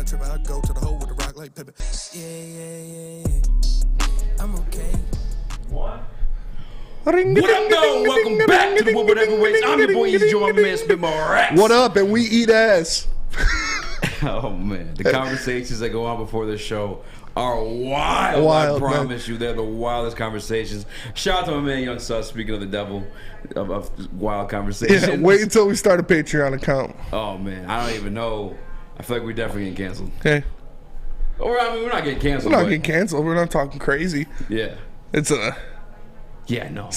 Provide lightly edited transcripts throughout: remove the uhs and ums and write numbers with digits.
tripping. I go to the hole with the rock like Pippin. Yeah. I'm okay. What up, though? Welcome back to the Woodward Heavyweights. I'm your boy Eazy, my man Spit My Racks. What up? And we eat ass. Oh man, the conversations that go on before the show are wild. I promise you, they're the wildest conversations. Shout out to my man Young Sus, speaking of the devil, of wild conversations. Yeah, wait until we start a Patreon account. Oh man, I don't even know. I feel like we're definitely getting canceled. Okay. Or I mean, we're not getting canceled. We're not getting canceled. We're not talking crazy. Yeah. It's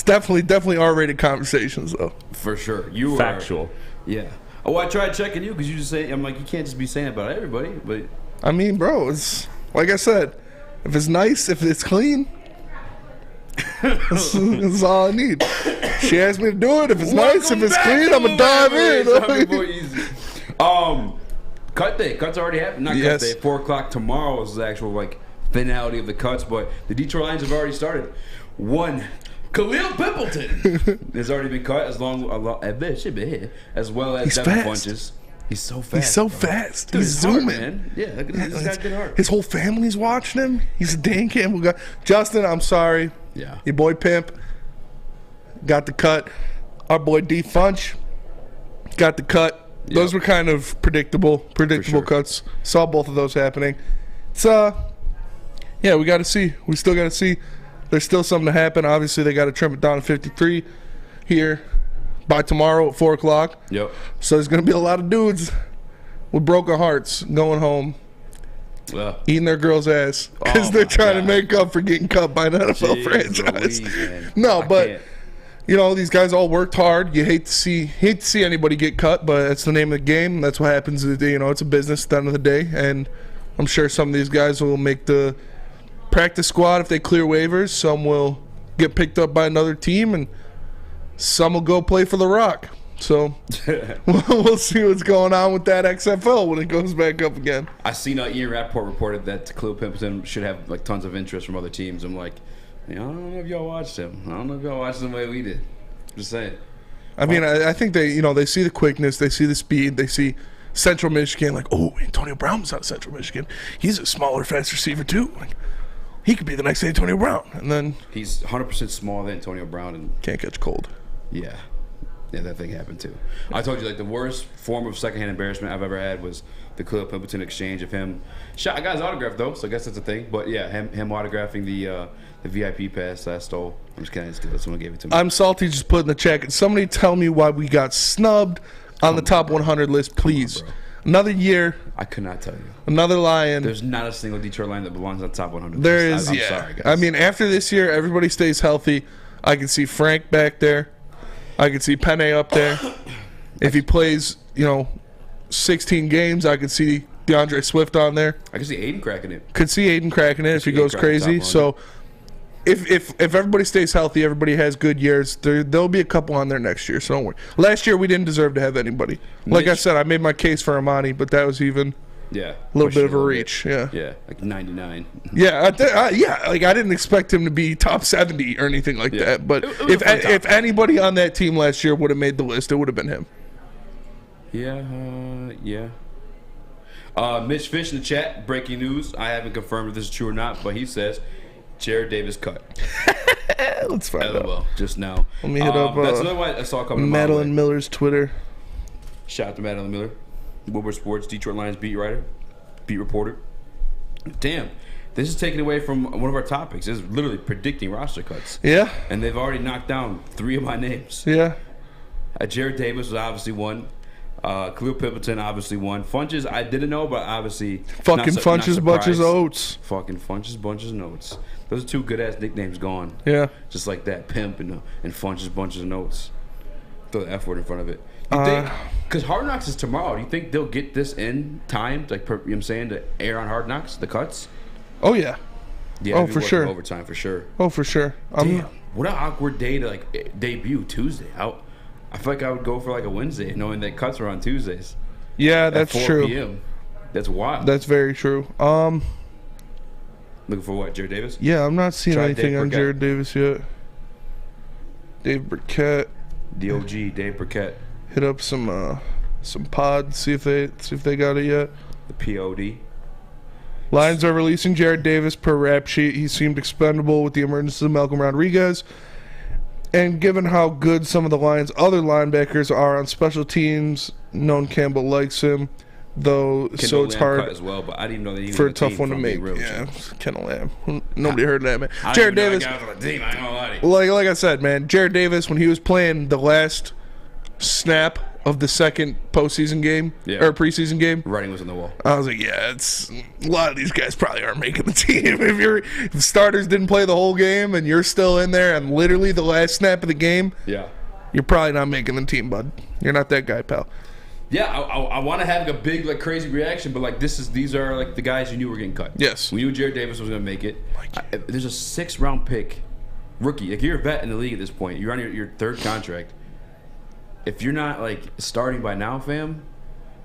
definitely R-rated conversations though. For sure. You factual. Yeah. Oh, I tried checking you because you just say, I'm like, you can't just be saying about everybody. But I mean, bro, it's like I said, if it's nice, if it's clean, that's all I need. She asked me to do it. If it's nice, if it's clean, I'm gonna dive in. Cut day. Cuts already happened. Not cut day. 4 o'clock tomorrow is the actual finality of the cuts. But the Detroit Lions have already started. One. Khalil Pimpleton has already been cut as well as Devin Funches. He's so fast. He's so fast. He's zooming. Man. Yeah, look at this. He's got good heart. His whole family's watching him. He's a Dan Campbell guy. Justin, I'm sorry. Yeah. Your boy Pimp got the cut. Our boy D Funch got the cut. Yep. Those were kind of predictable cuts. Saw both of those happening. It's yeah, we got to see. We still got to see. There's still something to happen. Obviously, they got to trim it down to 53 here by tomorrow at 4 o'clock. Yep. So there's going to be a lot of dudes with broken hearts going home, eating their girl's ass because they're trying to make up for getting cut by an NFL franchise. But you know, these guys all worked hard. You hate to see anybody get cut, but that's the name of the game. That's what happens. You know, it's a business at the end of the day, and I'm sure some of these guys will make the practice squad if they clear waivers. Some will get picked up by another team, and some will go play for the Rock. So we'll see what's going on with that XFL when it goes back up again. I seen Ian Rappaport reported that Khalil Pimpleton should have tons of interest from other teams. I'm like, I don't know if y'all watched him. I don't know if y'all watched him the way we did. Just saying. I mean, I think they see the quickness, they see the speed, they see Central Michigan. Like, oh, Antonio Brown was out of Central Michigan. He's a smaller, fast receiver too. He could be the next Antonio Brown. And then he's 100% smaller than Antonio Brown and can't catch cold. Yeah, that thing happened too. I told you, the worst form of secondhand embarrassment I've ever had was the Khalil Pimpleton exchange of him. I got his autograph though, so I guess that's a thing. But yeah, him autographing the VIP pass that I stole. I'm just kidding. Someone gave it to me. I'm salty. Just put in the check. Can somebody tell me why we got snubbed on the top 100 list, please? Another year. I could not tell you. Another Lion. There's not a single Detroit Lion that belongs on the top 100. There is, I'm sorry, guys. I mean, after this year, everybody stays healthy. I can see Frank back there. I can see Penne up there. If he plays, 16 games, I could see DeAndre Swift on there. I can see Aiden cracking it. Could see Aiden cracking it if he goes crazy. So if everybody stays healthy, everybody has good years, there'll be a couple on there next year, so don't worry. Last year, we didn't deserve to have anybody. Like I said, I made my case for Amani, but that was even a little bit of a reach. Yeah, like 99. Yeah, I didn't expect him to be top 70 or anything like that. But if anybody on that team last year would have made the list, it would have been him. Yeah. Mitch Fish in the chat, breaking news. I haven't confirmed if this is true or not, but he says Jared Davis cut. Let's find out. Just now. Let me hit up that's another one I saw coming. Madeline Miller's Twitter. Shout out to Madeline Miller, Woodward Sports, Detroit Lions beat reporter. Damn, this is taken away from one of our topics. This is literally predicting roster cuts. Yeah. And they've already knocked down 3 of my names. Yeah. Jared Davis was obviously one. Khalil Pimpleton obviously won. Funches, I didn't know, but obviously fucking Funches bunches of oats. Fucking Funches bunches of notes. Those are 2 good ass nicknames gone. Yeah, just like that, Pimp and Funches bunches of notes. Throw the F word in front of it. You think? Because Hard Knocks is tomorrow. Do you think they'll get this in time? To air on Hard Knocks, the cuts. Oh yeah. Yeah. For sure. Overtime for sure. Oh for sure. Damn, what an awkward day to debut Tuesday. I feel like I would go for a Wednesday, knowing that cuts are on Tuesdays. Yeah, that's at 4 true. PM. That's wild. That's very true. Looking for what, Jared Davis? Yeah, I'm not seeing anything on Jared Davis yet. Dave Burkett. DOG, Dave Burkett. Hit up some pods, see if they got it yet. The POD. Lions are releasing Jared Davis per rap sheet. He seemed expendable with the emergence of Malcolm Rodriguez. And given how good some of the Lions' other linebackers are on special teams, known Campbell likes him, though, so it's hard as well, but I didn't know they for a tough one to make. Yeah, Kendall Lamb. Nobody heard that, man. Jared Davis. Like I said, man, Jared Davis, when he was playing the last snap of the second postseason game or preseason game, writing was on the wall. I was like, yeah, it's a lot of these guys probably aren't making the team. If the starters didn't play the whole game and you're still in there and literally the last snap of the game, you're probably not making the team, bud. You're not that guy, pal. Yeah, I want to have a big, like, crazy reaction, but like these are like the guys you knew were getting cut. Yes, we knew Jared Davis was going to make it. There's a 6th-round pick, rookie. Like, you're a vet in the league at this point. You're on your 3rd contract. If you're not like starting by now, fam,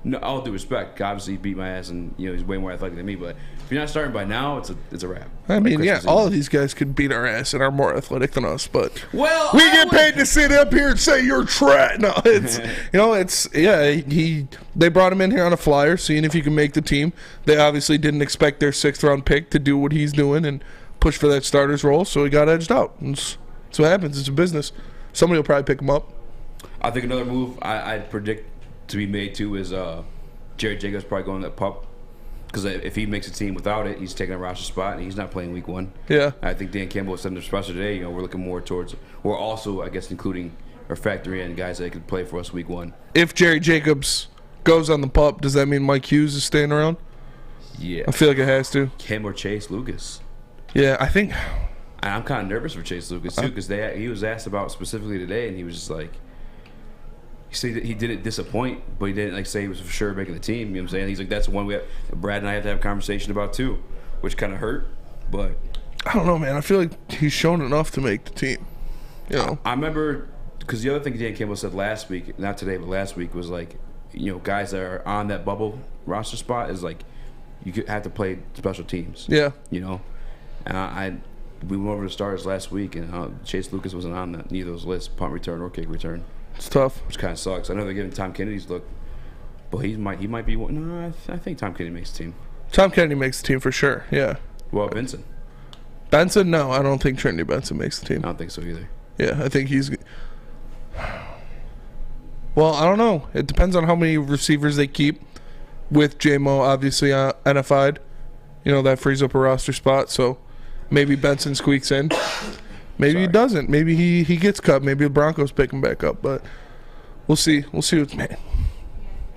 no, all due respect, obviously he beat my ass, and he's way more athletic than me. But if you're not starting by now, it's a wrap. I mean, all of these guys could beat our ass and are more athletic than us. But we get paid to sit up here and say you're trash. No, it's they brought him in here on a flyer, seeing if he can make the team. They obviously didn't expect their 6th-round pick to do what he's doing and push for that starter's role, so he got edged out. That's what happens. It's a business. Somebody will probably pick him up. I think another move I'd predict to be made too is Jared Jacobs probably going to that pup, because if he makes a team without it, he's taking a roster spot and he's not playing week 1. Yeah, I think Dan Campbell said in the presser today. We're looking more towards. We're also, I guess, including or factoring in guys that could play for us week 1. If Jared Jacobs goes on the pup, does that mean Mike Hughes is staying around? Yeah, I feel like it has to. Him or Chase Lucas. Yeah, I think. I'm kind of nervous for Chase Lucas too, because he was asked about specifically today, and he was just like. He didn't disappoint, but he didn't say he was for sure making the team. You know what I'm saying? He's like, that's the one Brad and I have to have a conversation about too, which kind of hurt. But I don't know, man. I feel like he's shown enough to make the team. I remember, because the other thing Dan Campbell said last week, not today, but last week, was like, guys that are on that bubble roster spot is like, you have to play special teams. Yeah. And we went over the starters last week, and Chase Lucas wasn't on neither of those lists, punt return or kick return. It's tough. Which kind of sucks. I know they're giving Tom Kennedy's look, but he might be one. No, I think Tom Kennedy makes the team. Tom Kennedy makes the team for sure. Yeah. Well, Benson. Benson, no, I don't think Trinity Benson makes the team. I don't think so either. Yeah, I think he's. Well, I don't know. It depends on how many receivers they keep. With J-Mo obviously NFI'd, that frees up a roster spot. So maybe Benson squeaks in. Maybe he doesn't. Maybe he gets cut. Maybe the Broncos pick him back up. But we'll see. We'll see. Man,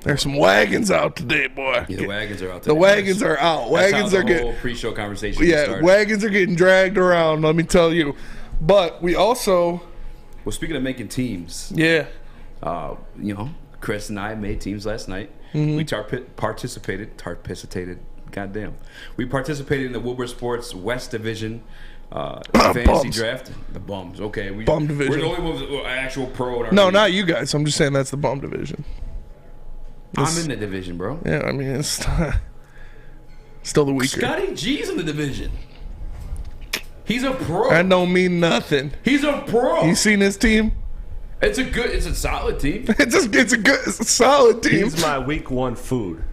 there's some wagons out today, boy. Yeah, the wagons are out today. The wagons are out. Wagons are getting. Whole pre-show conversation. Yeah, wagons are getting dragged around. Let me tell you. But we also. Well, speaking of making teams. Yeah. Chris and I made teams last night. Mm-hmm. We participated. Goddamn. We participated in the WoodwardSports West Division. Fantasy draft. The bums. Okay. Bum division. We're the only ones with actual pro in our No, league. not you guys. I'm just saying that's the bum division. I'm in the division, bro. Yeah, I mean, it's still the weaker. Scotty G's in the division. He's a pro. That don't mean nothing. He's a pro. You seen his team? It's a solid team. It's a solid team. He's my week 1 food.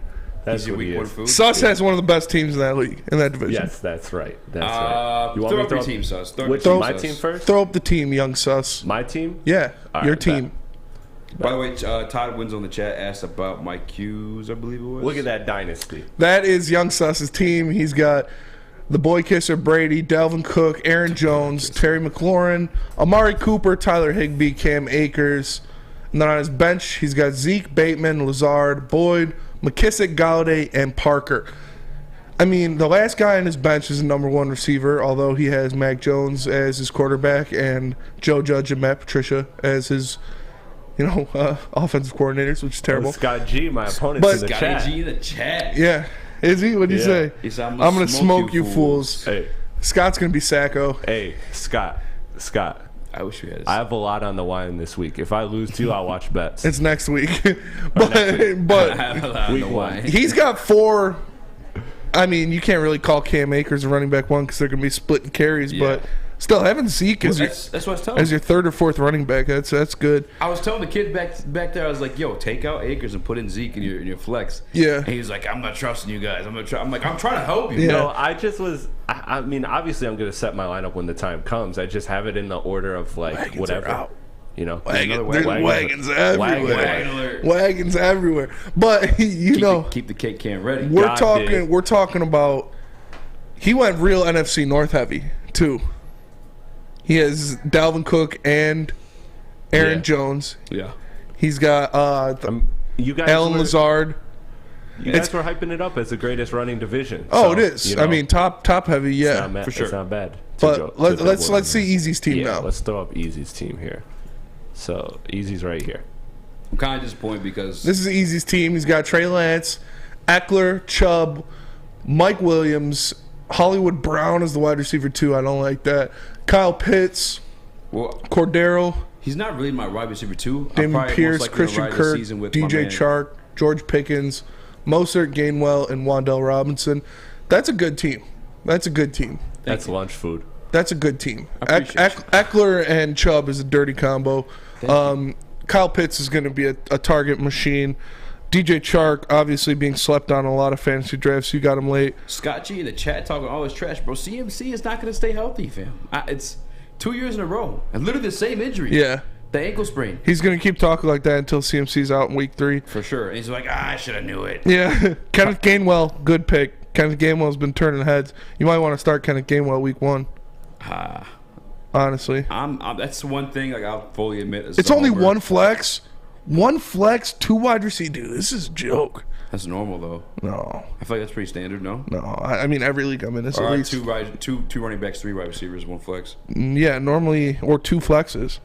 That's your week 1 food. Sus has one of the best teams in that league, in that division. Yes, that's right. That's right. You want me to throw up your team, Sus? My team first? Throw up the team, young Sus. My team? Yeah, your right, team. By the way, Todd Wins on the chat asked about Mike Hughes, I believe it was. Look at that dynasty. That is young Sus's team. He's got the boy kisser Brady, Dalvin Cook, Aaron Jones, Terry McLaurin, Amari Cooper, Tyler Higbee, Cam Akers. And then on his bench, he's got Zeke, Bateman, Lazard, Boyd, McKissick, Galladay, and Parker. I mean, the last guy on his bench is the number 1 receiver, although he has Mac Jones as his quarterback and Joe Judge and Matt Patricia as his, offensive coordinators, which is terrible. Scott G, my opponent's in the chat. Scott G in the chat. Yeah. Is he? What'd he say? He said, I'm going to smoke you fools. Hey. Scott's going to be Sacco. Hey, Scott. I wish we had I have a lot on the line this week. If I lose to you, I'll watch bets. It's next week. but week 1. He's got 4. I mean, you can't really call Cam Akers a running back 1 because they're going to be splitting carries. Yeah. But Still, having Zeke that's what I was telling as your third or fourth running back, that's good. I was telling the kid back there, I was like, yo, take out Akers and put in Zeke in your flex. Yeah. And he was like, I'm not trusting you guys. I'm like, I'm trying to help you. Yeah. No, I just was. I mean, obviously, I'm going to set my lineup when the time comes. I just have it in the order of like Wagons whatever. are out. You know, Wagons everywhere. Wagons everywhere. But keep the cake can ready. We're talking about. He went real NFC North heavy too. He has Dalvin Cook and Aaron Jones. Yeah. He's got you guys Allen Lazard. You guys were hyping it up as the greatest running division. Oh, it is. I mean, top heavy, yeah. For sure. It's not bad. But let's see Easy's team now. Let's throw up Easy's team here. So Easy's right here. I'm kind of disappointed because this is Easy's team. He's got Trey Lance, Eckler, Chubb, Mike Williams, Hollywood Brown is the wide receiver too. I don't like that. Kyle Pitts, Cordero. He's not really my wide receiver too. Damon Pierce, Christian Kirk, DJ Chark, George Pickens, Mostert, Gainwell, and Wan'Dale Robinson. That's a good team. That's Lunch food. That's a good team. Eckler and Chubb is a dirty combo. Kyle Pitts is going to be a target machine. DJ Chark obviously being slept on a lot of fantasy drafts. You got him late. Scott G in the chat talking all this trash, bro. CMC is not going to stay healthy, fam. It's 2 years in a row and literally the same injury. Yeah. The ankle sprain. He's going to keep talking like that until CMC's out in week 3. For sure. And he's like, I should have knew it. Yeah. Kenneth Gainwell, good pick. Kenneth Gainwell's been turning heads. You might want to start Kenneth Gainwell week 1. Honestly. That's one thing I'll fully admit. It's only one flex. 2 wide receiver. Dude, this is a joke. That's normal, though. No. I feel like that's pretty standard, no? No. I mean, every league I'm in is at least. Two running backs, 3 wide receivers, 1 flex. Yeah, normally, or 2 flexes.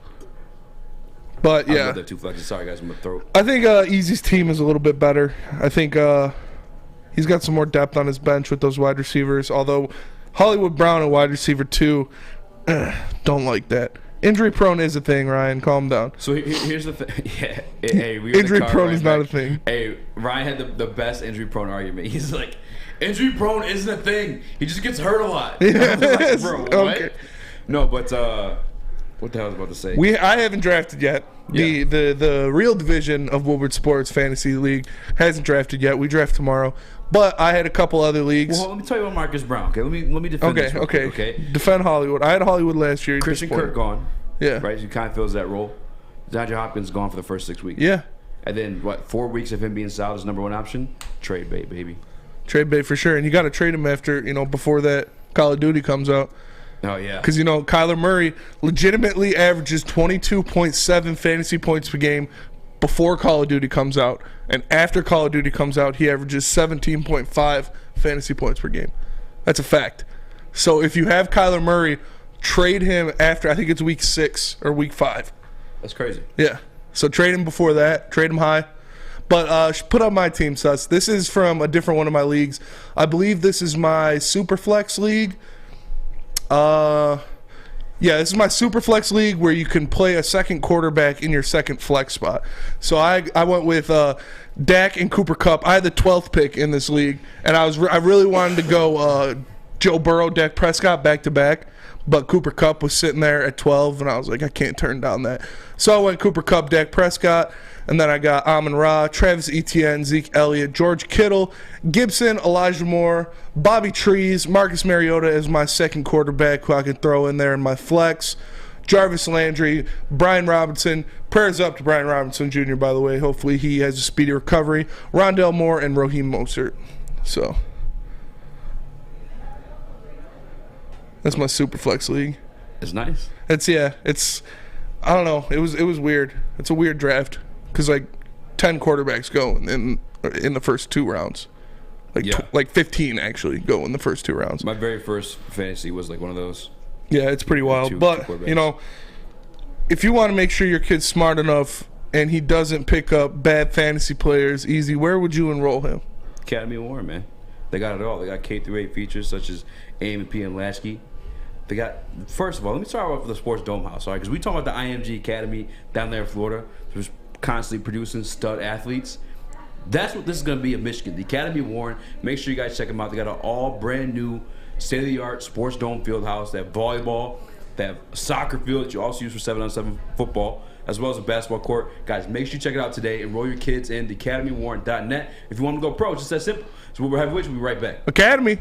But, yeah. I love that 2 flexes. Sorry, guys, I'm going to throw. I think Easy's team is a little bit better. I think he's got some more depth on his bench with those wide receivers, although Hollywood Brown and wide receiver 2, don't like that. Injury prone is a thing, Ryan. Calm down. So here's the thing. Yeah. Hey, injury prone is not a thing. Hey, Ryan had the best injury prone argument. He's like, injury prone isn't a thing. He just gets hurt a lot. Yes. Bro, what? Okay. No, but what the hell was I about to say? I haven't drafted yet. Yeah. The real division of Woodward Sports Fantasy League hasn't drafted yet. We draft tomorrow. But I had a couple other leagues. Well, let me tell you about Marcus Brown. Okay, let me defend this real quick, okay. Defend Hollywood. I had Hollywood last year. Christian Kirk gone. Yeah. Right? He kind of fills that role. DeAndre Hopkins gone for the first 6 weeks. Yeah. And then 4 weeks of him being solid as number 1 option? Trade bait, baby. Trade bait for sure. And you got to trade him after, before that Call of Duty comes out. Oh, yeah. Because, Kyler Murray legitimately averages 22.7 fantasy points per game before Call of Duty comes out. And after Call of Duty comes out, he averages 17.5 fantasy points per game. That's a fact. So if you have Kyler Murray, trade him after, I think it's week 6 or week 5. That's crazy. Yeah. So trade him before that. Trade him high. But put up my team, Sus. This is from a different one of my leagues. I believe this is my Superflex league. Yeah, this is my Superflex league where you can play a second quarterback in your second flex spot. So I went with Dak and Cooper Kupp. I had the 12th pick in this league, and I really wanted to go Joe Burrow, Dak Prescott back to back, but Cooper Kupp was sitting there at 12, and I was like, I can't turn down that. So I went Cooper Kupp, Dak Prescott, and then I got Amon-Ra, Travis Etienne, Zeke Elliott, George Kittle, Gibson, Elijah Moore, Bobby Trees, Marcus Mariota as my second quarterback who I can throw in there in my flex, Jarvis Landry, Brian Robinson. Prayers up to Brian Robinson Jr., by the way. Hopefully he has a speedy recovery. Rondale Moore and Raheem Mostert. So that's my Superflex league. It's nice. It's I don't know. It was weird. It's a weird draft because 10 quarterbacks go in the first 2 rounds. Like 15 actually go in the first 2 rounds. My very first fantasy was one of those. Yeah, it's pretty wild. But if you want to make sure your kid's smart enough and he doesn't pick up bad fantasy players easy, where would you enroll him? Academy Warren, man. They got it all. They got K-8 features such as A&P and Lasky. They got, first of all, let me start off with the Sports Dome House, all right? Because we talk about the IMG Academy down there in Florida. There's constantly producing stud athletes. That's what this is going to be in Michigan. The Academy Warren. Make sure you guys check them out. They got an all brand new state-of-the-art Sports Dome field house. They have volleyball. They have a soccer field that you also use for 7-on-7 football, as well as a basketball court. Guys, make sure you check it out today. Enroll your kids in theacademywarrant.net. If you want to go pro, it's just that simple. So Woodward Heavyweights, we'll be right back. Academy.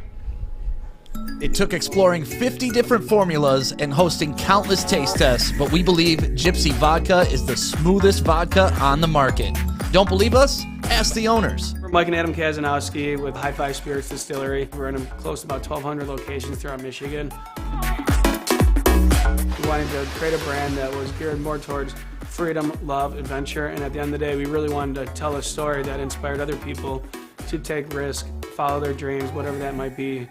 It took exploring 50 different formulas and hosting countless taste tests, but we believe Gypsy Vodka is the smoothest vodka on the market. Don't believe us? Ask the owners. We're Mike and Adam Kazanowski with High Five Spirits Distillery. We're in close to about 1,200 locations throughout Michigan. We wanted to create a brand that was geared more towards freedom, love, adventure, and at the end of the day, we really wanted to tell a story that inspired other people to take risk, follow their dreams, whatever that might be.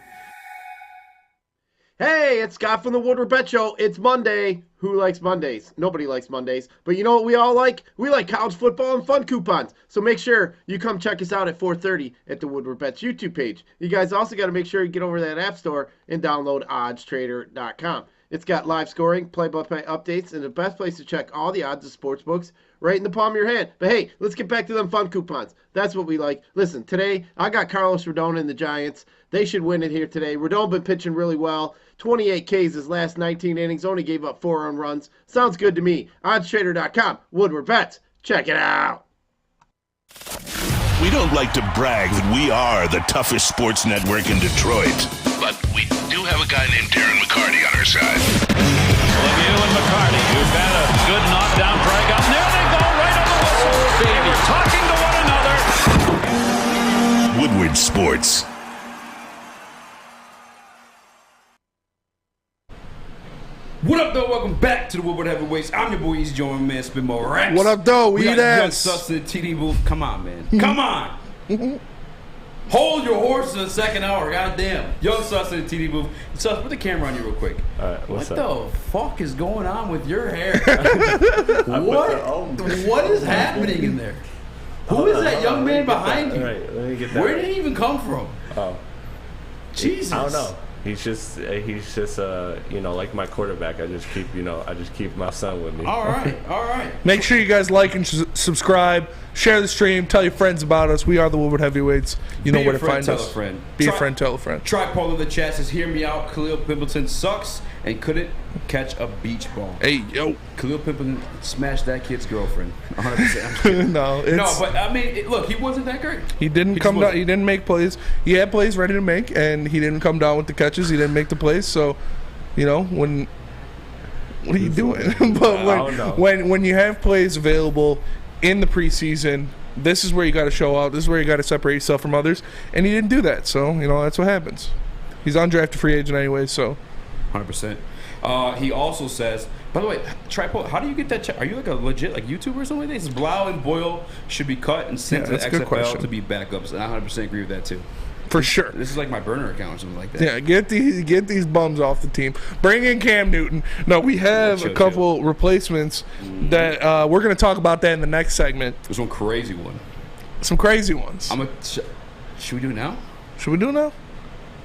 Hey, it's Scott from the Woodward Bet Show. It's Monday. Who likes Mondays? Nobody likes Mondays. But you know what we all like? We like college football and fun coupons. So make sure you come check us out at 4:30 at the Woodward Bets YouTube page. You guys also got to make sure you get over to that app store and download oddstrader.com. It's got live scoring, play-by-play updates, and the best place to check all the odds of sports books right in the palm of your hand. But hey, let's get back to them fun coupons. That's what we like. Listen, today I got Carlos Rodon and the Giants. They should win it here today. Rodon been pitching really well. 28 Ks his last 19 innings. Only gave up 4 earned runs. Sounds good to me. OddsTrader.com. Woodward Bets. Check it out. We don't like to brag that we are the toughest sports network in Detroit, but we do have a guy named Darren McCarty on our side. Lemieux and McCarty, who've had a good knockdown drag up. There they go, right on the whistle. They were talking to one another. Woodward Sports. What up, though? Welcome back to the Woodward Heavyweights. I'm your boy Eazy, joining my man Spin More Rex. What up, though? We Eat got Young ass. Sus in the TD booth. Come on, man. Come on. Hold your horse in the second hour. Goddamn. Young Sus in the TD booth. Sus, put the camera on you real quick. All right, what's what up? the fuck is going on with your hair? What is happening in there? Who is that young man behind you? All right, let me get that. Where did he even come from? Oh, Jesus. I don't know. He's just you know, like my quarterback. I just keep my son with me. All right. Make sure you guys like and subscribe. Share the stream. Tell your friends about us. We are the Woodward Heavyweights. You know where to find us. Be a friend, tell a friend. Tripod in the chat says, hear me out. Khalil Pimpleton sucks and couldn't catch a beach ball. Hey, yo. Khalil Pimpleton smashed that kid's girlfriend. 100%. No, but I mean, look, he wasn't that great. He didn't come down. He didn't make plays. He had plays ready to make, and he didn't come down with the catches. He didn't make the plays. So, you know, what are you doing? But when you have plays available in the preseason, this is where you got to show out. This is where you got to separate yourself from others, and he didn't do that. So, you know, that's what happens. He's undrafted free agent anyway. So, 100%. He also says, by the way, Tripod, how do you get that check? Are you like a legit YouTuber or something like that? He says Blau and Boyle should be cut and sent to the XFL to be backups, and I 100% agree with that too. For sure. This is like my burner account or something like that. Yeah, get these bums off the team. Bring in Cam Newton. No, we have a couple replacements that we're going to talk about that in the next segment. There's one crazy one. Some crazy ones. Should we do it now? Should we do it now?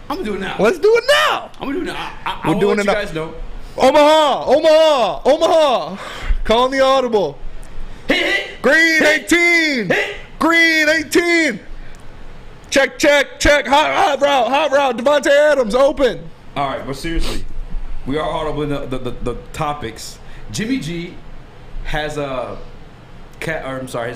I'm going to do it now. Let's do it now. I'm going to do it now. We're doing it now. You guys know. Omaha. Calling the audible. Hit. Green 18. Hit. Green 18. Check. Hot route. Devontae Adams, open. All right, but seriously, we are audible in the topics. Jimmy G has his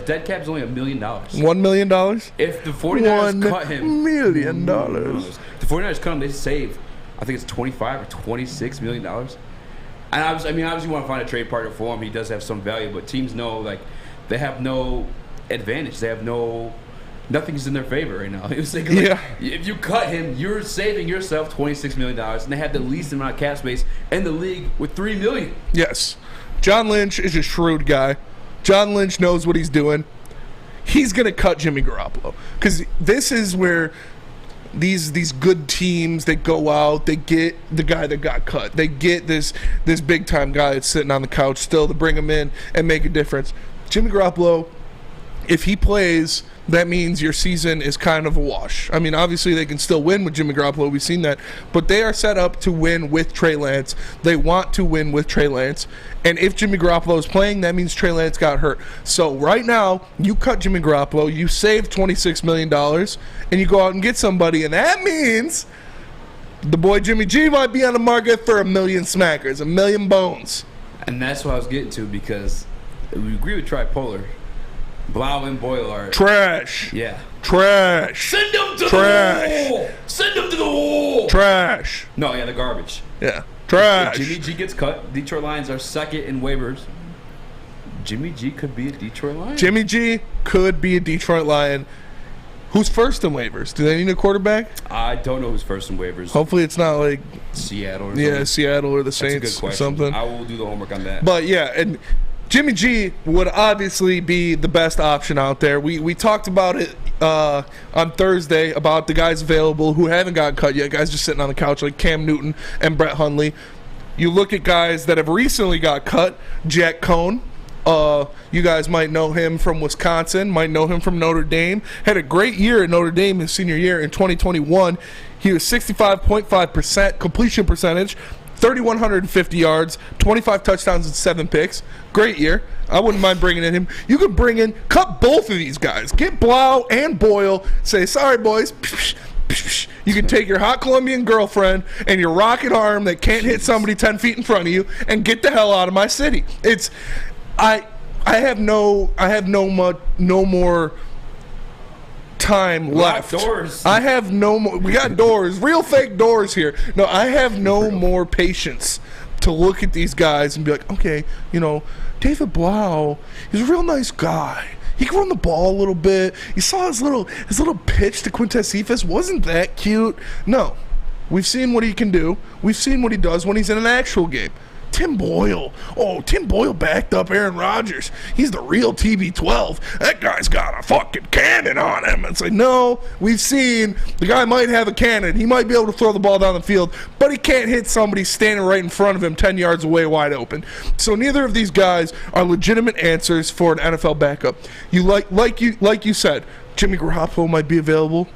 dead cap is only $1 million. $1 million? If the 49ers cut him, $1 million. The 49ers cut him, they save, I think it's $25 or $26 million. And obviously you want to find a trade partner for him. He does have some value, but teams know, like, they have no advantage. They have nothing's in their favor right now. It was like, if you cut him, you're saving yourself $26 million, and they have the least amount of cap space in the league with $3 million. Yes. John Lynch is a shrewd guy. John Lynch knows what he's doing. He's going to cut Jimmy Garoppolo, because this is where these good teams, they go out, they get the guy that got cut. They get this big-time guy that's sitting on the couch still to bring him in and make a difference. Jimmy Garoppolo, if he plays, that means your season is kind of a wash. I mean, obviously they can still win with Jimmy Garoppolo. We've seen that. But they are set up to win with Trey Lance. They want to win with Trey Lance. And if Jimmy Garoppolo is playing, that means Trey Lance got hurt. So right now, you cut Jimmy Garoppolo, you save $26 million, and you go out and get somebody. And that means The boy Jimmy G might be on the market for 1 million smackers, 1 million bones. And that's what I was getting to, because we agree with Tripolar. Blau and Boyle are trash. Yeah. Trash. Send them to the wall. Send them to the wall. Trash. No, yeah, they're garbage. Yeah. Trash. If Jimmy G gets cut, Detroit Lions are second in waivers. Jimmy G could be a Detroit Lion. Jimmy G could be a Detroit Lion. Who's first in waivers? Do they need a quarterback? I don't know who's first in waivers. Hopefully it's not like Seattle or something. Yeah, Seattle or the That's a Saints good question. or something. I will do the homework on that. But yeah, and Jimmy G would obviously be the best option out there. We talked about it on Thursday about the guys available who haven't gotten cut yet. Guys just sitting on the couch like Cam Newton and Brett Hundley. You look at guys that have recently got cut. Jack Cohn. You guys might know him from Wisconsin, might know him from Notre Dame. Had a great year at Notre Dame his senior year in 2021. He was 65.5% completion percentage, 3,150 yards, 25 touchdowns and 7 picks. Great year. I wouldn't mind bringing in him. You could cut both of these guys. Get Blau and Boyle. Say, sorry, boys. You can take your hot Colombian girlfriend and your rocket arm that can't hit somebody 10 feet in front of you and get the hell out of my city. I have no more time left. Doors. I have no more. We got doors, real fake doors here. No, I have no more patience to look at these guys and be like, okay, David Blau, he's a real nice guy. He can run the ball a little bit. You saw his little pitch to Quintez Cephas. Wasn't that cute? No. We've seen what he can do. We've seen what he does when he's in an actual game. Tim Boyle. Oh, Tim Boyle backed up Aaron Rodgers. He's the real TB12. That guy's got a fucking cannon on him. It's like, no, we've seen the guy might have a cannon. He might be able to throw the ball down the field, but he can't hit somebody standing right in front of him 10 yards away wide open. So neither of these guys are legitimate answers for an NFL backup. You like you said, Jimmy Garoppolo might be available.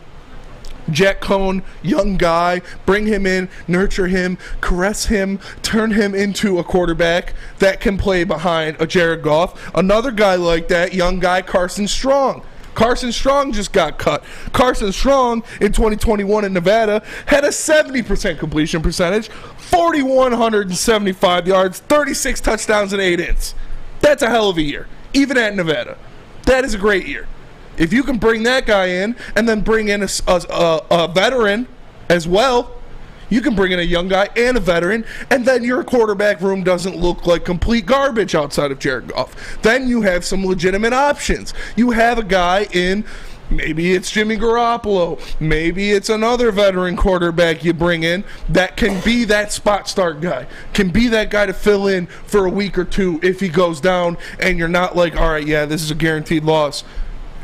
Jack Cohn, young guy, bring him in, nurture him, caress him, turn him into a quarterback that can play behind a Jared Goff. Another guy like that, young guy, Carson Strong. Carson Strong just got cut. Carson Strong in 2021 in Nevada had a 70% completion percentage, 4,175 yards, 36 touchdowns and 8 ins. That's a hell of a year, even at Nevada. That is a great year. If you can bring that guy in and then bring in a veteran as well, you can bring in a young guy and a veteran, and then your quarterback room doesn't look like complete garbage outside of Jared Goff. Then you have some legitimate options. You have a guy in, maybe it's Jimmy Garoppolo, maybe it's another veteran quarterback you bring in that can be that spot start guy, can be that guy to fill in for a week or two if he goes down, and you're not like, all right, yeah, this is a guaranteed loss.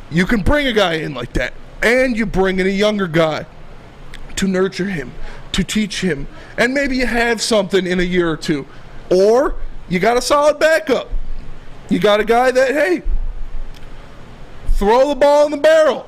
You can bring a guy in like that, and you bring in a younger guy to nurture him, to teach him, and maybe you have something in a year or two. Or you got a solid backup. You got a guy that, hey, throw the ball in the barrel.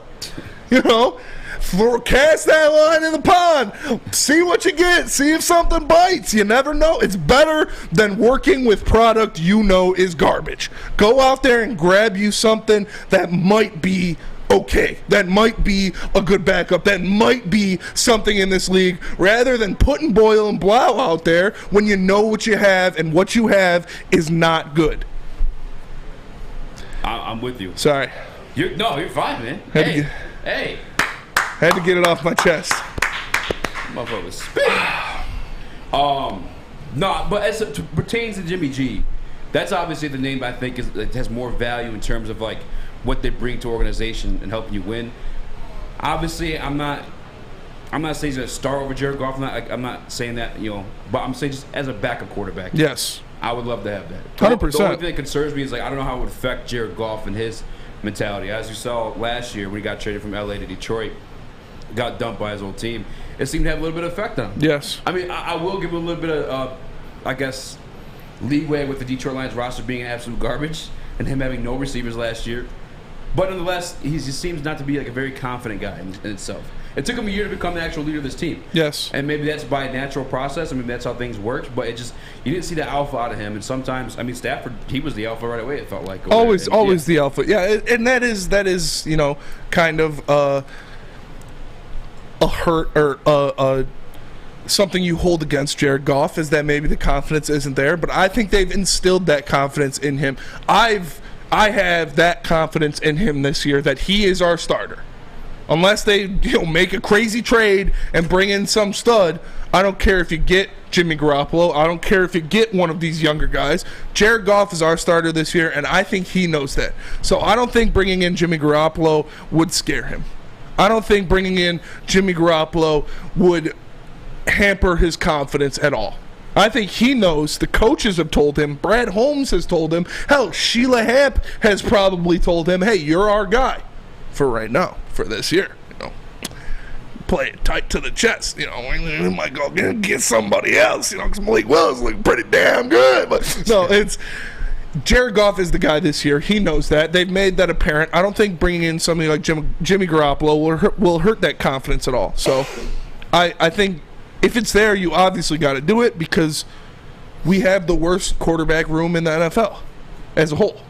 Cast that line in the pond. See what you get. See if something bites. You never know. It's better than working with product is garbage. Go out there and grab you something that might be okay. That might be a good backup. That might be something in this league, rather than putting Boyle and Blau out there when you know what you have, and what you have is not good. I'm with you. Sorry. You're fine, man. Hey. Had to get it off my chest. Motherfucker, spit. No, but as it pertains to Jimmy G, that's obviously the name I think has more value in terms of like what they bring to organization and helping you win. Obviously, I'm not saying he's gonna start over Jared Goff. I'm not saying that, but I'm saying just as a backup quarterback. Yes, I would love to have that. 100%. The only thing that concerns me is I don't know how it would affect Jared Goff and his mentality. As you saw last year when he got traded from LA to Detroit, got dumped by his old team. It seemed to have a little bit of effect on him. Yes. I mean, I will give him a little bit of, leeway with the Detroit Lions roster being absolute garbage and him having no receivers last year. But nonetheless, he just seems not to be like a very confident guy in itself. It took him a year to become the actual leader of this team. Yes. And maybe that's by a natural process. I mean, that's how things worked. But you didn't see the alpha out of him. And sometimes, Stafford, he was the alpha right away, it felt like. Always the alpha. Yeah, and that is kind of a hurt or something you hold against Jared Goff is that maybe the confidence isn't there, but I think they've instilled that confidence in him. I have that confidence in him this year that he is our starter. Unless they make a crazy trade and bring in some stud, I don't care if you get Jimmy Garoppolo. I don't care if you get one of these younger guys. Jared Goff is our starter this year, and I think he knows that. So I don't think bringing in Jimmy Garoppolo would scare him. I don't think bringing in Jimmy Garoppolo would hamper his confidence at all. I think he knows. The coaches have told him. Brad Holmes has told him. Hell, Sheila Hamp has probably told him, hey, you're our guy for right now, for this year. Play it tight to the chest. We might go get somebody else. Because Malik Willis looking pretty damn good. But no, it's Jared Goff is the guy this year. He knows that. They've made that apparent. I don't think bringing in somebody like Jimmy Garoppolo will hurt that confidence at all. So I think if it's there, you obviously got to do it because we have the worst quarterback room in the NFL as a whole.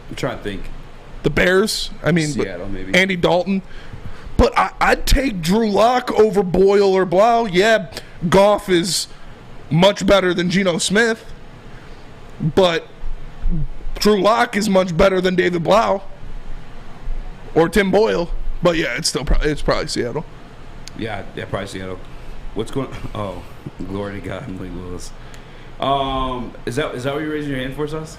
I'm trying to think. The Bears, Seattle, maybe. Andy Dalton. But I'd take Drew Lock over Boyle or Blau. Yeah, Goff is much better than Geno Smith. But Drew Lock is much better than David Blau. Or Tim Boyle. But yeah, it's probably Seattle. Yeah, probably Seattle. What's going on? Oh, glory to God, Malik Willis. Is that what you're raising your hand for, Sus?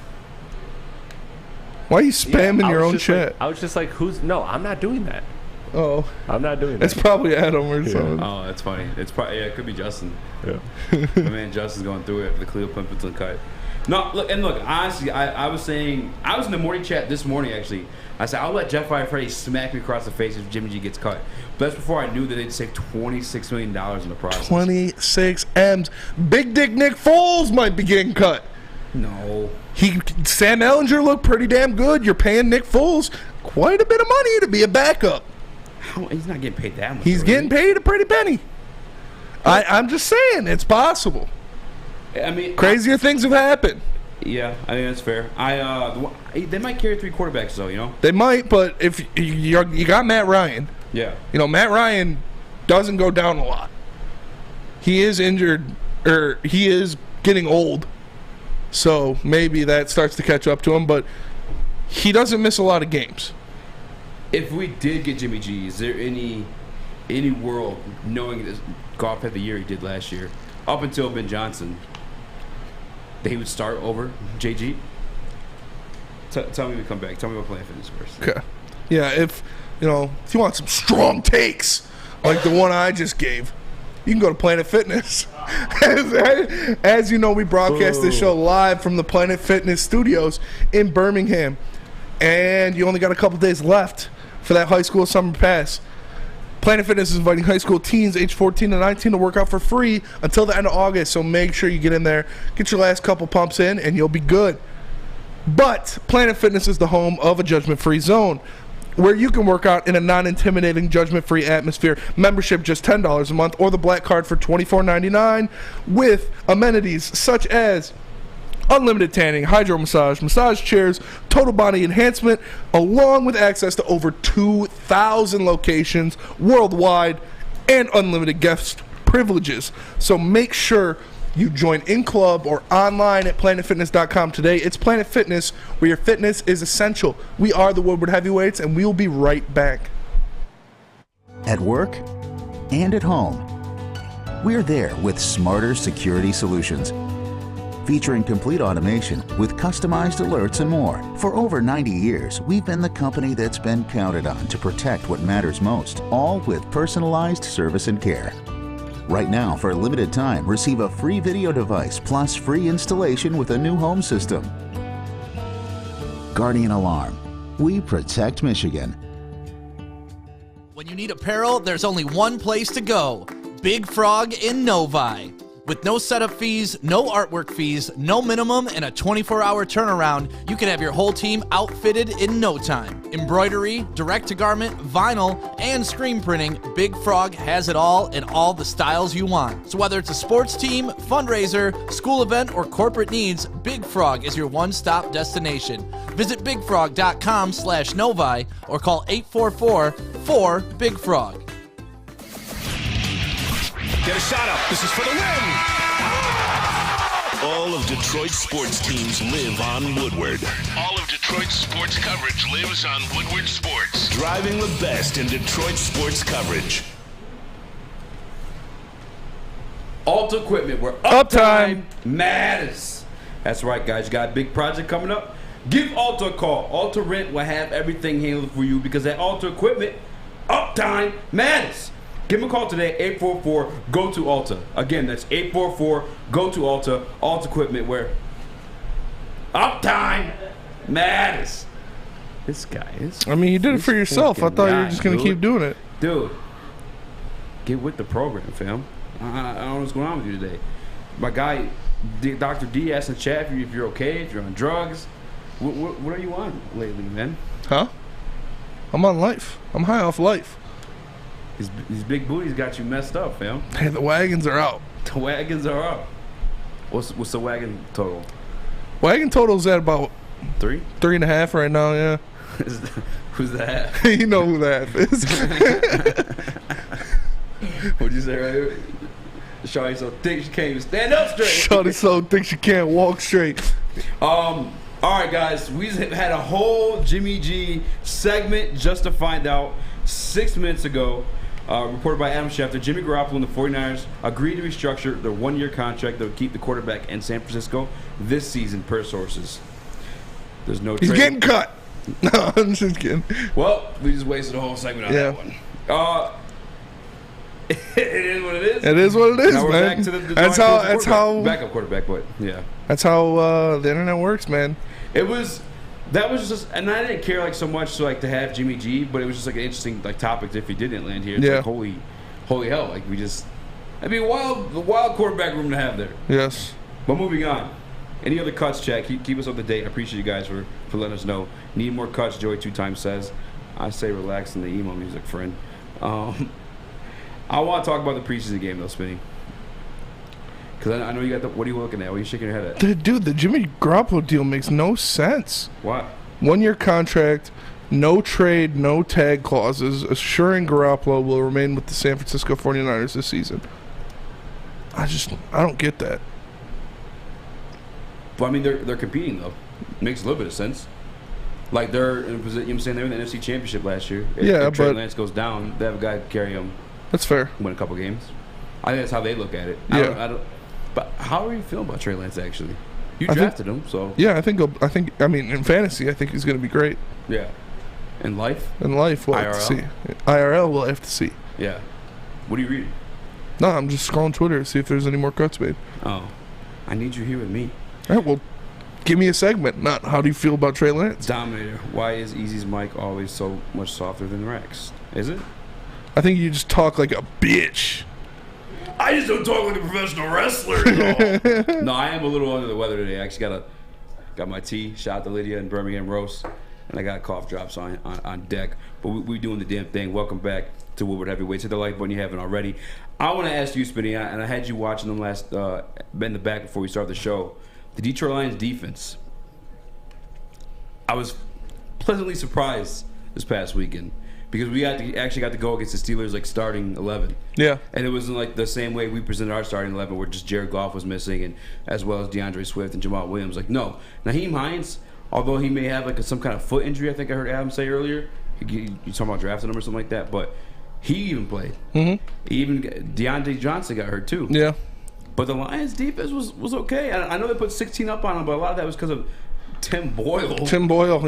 Why are you spamming your own chat? I was just like, no, I'm not doing that. Oh. I'm not doing that. It's probably Adam or something. Oh, that's funny. It's probably, it could be Justin. Yeah. My man Justin's going through it for the Cleo Pimpleton cut. No, look, honestly, I was saying, I was in the morning chat this morning, actually. I said, I'll let Jeff Freddy smack me across the face if Jimmy G gets cut. But that's before I knew that they'd save $26 million in the process. 26 M's. Big Dick Nick Foles might be getting cut. No. Sam Ellinger looked pretty damn good. You're paying Nick Foles quite a bit of money to be a backup. He's not getting paid that much. He's getting paid a pretty penny. I'm just saying, it's possible. Crazier things have happened. Yeah, I mean, that's fair. They might carry 3 quarterbacks, though, They might, but if you got Matt Ryan. Yeah. Matt Ryan doesn't go down a lot. He is injured, or he is getting old. So maybe that starts to catch up to him, but he doesn't miss a lot of games. If we did get Jimmy G, is there any world, knowing that Goff had the year he did last year, up until Ben Johnson, that he would start over JG? Tell me when we come back. Tell me about Planet Fitness first. Okay. Yeah, if you want some strong takes like the one I just gave, you can go to Planet Fitness. As you know, we broadcast this show live from the Planet Fitness studios in Birmingham. And you only got a couple days left for that high school summer pass. Planet Fitness is inviting high school teens age 14 to 19 to work out for free until the end of August. So make sure you get in there, get your last couple pumps in, and you'll be good. But Planet Fitness is the home of a judgment-free zone, where you can work out in a non-intimidating, judgment-free atmosphere. Membership just $10 a month, or the black card for $24.99, with amenities such as unlimited tanning, hydro massage, massage chairs, total body enhancement, along with access to over 2,000 locations worldwide and unlimited guest privileges. So make sure you join in club or online at planetfitness.com today. It's Planet Fitness, where your fitness is essential. We are the Woodward Heavyweights, and we will be right back. At work and at home, we're there with smarter security solutions. Featuring complete automation with customized alerts and more. For over 90 years, we've been the company that's been counted on to protect what matters most, all with personalized service and care. Right now, for a limited time, receive a free video device plus free installation with a new home system. Guardian Alarm. We protect Michigan. When you need apparel, there's only one place to go. Big Frog in Novi. With no setup fees, no artwork fees, no minimum, and a 24-hour turnaround, you can have your whole team outfitted in no time. Embroidery, direct-to-garment, vinyl, and screen printing, Big Frog has it all in all the styles you want. So whether it's a sports team, fundraiser, school event, or corporate needs, Big Frog is your one-stop destination. Visit bigfrog.com/Novi or call 844-4-BIG-FROG. Get a shot up. This is for the win. All of Detroit's sports teams live on Woodward. All of Detroit's sports coverage lives on Woodward Sports. Driving the best in Detroit sports coverage. Alta Equipment, where uptime matters. That's right, guys. You got a big project coming up? Give Alta a call. Alta Rent will have everything handled for you because at Alta Equipment, uptime matters. Give them a call today, 844-GO-TO-ALTA. Again, that's 844-GO-TO-ALTA. Alta Equipment, where uptime matters. This guy is... I mean, you did it for yourself. I thought you were just going to keep doing it. Dude, get with the program, fam. I don't know what's going on with you today. My guy, Dr. D, asked in the chat if you're okay, if you're on drugs. What are you on lately, man? Huh? I'm on life. I'm high off life. These big booties got you messed up, fam. Hey, the wagons are out. The wagons are up. What's the wagon total? Wagon total's at about 3? 3.5 right now, yeah. Who's that? You know who that is. What'd you say right here? Shawty so thick she can't even stand up straight. Shawty so thick she can't walk straight. All right, guys. We had a whole Jimmy G segment just to find out 6 minutes ago. Reported by Adam Schefter, Jimmy Garoppolo and the 49ers agreed to restructure their one-year contract that would keep the quarterback in San Francisco this season, per sources. There's no He's trade. getting cut. No, I'm just kidding. Well, we just wasted a whole segment on that one. It is what it is. It is what it is, now we're man. Back to the that's how backup quarterback, but yeah. That's how the internet works, man. That was just, and I didn't care like so much to have Jimmy G, but it was just like an interesting topic if he didn't land here. It's like holy hell, like we just, I mean, the wild quarterback room to have there. Yes. But moving on. Any other cuts, Chad? Keep us up to date. I appreciate you guys for letting us know. Need more cuts, Joey 2 times says. I say relax in the emo music, friend. I want to talk about the preseason game, though, Spinny. Because I know you got what are you looking at? What are you shaking your head at? Dude, the Jimmy Garoppolo deal makes no sense. Why? 1-year contract, no trade, no tag clauses, assuring Garoppolo will remain with the San Francisco 49ers this season. I don't get that. But I mean, they're competing, though. Makes a little bit of sense. Like, they're in a position, you know what I'm saying? They were in the NFC Championship last year. If Trey Lance goes down, they have a guy to carry him. That's fair. Win a couple games. I think that's how they look at it. Yeah. But how are you feeling about Trey Lance, actually? You drafted him, so. Yeah, I mean, in fantasy, I think he's going to be great. Yeah. In life? In life, we'll have to see. IRL, we'll have to see. Yeah. What are you reading? No, I'm just scrolling Twitter to see if there's any more cuts made. Oh. I need you here with me. All right, well, give me a segment, not how do you feel about Trey Lance? Dominator. Why is Eazy's mic always so much softer than Rex? Is it? I think you just talk like a bitch. I just don't talk like a professional wrestler at all. No, I am a little under the weather today. I actually got my tea. Shout out to Lydia and Birmingham Roast. And I got cough drops on deck. But we doing the damn thing. Welcome back to Woodward Heavyweights. Hit the like button you haven't already. I want to ask you, Spinny, and I had you watching them last in the back before we started the show. The Detroit Lions defense. I was pleasantly surprised this past weekend. Because we actually got to go against the Steelers starting 11. Yeah. And it wasn't the same way we presented our starting 11 where just Jared Goff was missing and as well as DeAndre Swift and Jamal Williams. No. Naheem Hines, although he may have some kind of foot injury, I think I heard Adam say earlier. You talking about drafting him or something like that, but he even played. Mm-hmm. Even DeAndre Johnson got hurt too. Yeah. But the Lions defense was okay. I know they put 16 up on him, but a lot of that was because of Tim Boyle,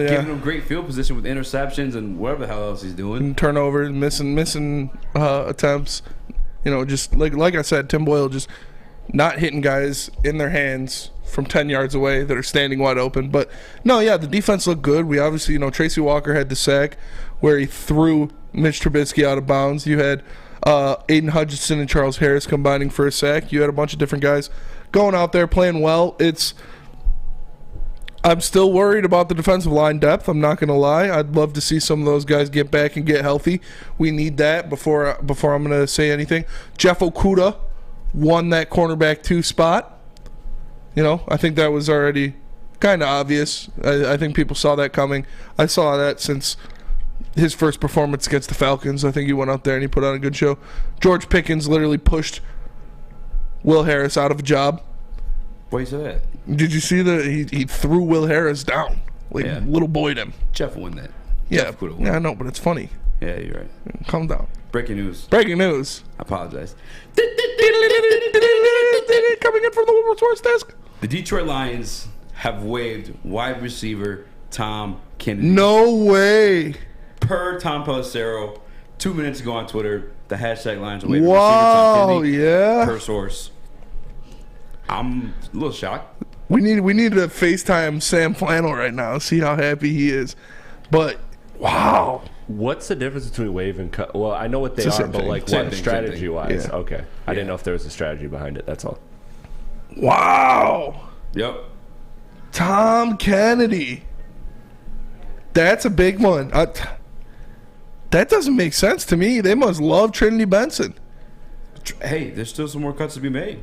yeah, giving him great field position with interceptions and whatever the hell else he's doing, and turnovers, missing attempts. Just like I said, Tim Boyle just not hitting guys in their hands from 10 yards away that are standing wide open. But no, yeah, the defense looked good. We obviously, Tracy Walker had the sack where he threw Mitch Trubisky out of bounds. You had Aiden Hutchinson and Charles Harris combining for a sack. You had a bunch of different guys going out there playing well. I'm still worried about the defensive line depth. I'm not going to lie. I'd love to see some of those guys get back and get healthy. We need that before I'm going to say anything. Jeff Okudah won that cornerback 2 spot. I think that was already kind of obvious. I think people saw that coming. I saw that since his first performance against the Falcons. I think he went out there and he put on a good show. George Pickens literally pushed Will Harris out of a job. Why you say that? Did you see he threw Will Harris down? Little boyed him. Jeff won that. Yeah, yeah, I know, but it's funny. Yeah, you're right. Calm down. Breaking news. Breaking news. I apologize. Coming in from the Woodward Sports desk. The Detroit Lions have waived wide receiver Tom Kennedy. No way. Per Tom Pelissero, 2 minutes ago on Twitter, the hashtag Lions are waiving wow, receiver Tom Kennedy. Yeah. Per source. I'm a little shocked. We need to FaceTime Sam Flannel right now, see how happy he is. But wow. What's the difference between wave and cut? Well, I know what they are, but like what strategy-wise? Yeah. Okay. I didn't know if there was a strategy behind it. That's all. Wow. Yep. Tom Kennedy. That's a big one. That doesn't make sense to me. They must love Trinity Benson. Hey, there's still some more cuts to be made.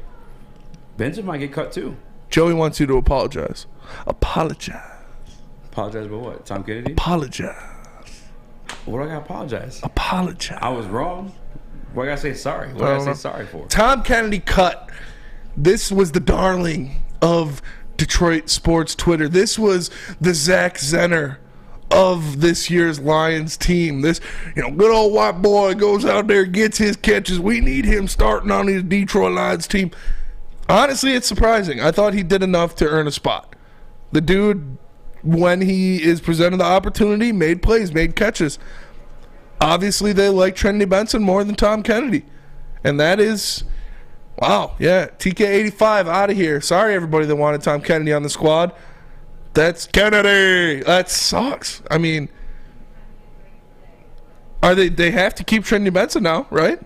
Benson might get cut too. Joey wants you to apologize. Apologize. Apologize about what? Tom Kennedy? Apologize. What do I gotta apologize? Apologize. I was wrong. What I gotta say sorry? What do I say sorry for? Tom Kennedy cut. This was the darling of Detroit sports Twitter. This was the Zach Zenner of this year's Lions team. This, good old white boy goes out there, gets his catches. We need him starting on his Detroit Lions team. Honestly, it's surprising. I thought he did enough to earn a spot. The dude, when he is presented the opportunity, made plays, made catches. Obviously, they like Trinity Benson more than Tom Kennedy. And that is, wow, yeah, TK85 out of here. Sorry, everybody that wanted Tom Kennedy on the squad. That's Kennedy. That sucks. I mean, they have to keep Trinity Benson now, right?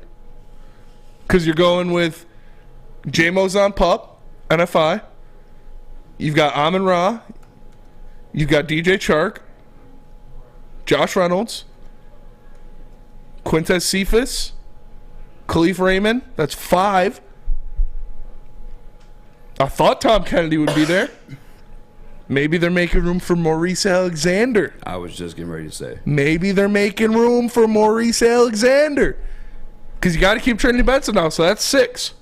Because you're going with J-Mo's on PUP, NFI. You've got Amon-Ra. You've got DJ Chark. Josh Reynolds. Quintez Cephas. Khalif Raymond. That's 5. I thought Tom Kennedy would be there. Maybe they're making room for Maurice Alexander. I was just getting ready to say. Maybe they're making room for Maurice Alexander. Because you got to keep Trinity Benson now, so that's 6.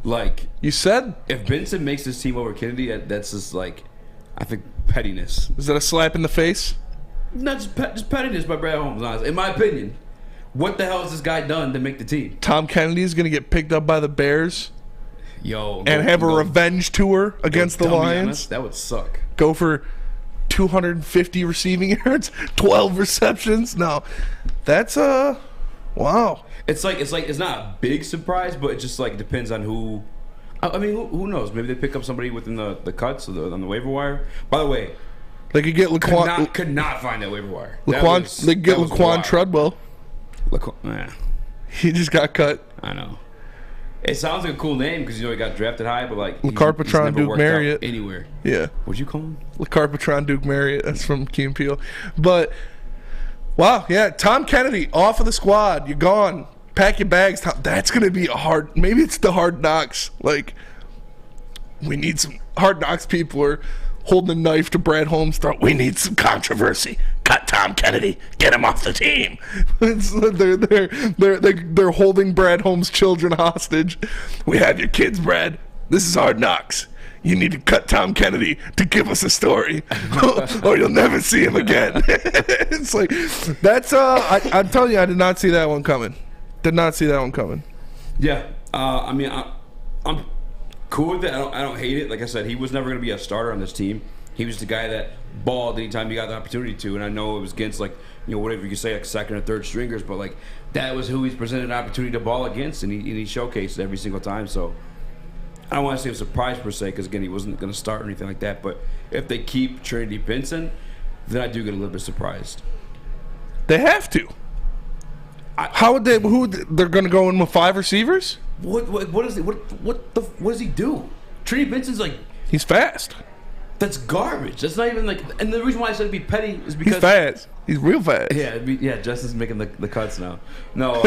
Like you said, if Benson makes this team over Kennedy, that's just like, I think pettiness. Is that a slap in the face? Not just pettiness by Brad Holmes, honestly. In my opinion, what the hell has this guy done to make the team? Tom Kennedy is going to get picked up by the Bears. And have a revenge tour against the Lions. That would suck. Go for 250 receiving yards, 12 receptions. No, that's wow. It's not a big surprise, but it just like depends on who. I mean, who knows? Maybe they pick up somebody within the cuts on the waiver wire. By the way, they could get Laquan. Could not find that waiver wire. They could get Laquan Treadwell. He just got cut. I know. It sounds like a cool name because he got drafted high, but like LeCarpetron Duke Marriott anywhere. Yeah. What'd you call him? LeCarpetron Duke Marriott. That's from Key and Peele. But wow, yeah, Tom Kennedy off of the squad. You're gone. Pack your bags. That's gonna be a hard. Maybe it's the Hard Knocks. Like we need some Hard Knocks people are holding a knife to Brad Holmes' throat. We need some controversy. Cut Tom Kennedy. Get him off the team. They're holding Brad Holmes' children hostage. We have your kids, Brad. This is Hard Knocks. You need to cut Tom Kennedy to give us a story, or you'll never see him again. It's like that's. I'm telling you, I did not see that one coming. Did not see that one coming. Yeah, I mean, I'm cool with it. I don't hate it. Like I said, he was never going to be a starter on this team. He was the guy that balled anytime he got the opportunity to, and I know it was against whatever you could say, like second or third stringers, but like that was who he's presented an opportunity to ball against, and he showcased it every single time. So I don't want to say a surprise per se, because again, he wasn't going to start or anything like that. But if they keep Trinity Benson, then I do get a little bit surprised. They have to. How would they? They're going to go in with 5 receivers? What does he do? Trinity Benson's like, he's fast. That's garbage. That's not even like. And the reason why I said it'd be petty is because he's fast. He's real fast. Yeah. Justin's making the cuts now. No.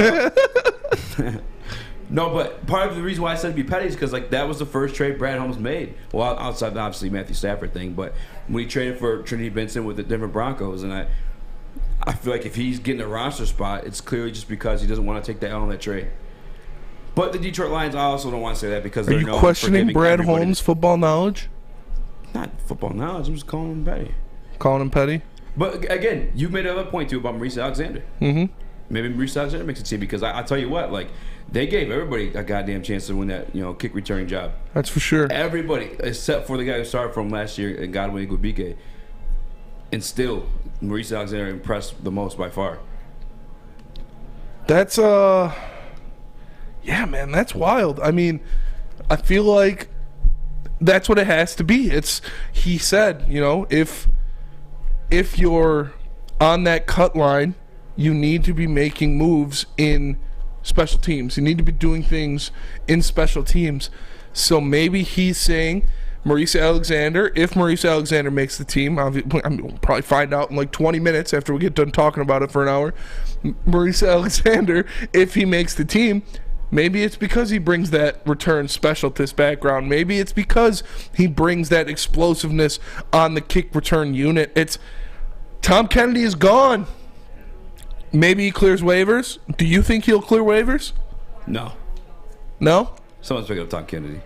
No, but part of the reason why I said it'd be petty is because like that was the first trade Brad Holmes made. Well, outside the obviously Matthew Stafford thing, but when he traded for Trinity Benson with the Denver Broncos, and I feel like if he's getting a roster spot, it's clearly just because he doesn't want to take the L on that trade. But the Detroit Lions, I also don't want to say that because they're known for questioning giving Brad everybody- Holmes' football knowledge? Not football knowledge. I'm just calling him petty. Calling him petty? But again, you made another point too about Maurice Alexander. Mm-hmm. Maybe Maurice Alexander makes a team because I tell you what, like they gave everybody a goddamn chance to win that kick returning job. That's for sure. Everybody except for the guy who started from last year and Godwin Igwebuike. And still, Maurice Alexander impressed the most by far. That's yeah, man, that's wild. I mean, I feel like that's what it has to be. He said, if you're on that cut line, you need to be making moves in special teams. You need to be doing things in special teams. So maybe he's saying Maurice Alexander, if Maurice Alexander makes the team, we'll probably find out in like 20 minutes after we get done talking about it for an hour. Maurice Alexander, if he makes the team, maybe it's because he brings that return specialist background. Maybe it's because he brings that explosiveness on the kick return unit. Tom Kennedy is gone. Maybe he clears waivers. Do you think he'll clear waivers? No. No? Someone's picking up Tom Kennedy.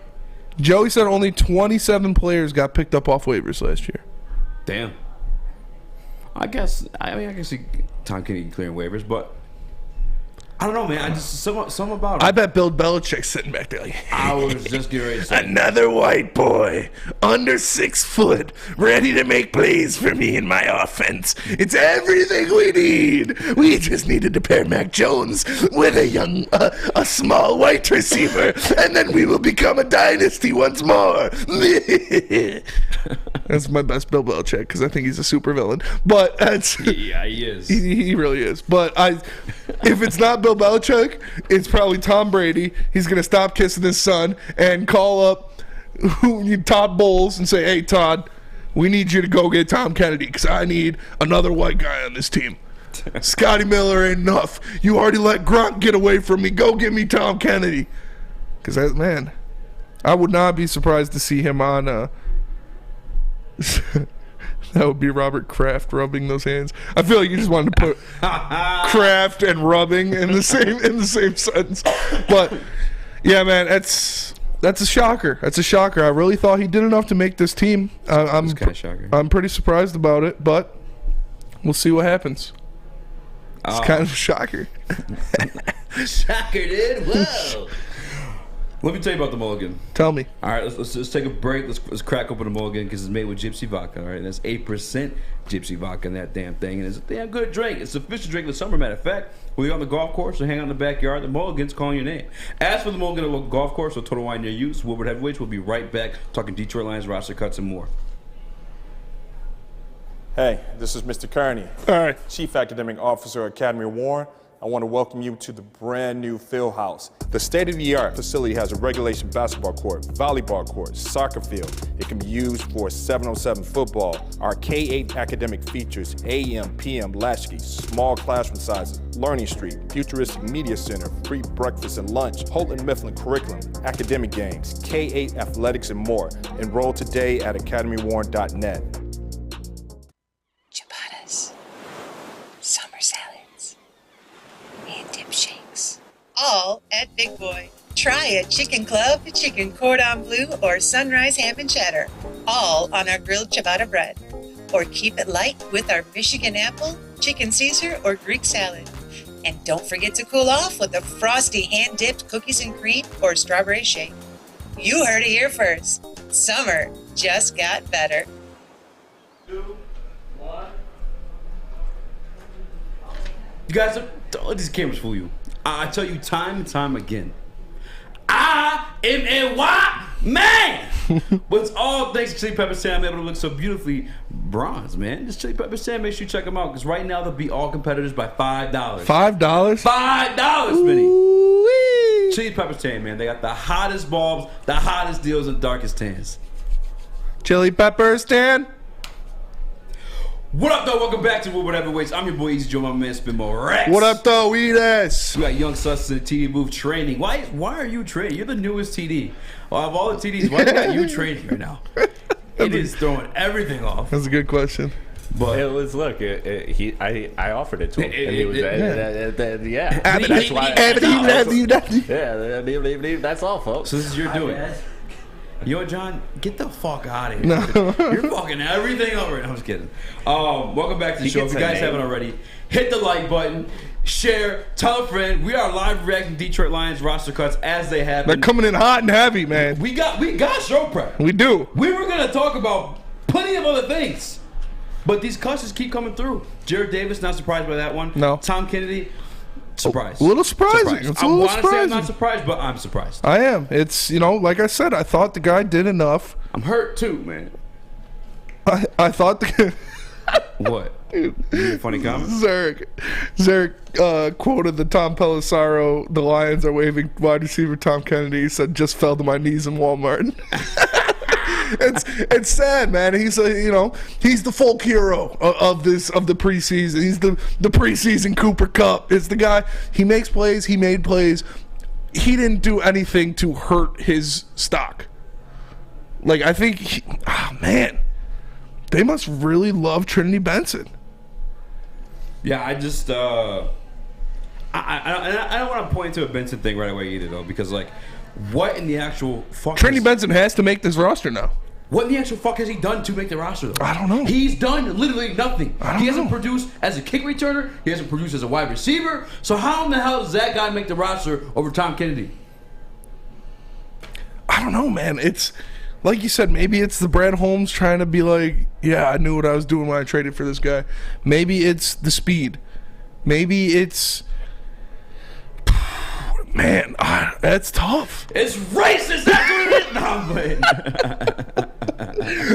Joey said only 27 players got picked up off waivers last year. Damn. I guess I can see Tom Kennedy clearing waivers, but I don't know, man. I just some about him. I bet Bill Belichick's sitting back there like, I was just getting ready to say another white boy, under 6 foot, ready to make plays for me in my offense. It's everything we need. We just needed to pair Mac Jones with a small white receiver, and then we will become a dynasty once more. That's my best Bill Belichick because I think he's a super villain. But yeah, he is. He really is. But if it's not Bill Belichick, it's probably Tom Brady. He's going to stop kissing his son and call up Todd Bowles and say, hey, Todd, we need you to go get Tom Kennedy because I need another white guy on this team. Scotty Miller ain't enough. You already let Gronk get away from me. Go get me Tom Kennedy. Because, I would not be surprised to see him on that would be Robert Kraft rubbing those hands. I feel like you just wanted to put Kraft and rubbing in the same sentence. But yeah, man, that's a shocker. That's a shocker. I really thought he did enough to make this team. I'm kind of shocker. I'm pretty surprised about it, but we'll see what happens. It's kind of a shocker. Shocker, dude. Whoa. Let me tell you about the mulligan. Tell me. All right, let's take a break. Let's crack open the mulligan because it's made with Gypsy vodka. All right, and that's 8% Gypsy vodka in that damn thing, and it's a damn good drink. It's the official drink of the summer. Matter of fact, whether you're on the golf course or hang out in the backyard, the mulligan's calling your name. As for the mulligan at a local golf course or Total Wine near you, Woodward Heavyweights will be right back talking Detroit Lions roster cuts and more. Hey, this is Mr. Kearney. All right. Chief Academic Officer, Academy Warren. I want to welcome you to the brand new field house. The state-of-the-art facility has a regulation basketball court, volleyball court, soccer field. It can be used for 7-on-7 football. Our K-8 academic features AM, PM, latchkey, small classroom sizes, Learning Street, futuristic media center, free breakfast and lunch, Holton Mifflin curriculum, academic games, K-8 athletics, and more. Enroll today at academywarren.net. Ciabattas, summer salads, and dip shakes. All at Big Boy. Try a chicken club, chicken cordon bleu, or sunrise ham and cheddar. All on our grilled ciabatta bread. Or keep it light with our Michigan apple, chicken Caesar, or Greek salad. And don't forget to cool off with a frosty hand-dipped cookies and cream or strawberry shake. You heard it here first. Summer just got better. 2, 1. You guys, don't let these cameras fool you. I tell you time and time again, I am a white man. But it's all thanks to Chili Pepper Sam. I'm able to look so beautifully bronze, man. This Chili Pepper Sam, make sure you check them out because right now they'll beat all competitors by $5. $5? $5, Minnie. Chili Pepper Sam, man. They got the hottest bulbs, the hottest deals, and darkest tans. Chili Pepper Stan. What up, though? Welcome back to Woodward Heavyweights. I'm your boy Eazy Joe, my man Spinball Rex. What up, though? Eat ass. We got young sus in the TD booth training. Why are you training? You're the newest TD. Well, of all the TDs, why you got you training right now? It is throwing everything off. That's a good question. But it was I offered it to him, and he was yeah. That's all, folks. So this is your doing. Yo, John, get the fuck out of here. No. You're fucking everything up right now. I'm just kidding. Welcome back to the show. If you guys haven't already, hit the like button, share, tell a friend. We are live reacting Detroit Lions roster cuts as they happen. They're coming in hot and heavy, man. We got show prep. We do. We were gonna talk about plenty of other things, but these cuts just keep coming through. Jared Davis, not surprised by that one. No. Tom Kennedy. Surprised. A little surprising. It's a little surprising. I'm not surprised, but I'm surprised. I am. It's, like I said, I thought the guy did enough. I'm hurt too, man. I thought the What? You a funny comment? Zarek quoted the Tom Pelissaro, the Lions are waiving wide receiver Tom Kennedy. He said, just fell to my knees in Walmart. It's sad, man. He's he's the folk hero of the preseason. He's the preseason Cooper Kupp. It's the guy. He makes plays. He made plays. He didn't do anything to hurt his stock. Like, I think, man, they must really love Trinity Benson. Yeah, I just I don't want to point to a Benson thing right away either, though, because what in the actual fuck? Trinity Benson has to make this roster now. What in the actual fuck has he done to make the roster, though? I don't know. He's done literally nothing. He hasn't produced as a kick returner. He hasn't produced as a wide receiver. So how in the hell does that guy make the roster over Tom Kennedy? I don't know, man. It's like you said, maybe it's the Brad Holmes trying to be like, yeah, I knew what I was doing when I traded for this guy. Maybe it's the speed. Maybe it's... Man, that's tough. It's racist. That's what it is. No, I'm playing.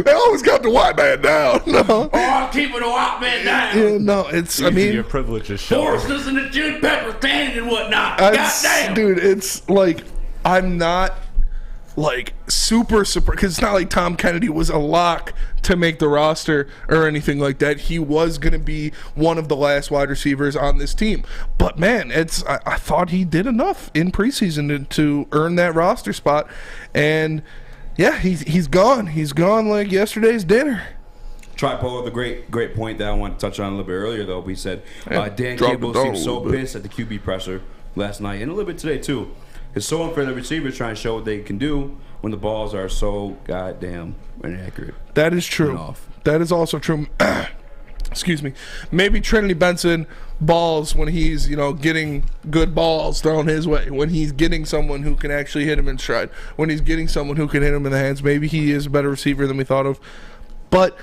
They always got the white man down. No. Oh, I'm keeping the white man down. Yeah, no, it's, your privileges show. Forces and the June Pepper standing and whatnot. Goddamn. Dude, it's like, I'm not super surprised, because it's not like Tom Kennedy was a lock to make the roster or anything like that. He was going to be one of the last wide receivers on this team. But man, I thought he did enough in preseason to earn that roster spot. And yeah, he's gone. He's gone like yesterday's dinner. Tripolo, the great point that I want to touch on a little bit earlier, though. We said Dan Cable seemed so pissed at the QB presser last night and a little bit today too. It's so unfair the receivers trying to show what they can do when the balls are so goddamn inaccurate. That is true. That is also true. Excuse me. Maybe Trinity Benson balls when he's, getting good balls thrown his way. When he's getting someone who can actually hit him in stride. When he's getting someone who can hit him in the hands. Maybe he is a better receiver than we thought of. But,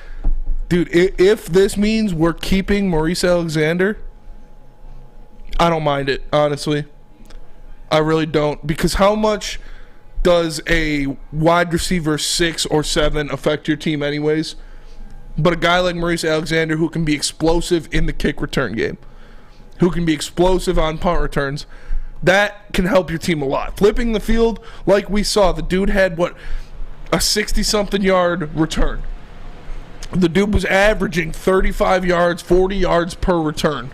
dude, if this means we're keeping Maurice Alexander, I don't mind it, honestly. I really don't, because how much does a wide receiver 6 or 7 affect your team anyways? But a guy like Maurice Alexander who can be explosive in the kick return game, who can be explosive on punt returns, that can help your team a lot. Flipping the field, like we saw, the dude had, a 60-something yard return. The dude was averaging 35 yards, 40 yards per return.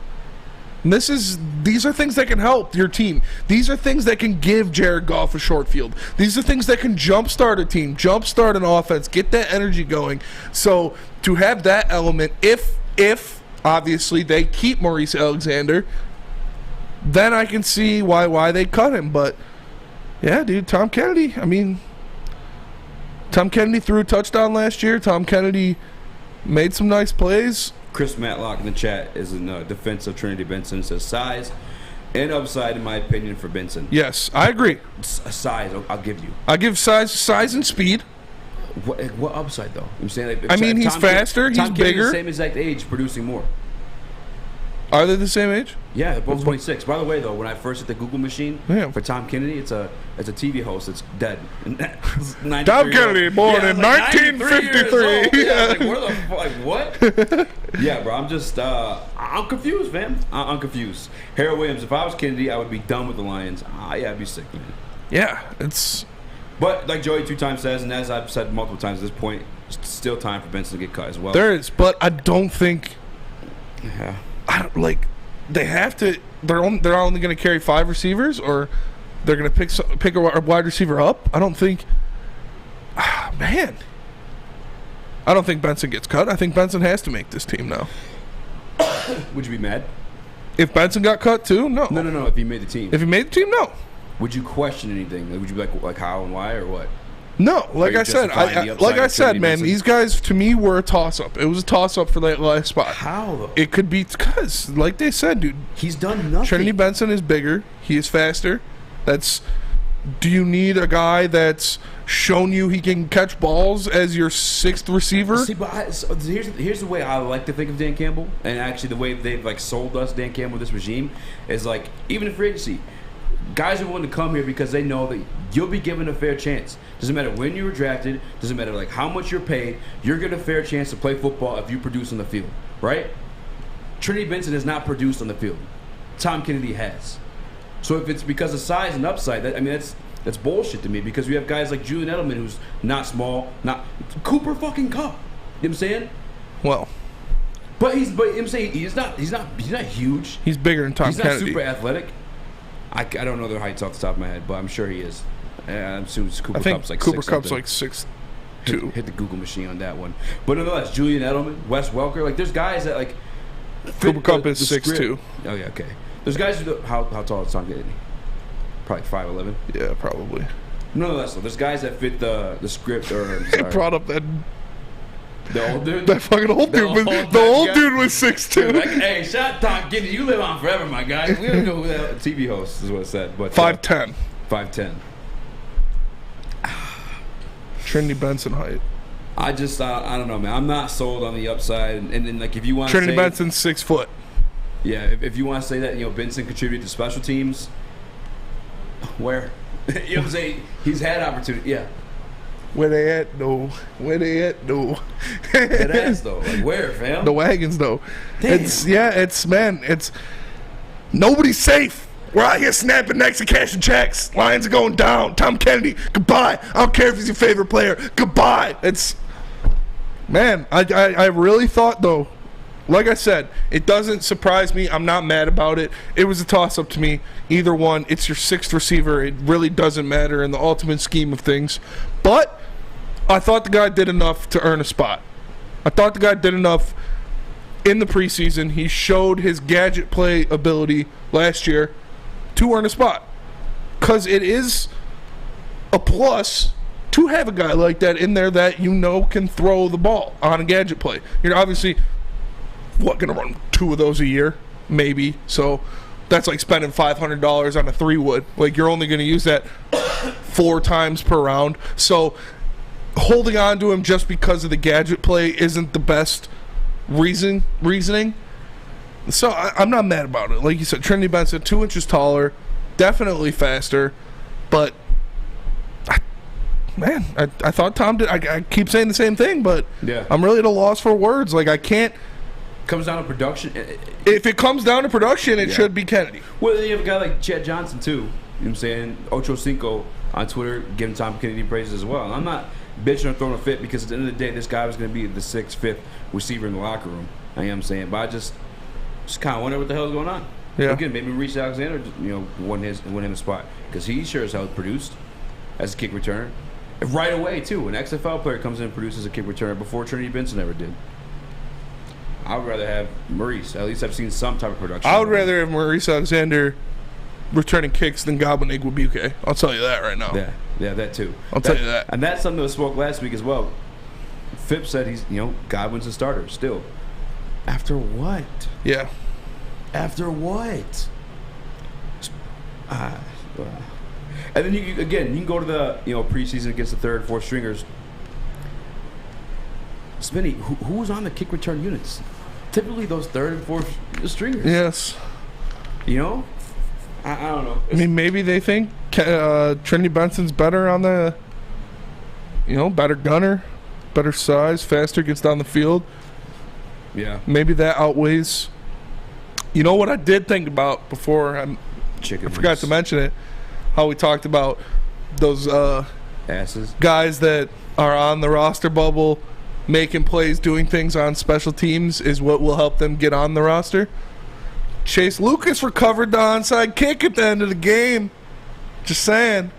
And these are things that can help your team. These are things that can give Jared Goff a short field. These are things that can jumpstart a team, jumpstart an offense, get that energy going. So to have that element, if obviously they keep Maurice Alexander, then I can see why they cut him. But yeah, dude, Tom Kennedy. Tom Kennedy threw a touchdown last year. Tom Kennedy made some nice plays. Chris Matlock in the chat is in defense of Trinity Benson. Says size and upside, in my opinion, for Benson. Yes, I agree. Size, I'll give you. I give size and speed. What upside though? I'm saying. He's faster. He's bigger. Same exact age, producing more. Are they the same age? Yeah, they're both 26. By the way, though, when I first hit the Google machine for Tom Kennedy, it's a TV host that's dead. Tom Kennedy, born in 1953. Yeah, where the fuck? What? Yeah, bro. I'm just I'm confused, man. I'm confused. Harold Williams. If I was Kennedy, I would be done with the Lions. I'd be sick, man. Yeah, it's. But like Joey 2 times says, and as I've said multiple times at this point, it's still time for Benson to get cut as well. There is, but I don't think. Yeah. They have to. They're only going to carry 5 receivers, or they're going to pick a wide receiver up. I don't think. Man, I don't think Benson gets cut. I think Benson has to make this team now. Would you be mad? If Benson got cut too? No. No. If he made the team. If he made the team, no. Would you question anything? Would you be like how and why or what? No, like I said, man, these guys to me were a toss-up. It was a toss-up for that last spot. How though? It could be because, like they said, dude, he's done nothing. Trinity Benson is bigger. He is faster. Do you need a guy that's shown you he can catch balls as your sixth receiver? See, but here's the way I like to think of Dan Campbell, and actually the way they've like sold us Dan Campbell, this regime, is like even in free agency, guys are willing to come here because they know that you'll be given a fair chance. Doesn't matter when you were drafted. Doesn't matter like how much you're paid. You're given a fair chance to play football if you produce on the field, right? Trinity Benson has not produced on the field. Tom Kennedy has. So if it's because of size and upside, that's bullshit to me because we have guys like Julian Edelman who's not small, not Cooper fucking Kupp. You know what I'm saying? Well, I'm saying he's not huge. He's bigger than Tom Kennedy. He's not super athletic. I don't know their heights off the top of my head, but I'm sure he is. I'm assuming Cooper Kupp's like Cooper 6'. Kupp's like 6'2". Hit the Google machine on that one. But nonetheless, Julian Edelman, Wes Welker, like there's guys that like Cooper Kupp is 6'2". Oh yeah, okay. There's guys who how tall is Tom Kennedy? Probably 5'11". Yeah, probably. Nonetheless, there's guys that fit the script. They brought up that. The old dude? That fucking old dude. The old dude was 6'2". Like, hey, shout out Tom Kennedy. You live on forever, my guy. We don't know who that TV host is what it said. But 5'10". 5'10". Trinity Benson height. I don't know, man. I'm not sold on the upside. And then, like, if you want to Trinity Benson's 6 foot. Yeah, if you want to say that, Benson contributed to special teams, where? You know what I'm saying? He's had opportunity. Yeah. Where they at, though? Where they at, though? That ass, though. Like, where, fam? The wagons, though. Damn. It's nobody's safe. We're out here snapping necks and cashing checks. Lions are going down. Tom Kennedy, goodbye. I don't care if he's your favorite player. Goodbye. I really thought, though, like I said, it doesn't surprise me. I'm not mad about it. It was a toss-up to me. Either one, it's your sixth receiver. It really doesn't matter in the ultimate scheme of things. But I thought the guy did enough to earn a spot. I thought the guy did enough in the preseason. He showed his gadget play ability last year to earn a spot. Because it is a plus to have a guy like that in there that can throw the ball on a gadget play. You're obviously, going to run 2 of those a year? Maybe. So that's like spending $500 on a 3-wood. Like, you're only going to use that 4 times per round. So holding on to him just because of the gadget play isn't the best reasoning. So I'm not mad about it. Like you said, Trinity Benson, 2 inches taller, definitely faster, but I thought Tom did. I keep saying the same thing, but yeah. I'm really at a loss for words. Like, I can't. Comes down to production. If it comes down to production, it should be Kennedy. Well, then you have a guy like Chad Johnson too. You know what I'm saying? Ocho Cinco on Twitter giving Tom Kennedy praises as well. And I'm not bitching or throwing a fit because at the end of the day, this guy was going to be the 6th, 5th receiver in the locker room. You know what I'm saying? But I just kind of wonder what the hell is going on. Yeah. Again, maybe Reese Alexander, won him a spot because he sure as hell produced as a kick returner right away too. An XFL player comes in and produces a kick returner before Trinity Benson ever did. I would rather have Maurice. At least I've seen some type of production. I would rather have Maurice Alexander returning kicks than Goblin Igwebuike. I'll tell you that right now. Yeah, that too. I'll tell you that. And that's something that was spoke last week as well. Phipps said he's, Godwin's a starter still. After what? Yeah. After what? And then you can go to the preseason against the 3rd, 4th stringers. Spinny, who was on the kick return units? Typically those 3rd and 4th stringers. Yes. I don't know. I mean, maybe they think Trinity Benson's better on the, better gunner, better size, faster, gets down the field. Yeah. Maybe that outweighs. You know what I did think about before I forgot to mention it, how we talked about those asses guys that are on the roster bubble making plays, doing things on special teams is what will help them get on the roster. Chase Lucas recovered the onside kick at the end of the game. Just saying,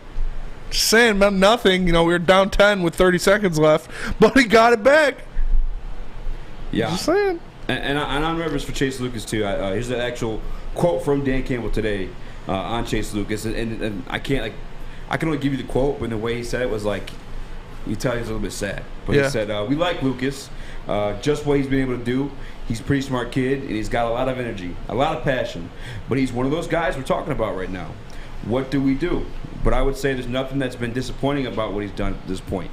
meant nothing. We were down 10 with 30 seconds left, but he got it back. Yeah. Just saying. And I'm nervous for Chase Lucas, too. Here's the actual quote from Dan Campbell today on Chase Lucas. And I can only give you the quote, but the way he said it was like, you tell he's a little bit sad. But he said, we like Lucas. Just what he's been able to do. He's a pretty smart kid, and he's got a lot of energy, a lot of passion. But he's one of those guys we're talking about right now. What do we do? But I would say there's nothing that's been disappointing about what he's done at this point.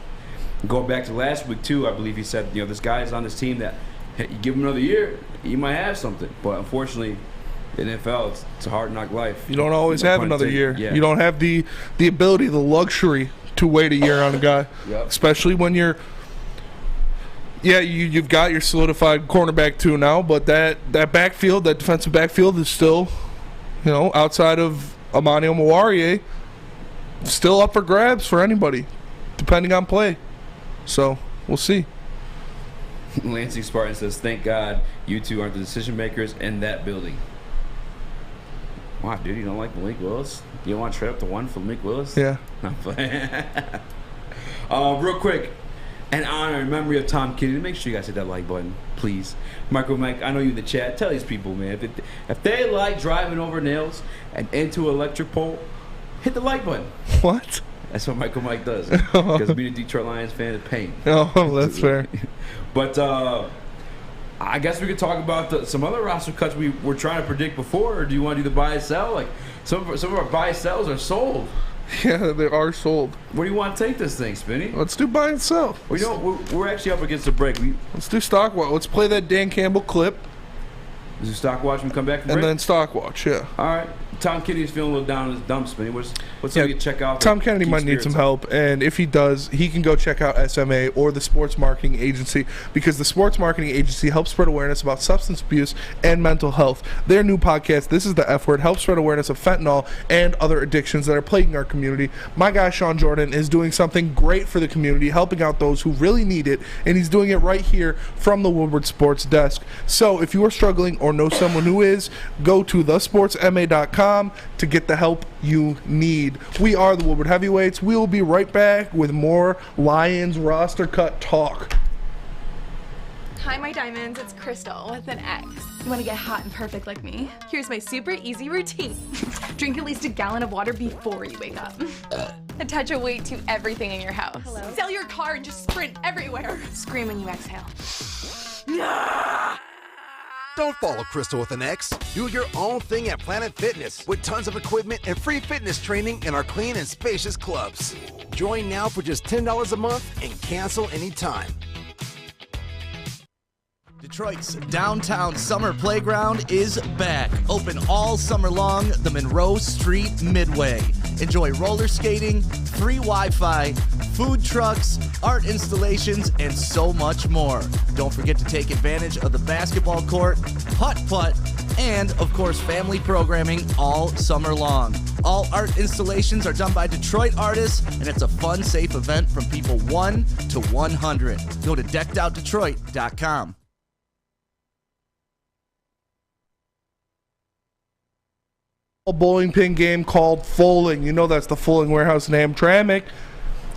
Going back to last week, too, I believe he said, this guy is on this team that you give him another year, he might have something. But unfortunately, in the NFL, it's a hard knock life. You don't always have another year. Yeah. You don't have the ability, the luxury to wait a year on a guy, especially when you're. Yeah, you've got your solidified cornerback too now, but that backfield, that defensive backfield, is still, outside of Amani Omowarie, still up for grabs for anybody, depending on play. So we'll see. Lansing Spartan says, "Thank God you two aren't the decision makers in that building." Wow, dude, you don't like Malik Willis? You don't want to trade up to 1 for Malik Willis? Yeah. I'm playing. Real quick, in honor and memory of Tom Kennedy, make sure you guys hit that like button, please. MicroMike, I know you in the chat. Tell these people, man, if they like driving over nails and into an electric pole, hit the like button. What? That's what MicroMike does. Because being a Detroit Lions fan is pain. Oh, that's fair. But I guess we could talk about some other roster cuts we were trying to predict before. Or do you want to do the buy and sell? Like some of our buy and sells are sold. Yeah, they are sold. Where do you want to take this thing, Spinny? Let's do buy and sell. We're actually up against the break. Let's do stock watch. Let's play that Dan Campbell clip. Is it stock watch when we come back from break? And then stock watch, yeah. All right. Tom Kennedy's feeling a little down in his dumps, Spinny. What's something you check out? Tom Kennedy might need some help, and if he does, he can go check out SMA or the Sports Marketing Agency, because the Sports Marketing Agency helps spread awareness about substance abuse and mental health. Their new podcast, This is the F Word, helps spread awareness of fentanyl and other addictions that are plaguing our community. My guy Sean Jordan is doing something great for the community, helping out those who really need it, and he's doing it right here from the Woodward Sports desk. So if you are struggling or know someone who is, go to thesportsma.com to get the help you need. We are the Woodward Heavyweights. We will be right back with more Lions roster cut talk. Hi, my diamonds. It's Crystal with an X. You want to get hot and perfect like me? Here's my super easy routine. Drink at least a gallon of water before you wake up. Attach a weight to everything in your house. Hello? Sell your car and just sprint everywhere. Scream when you exhale. Don't follow Crystal with an X. Do your own thing at Planet Fitness with tons of equipment and free fitness training in our clean and spacious clubs. Join now for just $10 a month and cancel anytime. Detroit's downtown summer playground is back. Open all summer long, the Monroe Street Midway. Enjoy roller skating, free Wi-Fi, food trucks, art installations, and so much more. Don't forget to take advantage of the basketball court, putt-putt, and, of course, family programming all summer long. All art installations are done by Detroit artists, and it's a fun, safe event from people 1 to 100. Go to deckedoutdetroit.com. Bowling pin game called Foaling. You know that's the Foaling Warehouse in Hamtramck.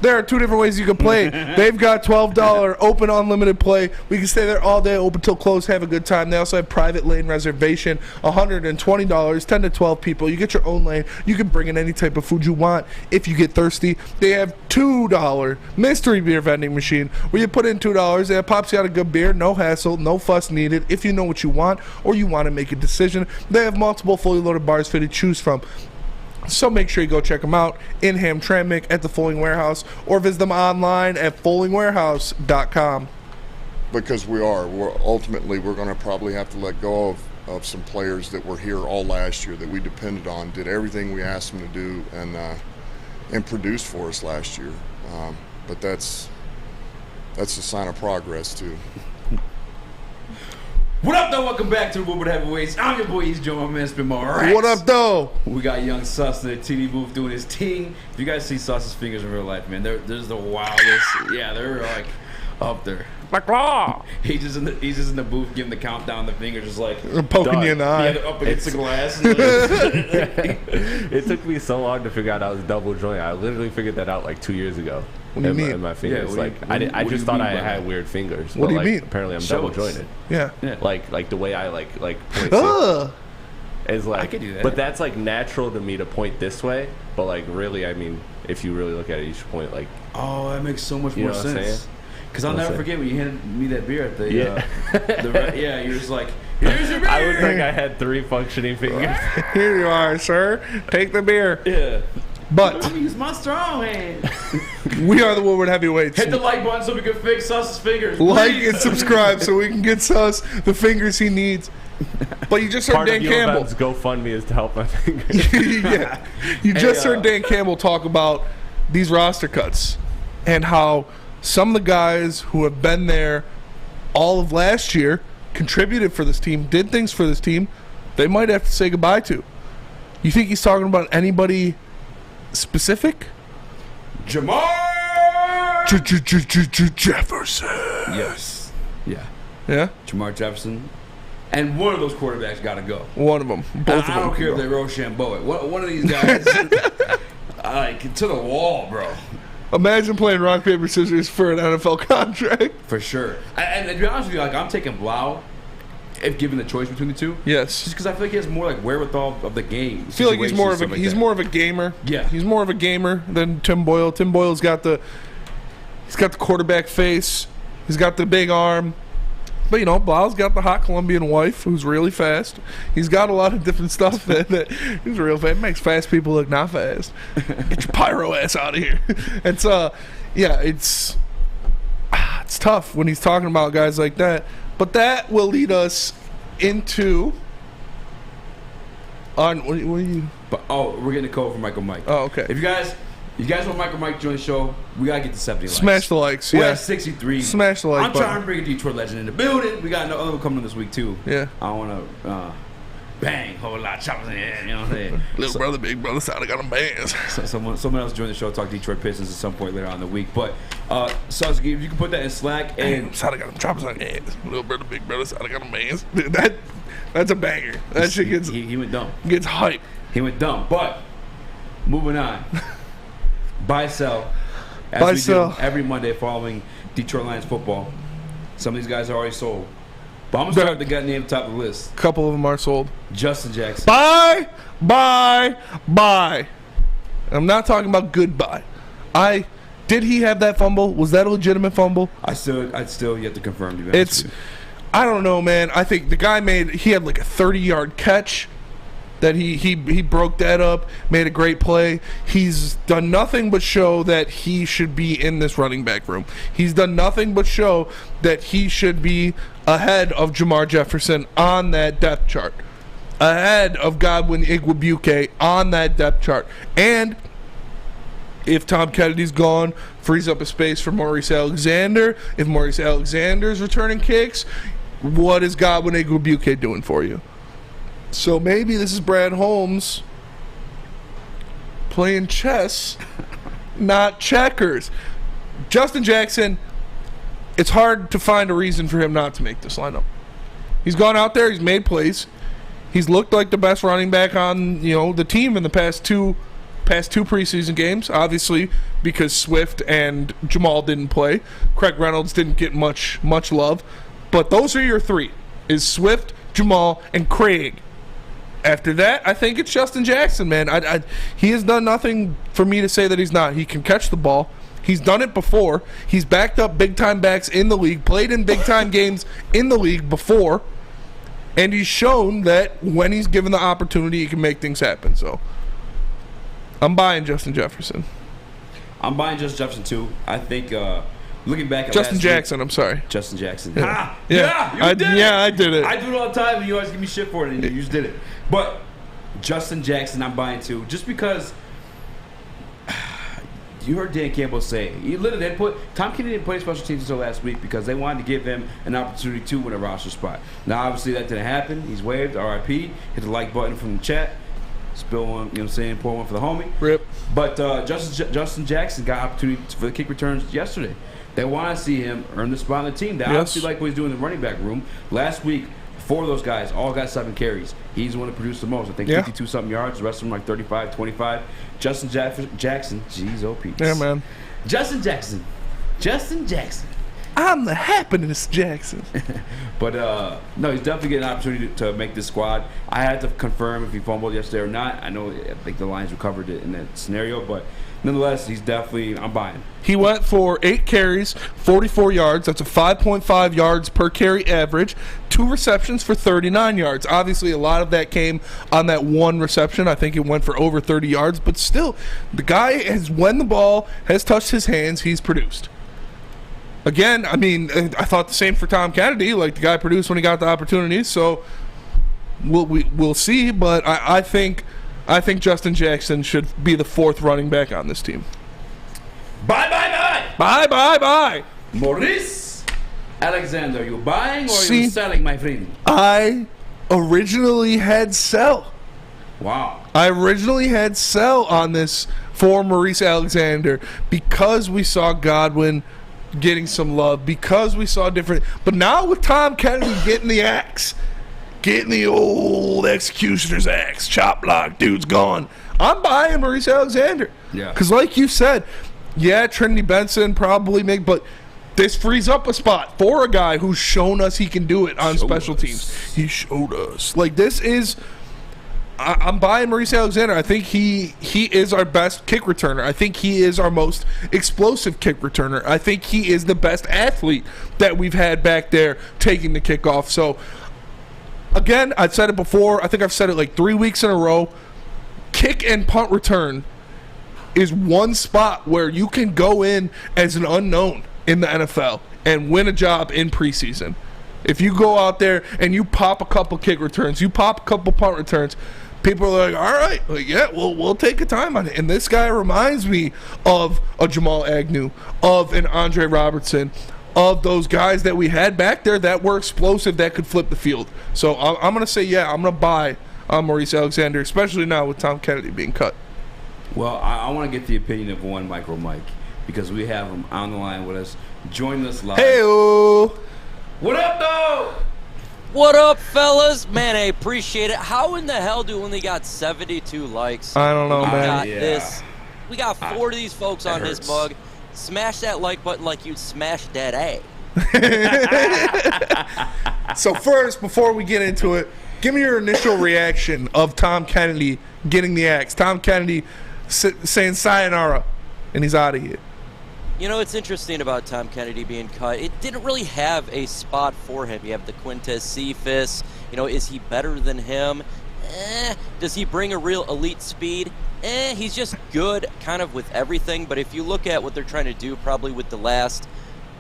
There are 2 different ways you can play. They've got $12 open unlimited play. We can stay there all day, open till close, have a good time. They also have private lane reservation, $120, 10 to 12 people. You get your own lane. You can bring in any type of food you want if you get thirsty. They have $2 mystery beer vending machine where you put in $2. It pops you out a good beer, no hassle, no fuss needed. If you know what you want or you want to make a decision, they have multiple fully loaded bars for you to choose from. So make sure you go check them out in Hamtramck at the Foaling Warehouse, or visit them online at foalingwarehouse.com. Because we're ultimately going to probably have to let go of some players that were here all last year that we depended on, did everything we asked them to do, and produced for us last year. But that's a sign of progress too. What up, though? Welcome back to the Woodward Heavyweights. I'm your boy, Eazy Joe, my man, Spin My Racks. What up, though? We got young Sus in the TD booth doing his ting. If you guys see Sus's fingers in real life, man, they're the wildest. Yeah, they're like up there. my claw. He's just in the booth giving the countdown. The fingers just like poking you in the eye. Up against the glass. It took me so long to figure out I was double jointed. I literally figured that out like 2 years ago. What do you mean? In my fingers, I just thought I had weird fingers. What do you mean? Apparently, I'm double jointed. Yeah. Like the way I like point is like. I could do that. But that's like natural to me to point this way. But like really, I mean, if you really look at it, you should point like. Oh, that makes so much You more know what I'm sense. saying? Because I'll never forget when you handed me that beer at the Yeah. you're just like, here's your beer. I looked like I had 3 functioning fingers. Here you are, sir. Take the beer. Yeah. But I'm gonna use my strong hand. we are the Woodward Heavyweights. Hit the like button so we can fix Sus's fingers. Like please. and subscribe so we can get Sus the fingers he needs. But you just heard Part Dan of Campbell. GoFundMe is to help my fingers. Yeah. You just heard Dan Campbell talk about these roster cuts and how some of the guys who have been there all of last year, contributed for this team, did things for this team, they might have to say goodbye to. You think he's talking about anybody specific? Jamar Jefferson. Yes. Yeah. Yeah? Jamar Jefferson. And one of those quarterbacks got to go. One of them. Both of them. I don't care if they Rochambeau it. One of these guys, like, to the wall, bro. Imagine playing rock, paper, scissors for an NFL contract. For sure. And to be honest with you, like, I'm taking Blau if given the choice between the two. Yes. Just because I feel like he has more, like, wherewithal of the game. I feel like he's more of a gamer. Yeah. He's more of a gamer than Tim Boyle. Tim Boyle's got the quarterback face. He's got the big arm. But, you know, Blau's got the hot Colombian wife who's really fast. He's got a lot of different stuff that he's real fast. Makes fast people look not fast. Get your pyro ass out of here. It's it's tough when he's talking about guys like that. But that will lead us into what are you? We're getting a code from MicroMike. Oh, okay. If you guys want MicroMike to join the show, we gotta get to 70 likes. Smash the likes. We're Yeah. at 63. Smash the like I'm trying to bring a Detroit legend in the building. We got another one coming in this week too. Yeah. I want to bang, whole lot of choppers in here. You know what I'm saying? Little brother, big brother, side I got them bands. Someone else join the show. Talk Detroit Pistons at some point later on in the week. But Sus, if you can put that in Slack and side I got them choppers on your hands. Little brother, big brother, side I got them bands. That's a banger. That shit gets he went dumb. Gets hype. He went dumb. But moving on. Buy, sell. Buy, sell. Do every Monday following Detroit Lions football. Some of these guys are already sold. But I'm going to start with the guy named top of the list. A couple of them are sold. Justin Jackson. Buy. I'm not talking about goodbye. Did he have that fumble? Was that a legitimate fumble? I'd still yet to confirm. I don't know, man. I think the guy he had like a 30-yard catch. That he broke that up, made a great play. He's done nothing but show that he should be in this running back room. He's done nothing but show that he should be ahead of Jamar Jefferson on that depth chart, ahead of Godwin Igwebuike on that depth chart. And if Tom Kennedy's gone, frees up a space for Maurice Alexander. If Maurice Alexander's returning kicks, what is Godwin Igwebuike doing for you? So maybe this is Brad Holmes playing chess, not checkers. Justin Jackson, it's hard to find a reason for him not to make this lineup. He's gone out there, he's made plays. He's looked like the best running back on, the team in the past two preseason games, obviously because Swift and Jamal didn't play. Craig Reynolds didn't get much love. But those are your three, is Swift, Jamal, and Craig. After that, I think it's Justin Jackson, man. He has done nothing for me to say that he's not. He can catch the ball. He's done it before. He's backed up big-time backs in the league, played in big-time games in the league before, and he's shown that when he's given the opportunity, he can make things happen. So I'm buying Justin Jefferson. I'm buying Justin Jefferson, too. I think looking back at Justin last Jackson, week, I'm sorry. Justin Jackson. Yeah. You did it. Yeah, I did it. I do it all the time, and you always give me shit for it, and you just did it. But Justin Jackson, I'm buying too, just because you heard Dan Campbell say he literally Tom Kennedy didn't play special teams until last week because they wanted to give him an opportunity to win a roster spot. Now, obviously, that didn't happen. He's waived. RIP. Hit the like button from the chat. Spill one, pour one for the homie. Rip. But Justin Jackson got opportunity for the kick returns yesterday. They want to see him earn the spot on the team. They obviously like what he's doing in the running back room. Last week, 4 of those guys all got 7 carries. He's the one that produced the most. I think 52-something yards. The rest of them like 35, 25. Justin Jackson. Jeez, OP. Yeah, man. Justin Jackson. I'm the happiness Jackson. But, no, he's definitely getting an opportunity to make this squad. I had to confirm if he fumbled yesterday or not. I think the Lions recovered it in that scenario, but nonetheless, he's definitely, I'm buying. He went for 8 carries, 44 yards. That's a 5.5 yards per carry average. 2 receptions for 39 yards. Obviously, a lot of that came on that 1 reception. I think it went for over 30 yards. But still, the guy has, when the ball has touched his hands, he's produced. Again, I mean, I thought the same for Tom Kennedy. Like, the guy produced when he got the opportunities. So we'll see. But I think Justin Jackson should be the 4th running back on this team. Bye. Maurice Alexander, you buying or you selling, my friend? I originally had sell. Wow. I originally had sell on this for Maurice Alexander because we saw Godwin getting some love, because we saw different. But now with Tom Kennedy getting the axe, getting the old executioner's axe, chop block, dude's gone. I'm buying Maurice Alexander. Yeah. Because like you said, Trinity Benson probably but this frees up a spot for a guy who's shown us he can do it on special teams. He showed us. Like, this is, I'm buying Maurice Alexander. I think he is our best kick returner. I think he is our most explosive kick returner. I think he is the best athlete that we've had back there taking the kickoff. So, again, I've said it before. I think I've said it like 3 weeks in a row. Kick and punt return is one spot where you can go in as an unknown in the NFL and win a job in preseason. If you go out there and you pop a couple kick returns, you pop a couple punt returns, people are like, all right, we'll take a time on it. And this guy reminds me of a Jamal Agnew, of an Andre Robertson, of those guys that we had back there that were explosive, that could flip the field. So I'm going to say, I'm going to buy Maurice Alexander, especially now with Tom Kennedy being cut. Well, I want to get the opinion of one MicroMike because we have him on the line with us. Join us live. Hey-o! What up, though? What up, fellas? Man, I appreciate it. How in the hell do we only got 72 likes? I don't know, man. We got 4 of these folks on his mug. Smash that like button like you'd smash that A. So first, before we get into it, give me your initial reaction of Tom Kennedy getting the axe. Tom Kennedy saying sayonara, and he's out of here. You know, it's interesting about Tom Kennedy being cut. It didn't really have a spot for him. You have the Quintez Cephas. You know, is he better than him? Does he bring a real elite speed? He's just good kind of with everything. But if you look at what they're trying to do probably with the last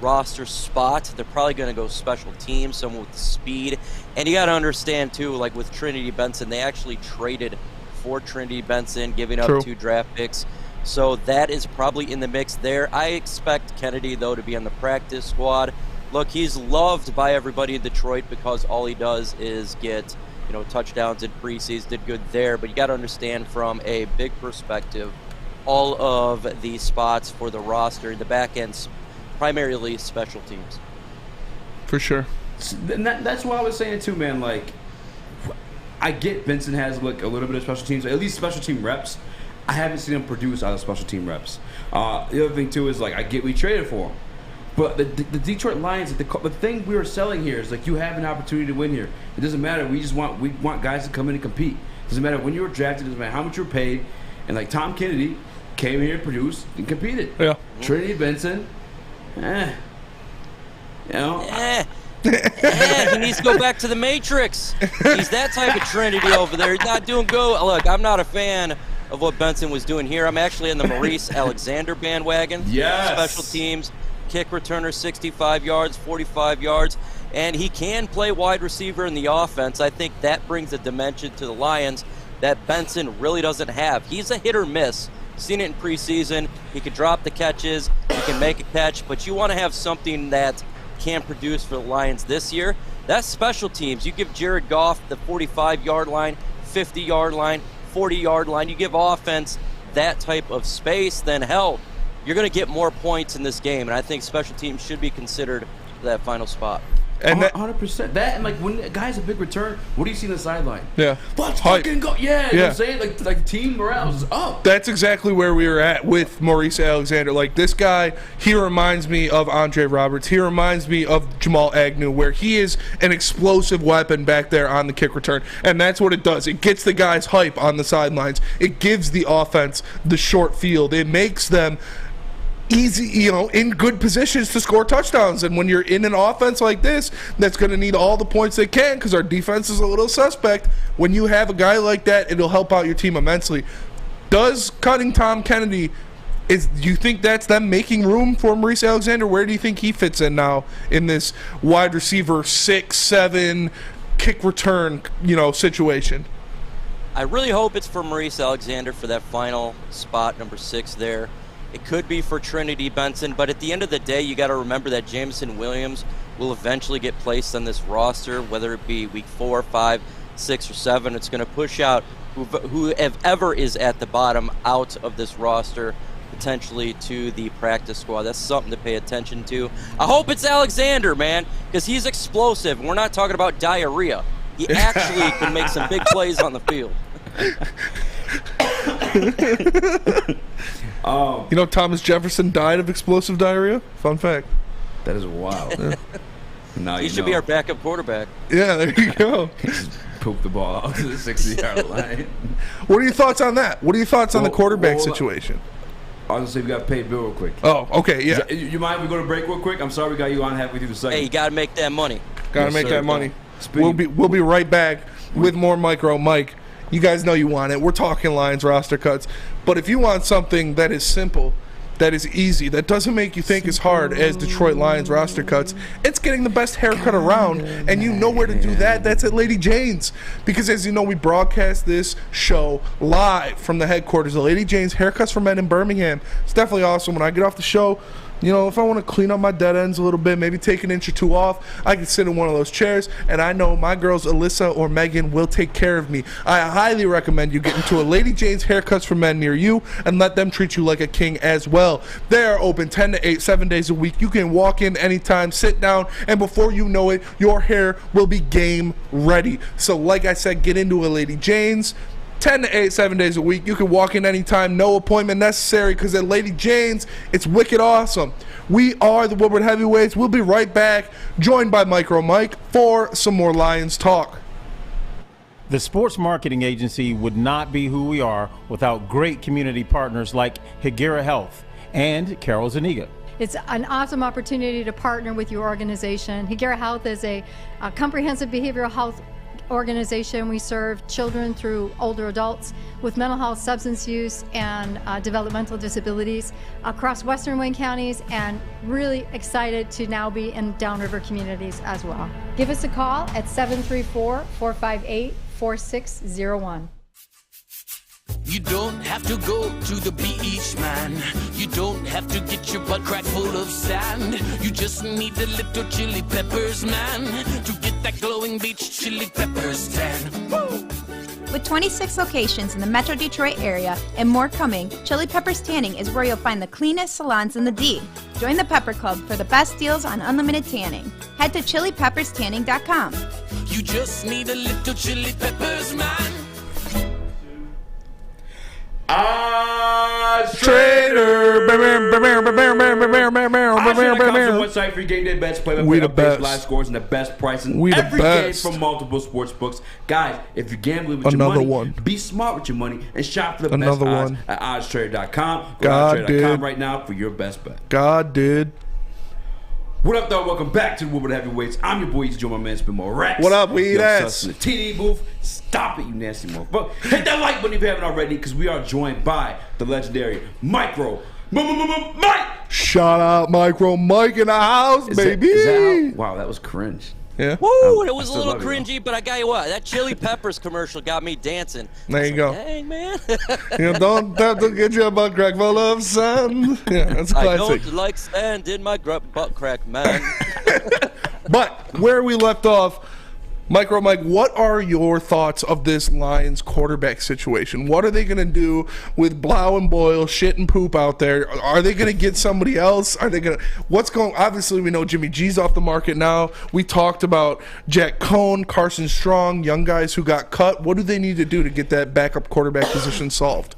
roster spot, they're probably going to go special teams, someone with speed. And you got to understand, too, like with Trinity Benson, they actually traded for Trinity Benson, giving up 2 draft picks. So that is probably in the mix there. I expect Kennedy, though, to be on the practice squad. Look, he's loved by everybody in Detroit because all he does is get, touchdowns in preseason, did good there. But you got to understand from a big perspective, all of these spots for the roster, the back end, primarily special teams. For sure. That's what I was saying, too, man. Like, I get Benson has, a little bit of special teams, at least special team reps. I haven't seen him produce out of special team reps. The other thing, too, is, I get we traded for him. But the Detroit Lions, the thing we were selling here is, you have an opportunity to win here. It doesn't matter. We want guys to come in and compete. It doesn't matter when you were drafted. It doesn't matter how much you were paid. And, Tom Kennedy came here, produced, and competed. Yeah. Trinity Benson, he needs to go back to the Matrix. He's that type of Trinity over there. He's not doing good. Look, I'm not a fan of what Benson was doing here. I'm actually in the Maurice Alexander bandwagon. Yes. Special teams, kick returner, 65 yards, 45 yards, and he can play wide receiver in the offense. I think that brings a dimension to the Lions that Benson really doesn't have. He's a hit or miss. Seen it in preseason. He can drop the catches. He can make a catch, but you want to have something that can produce for the Lions this year. That's special teams. You give Jared Goff the 45-yard line, 50-yard line, 40-yard line. You give offense that type of space, then hell, you're going to get more points in this game, and I think special teams should be considered for that final spot. And 100%. That, and like when a guy's a big return, what do you see on the sideline? Yeah. Let's fucking go. Yeah, you know what I'm saying? Like team morale is up. That's exactly where we were at with Maurice Alexander. Like, this guy, he reminds me of Andre Roberts. He reminds me of Jamal Agnew, where he is an explosive weapon back there on the kick return. And that's what it does. It gets the guys hype on the sidelines. It gives the offense the short field. It makes them easy, in good positions to score touchdowns. And when you're in an offense like this that's going to need all the points they can because our defense is a little suspect, when you have a guy like that, it'll help out your team immensely. Does cutting Tom Kennedy, do you think that's them making room for Maurice Alexander? Where do you think he fits in now in this wide receiver 6-7 kick return situation? I really hope it's for Maurice Alexander for that final spot, number 6 there. It could be for Trinity Benson, but at the end of the day, you got to remember that Jameson Williams will eventually get placed on this roster, whether it be week 4, 5, 6, or 7. It's going to push out whoever is at the bottom out of this roster, potentially to the practice squad. That's something to pay attention to. I hope it's Alexander, man, because he's explosive. We're not talking about diarrhea. He actually can make some big plays on the field. Thomas Jefferson died of explosive diarrhea. Fun fact. That is wild. Yeah. Now he should be our backup quarterback. Yeah, there you go. Just poop the ball out to the 60-yard line. What are your thoughts on that? What are your thoughts on the quarterback situation? I was going to say we got to pay Bill real quick. Oh, okay, yeah. You mind if we go to break real quick? I'm sorry we got you on halfway through the segment. Hey, you got to make that money. Got to make that money. We'll be right back with more Micro Mike. You guys know you want it. We're talking lines, roster cuts. But if you want something that is simple, that is easy, that doesn't make you think as hard as Detroit Lions roster cuts, it's getting the best haircut around, and you know where to do that. That's at Lady Jane's. Because as you know, we broadcast this show live from the headquarters of Lady Jane's Haircuts for Men in Birmingham. It's definitely awesome. When I get off the show, if I want to clean up my dead ends a little bit, maybe take an inch or two off, I can sit in one of those chairs, and I know my girls, Alyssa or Megan, will take care of me. I highly recommend you get into a Lady Jane's Haircuts for Men near you and let them treat you like a king as well. They are open 10 to 8, 7 days a week. You can walk in anytime, sit down, and before you know it, your hair will be game ready. So like I said, get into a Lady Jane's. 10 to 8, 7 days a week. You can walk in anytime, no appointment necessary, because at Lady Jane's, it's wicked awesome. We are the Woodward Heavyweights. We'll be right back, joined by Micro Mike for some more Lions talk. The sports marketing agency would not be who we are without great community partners like Higuera Health and Carol Zuniga. It's an awesome opportunity to partner with your organization. Higuera Health is a comprehensive behavioral health organization. We serve children through older adults with mental health, substance use, and developmental disabilities across Western Wayne counties, and really excited to now be in downriver communities as well. Give us a call at 734-458-4601. You don't have to go to the beach, man. You don't have to get your butt crack full of sand. You just need a little chili peppers, man, to get that glowing beach chili peppers tan. Woo! With 26 locations in the Metro Detroit area and more coming, Chili Peppers Tanning is where you'll find the cleanest salons in the D. Join the Pepper Club for the best deals on unlimited tanning. Head to chilipepperstanning.com. You just need a little chili peppers, man. Trader. Website for game day bets, play-by-play updates, live scores, and the best pricing. We the every best. game from multiple sports books. Guys, if you're gambling with Another your money, one. be smart with your money and shop for the Another best odds one. at oddstrader.com. Go God to oddstrader.com did. right now for your best bet. God did. What up, though? Welcome back to the Woodward Heavyweights. I'm your boy, Eazy, join my man, Spin More Rex. What up, weed ass? In the TD booth. Stop it, you nasty motherfucker. Hit that like button if you haven't already, because we are joined by the legendary Mike. Shout out Micro Mike in the house, baby. Wow, that was cringe. Yeah. Woo! It was a little cringy, but I got you what? That Chili Peppers commercial got me dancing. There you go. Dang, man. Don't have to get your butt crack full of sand. Yeah, that's a classic. I don't like sand in my butt crack, man. But where we left off, MicroMike, what are your thoughts of this Lions quarterback situation? What are they going to do with Blau and Boyle, shit and poop out there? Are they going to get somebody else? Are they going to obviously we know Jimmy G's off the market now. We talked about Jack Cohn, Carson Strong, young guys who got cut. What do they need to do to get that backup quarterback position solved?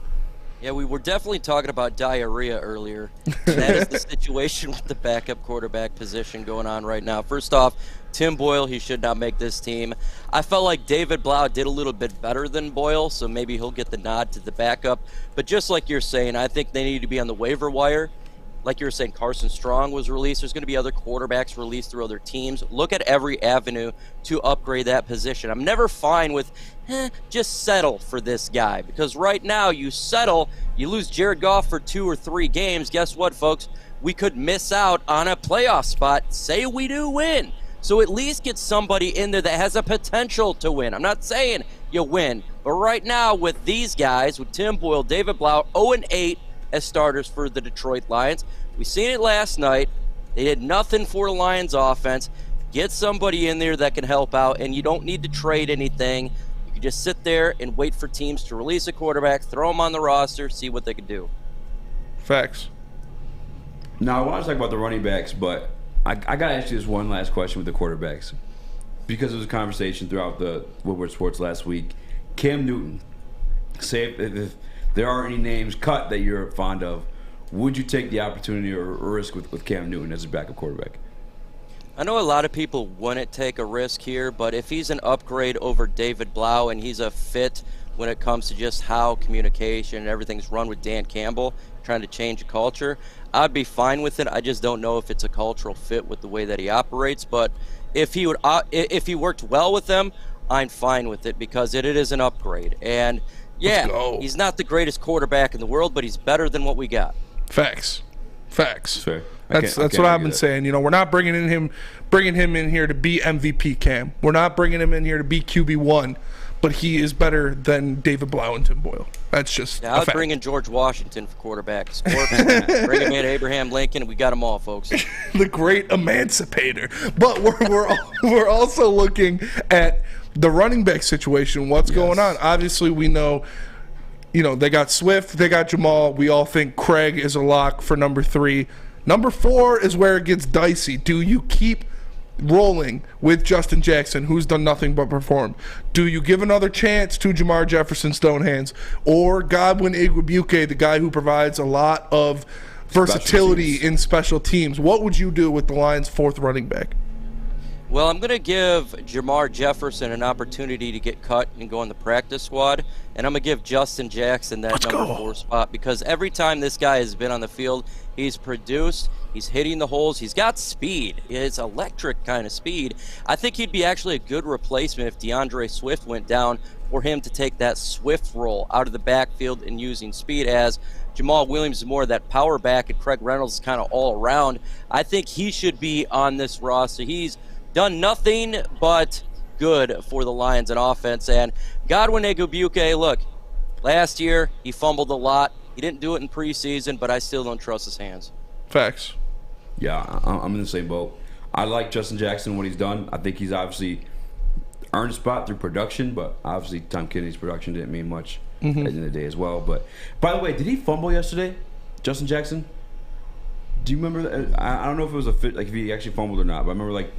Yeah, we were definitely talking about diarrhea earlier. That is the situation with the backup quarterback position going on right now. First off, Tim Boyle, he should not make this team. I felt like David Blau did a little bit better than Boyle, so maybe he'll get the nod to the backup. But just like you're saying, I think they need to be on the waiver wire. Like you were saying, Carson Strong was released. There's going to be other quarterbacks released through other teams. Look at every avenue to upgrade that position. I'm never fine with, just settle for this guy. Because right now, you settle, you lose Jared Goff for 2 or 3 games. Guess what, folks? We could miss out on a playoff spot. Say we do win. So at least get somebody in there that has a potential to win. I'm not saying you win. But right now, with these guys, with Tim Boyle, David Blau, 0-8 as starters for the Detroit Lions. We seen it last night. They did nothing for the Lions offense. Get somebody in there that can help out, and you don't need to trade anything. You can just sit there and wait for teams to release a quarterback, throw them on the roster, see what they can do. Facts. Now, I want to talk about the running backs, but I got to ask you this one last question with the quarterbacks. Because there was a conversation throughout the Woodward Sports last week. Cam Newton, say if there are any names cut that you're fond of, would you take the opportunity or risk with Cam Newton as a backup quarterback? I know a lot of people wouldn't take a risk here, but if he's an upgrade over David Blau and he's a fit when it comes to just how communication and everything's run with Dan Campbell, trying to change a culture, I'd be fine with it. I just don't know if it's a cultural fit with the way that he operates. But if he worked well with them, I'm fine with it because it is an upgrade. And yeah, he's not the greatest quarterback in the world, but he's better than what we got. Facts. Fair. That's what I've been saying. You know, we're not bringing him in here to be MVP Cam. We're not bringing him in here to be QB1, but he is better than David Blau and Tim Boyle. That's just I would bring in George Washington for quarterback. Bring him in Abraham Lincoln. We got them all, folks. The great emancipator. But we're also looking at the running back situation. What's going on? Obviously, we know. You know, they got Swift, they got Jamal. We all think Craig is a lock for number 3. Number 4 is where it gets dicey. Do you keep rolling with Justin Jackson, who's done nothing but perform? Do you give another chance to Jamar Jefferson Stonehands or Godwin Igwebuike, the guy who provides a lot of versatility in special teams? What would you do with the Lions' 4th running back? Well, I'm going to give Jamar Jefferson an opportunity to get cut and go on the practice squad, and I'm going to give Justin Jackson that number 4 spot because every time this guy has been on the field, he's produced, he's hitting the holes, he's got speed. It's electric kind of speed. I think he'd be actually a good replacement if DeAndre Swift went down for him to take that Swift role out of the backfield and using speed, as Jamal Williams is more of that power back and Craig Reynolds is kind of all around. I think he should be on this roster. He's done nothing but good for the Lions in offense. And Godwin Igwebuike, look, last year he fumbled a lot. He didn't do it in preseason, but I still don't trust his hands. Facts. Yeah, I'm in the same boat. I like Justin Jackson, what he's done. I think he's obviously earned a spot through production, but obviously Tom Kennedy's production didn't mean much at the end of the day as well. But by the way, did he fumble yesterday, Justin Jackson? Do you remember that? I don't know if it was a fit, like if he actually fumbled or not, but I remember like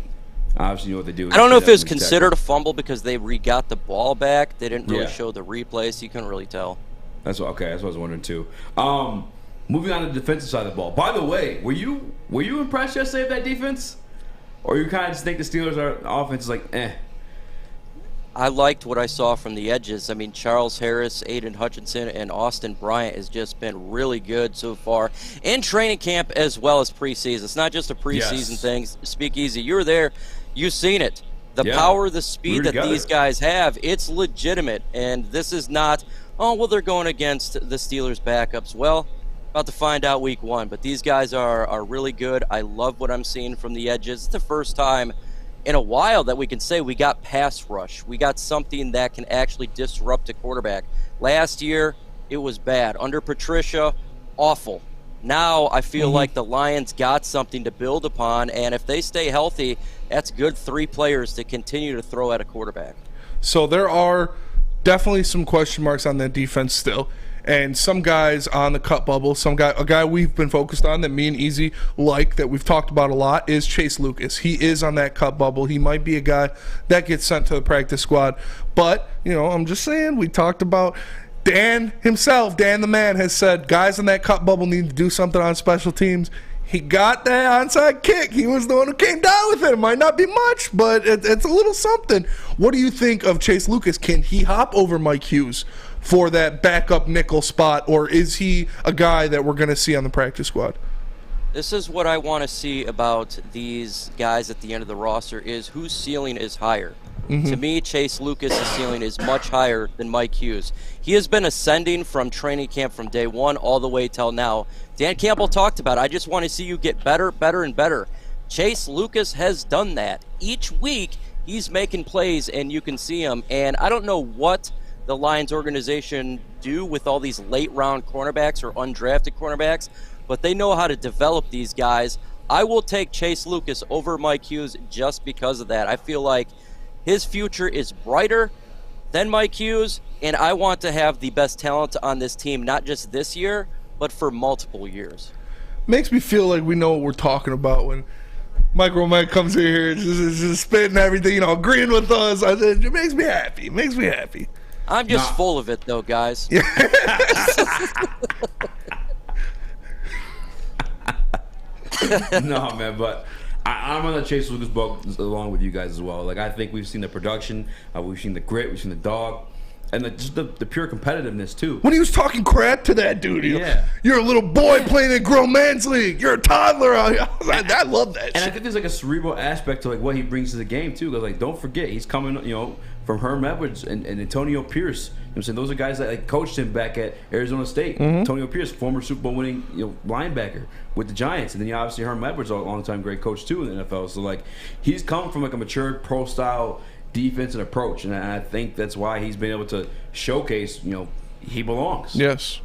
obviously you know what they do. I don't know if it was considered a fumble because they got the ball back. They didn't really show the replay, so you couldn't really tell. That's what I was wondering too. Moving on to the defensive side of the ball. By the way, were you impressed yesterday with that defense, or you kind of just think the Steelers' offense is like eh? I liked what I saw from the edges. I mean, Charles Harris, Aiden Hutchinson, and Austin Bryant has just been really good so far in training camp as well as preseason. It's not just a preseason thing. Speak Eazy, you were there. You've seen it. The power, the speed that these guys have, it's legitimate. And this is not, oh, well, they're going against the Steelers' backups. Well, about to find out week 1. But these guys are really good. I love what I'm seeing from the edges. It's the first time in a while that we can say we got pass rush. We got something that can actually disrupt a quarterback. Last year, it was bad. Under Patricia, awful. Now I feel like the Lions got something to build upon, and if they stay healthy, that's good 3 players to continue to throw at a quarterback. So there are definitely some question marks on that defense still. And some guys on the cut bubble, a guy we've been focused on that me and Eazy that we've talked about a lot, is Chase Lucas. He is on that cut bubble. He might be a guy that gets sent to the practice squad. But, I'm just saying, we talked about Dan himself, Dan the man, has said guys in that cut bubble need to do something on special teams. He got that onside kick. He was the one who came down with it. It might not be much, but it's a little something. What do you think of Chase Lucas? Can he hop over Mike Hughes for that backup nickel spot, or is he a guy that we're going to see on the practice squad? This is what I want to see about these guys at the end of the roster is whose ceiling is higher. To me, Chase Lucas' ceiling is much higher than Mike Hughes. He has been ascending from training camp from day one all the way till now. Dan Campbell talked about it. I just want to see you get better, better, and better. Chase Lucas has done that. Each week, he's making plays, and you can see him. And I don't know what the Lions organization do with all these late-round cornerbacks or undrafted cornerbacks, but they know how to develop these guys. I will take Chase Lucas over Mike Hughes just because of that. I feel like his future is brighter than Mike Hughes, and I want to have the best talent on this team, not just this year, but for multiple years. Makes me feel like we know what we're talking about when MicroMike comes in here just spitting everything, agreeing with us. It makes me happy. It makes me happy. I'm just full of it, though, guys. No, man, but I'm on the Chase Lucas boat along with you guys as well. I think we've seen the production, we've seen the grit, we've seen the dog, and just the pure competitiveness, too. When he was talking crap to that dude, you're a little boy playing in grown man's league. You're a toddler. I love that shit. I think there's a cerebral aspect to what he brings to the game, too. Because don't forget, he's coming, from Herm Edwards and Antonio Pierce. I'm saying those are guys that coached him back at Arizona State. Antonio Pierce, former Super Bowl winning linebacker with the Giants, and then obviously Herm Edwards, a longtime great coach too in the NFL. So he's come from a mature pro style defense and approach, and I think that's why he's been able to showcase he belongs. Yes,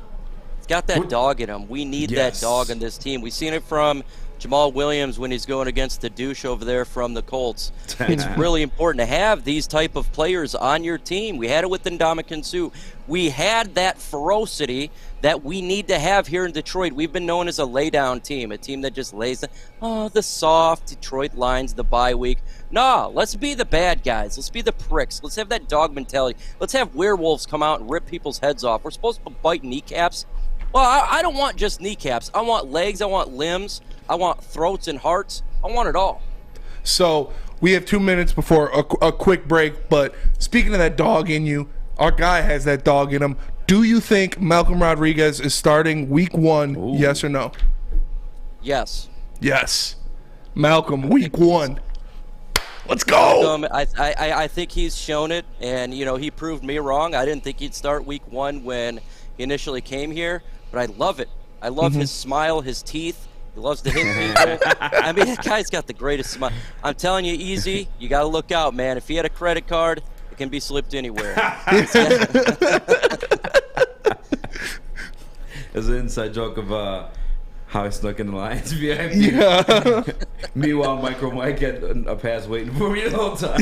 he's got that dog in him. We need that dog in this team. We've seen it from Jamal Williams when he's going against the douche over there from the Colts. It's really important to have these type of players on your team. We had it with Ndamukong Suh. We had that ferocity that we need to have here in Detroit. We've been known as a lay-down team, a team that just lays down. The soft Detroit Lions, the bye week. No, let's be the bad guys. Let's be the pricks. Let's have that dog mentality. Let's have werewolves come out and rip people's heads off. We're supposed to bite kneecaps. Well, I don't want just kneecaps. I want legs. I want limbs. I want throats and hearts. I want it all. So we have 2 minutes before a quick break. But speaking of that dog in you, our guy has that dog in him. Do you think Malcolm Rodriguez is starting week 1? Ooh. Yes or no? Yes. Yes. Malcolm, week 1. Let's go. Malcolm, I think he's shown it, and he proved me wrong. I didn't think he'd start week 1 when he initially came here, but I love it. I love his smile, his teeth. He loves to hit people. I mean, that guy's got the greatest smile. I'm telling you, Eazy, you got to look out, man. If he had a credit card, it can be slipped anywhere. There's an inside joke of how I snuck in the Lions VIP. Yeah. Meanwhile, MicroMike had a pass waiting for me the whole time.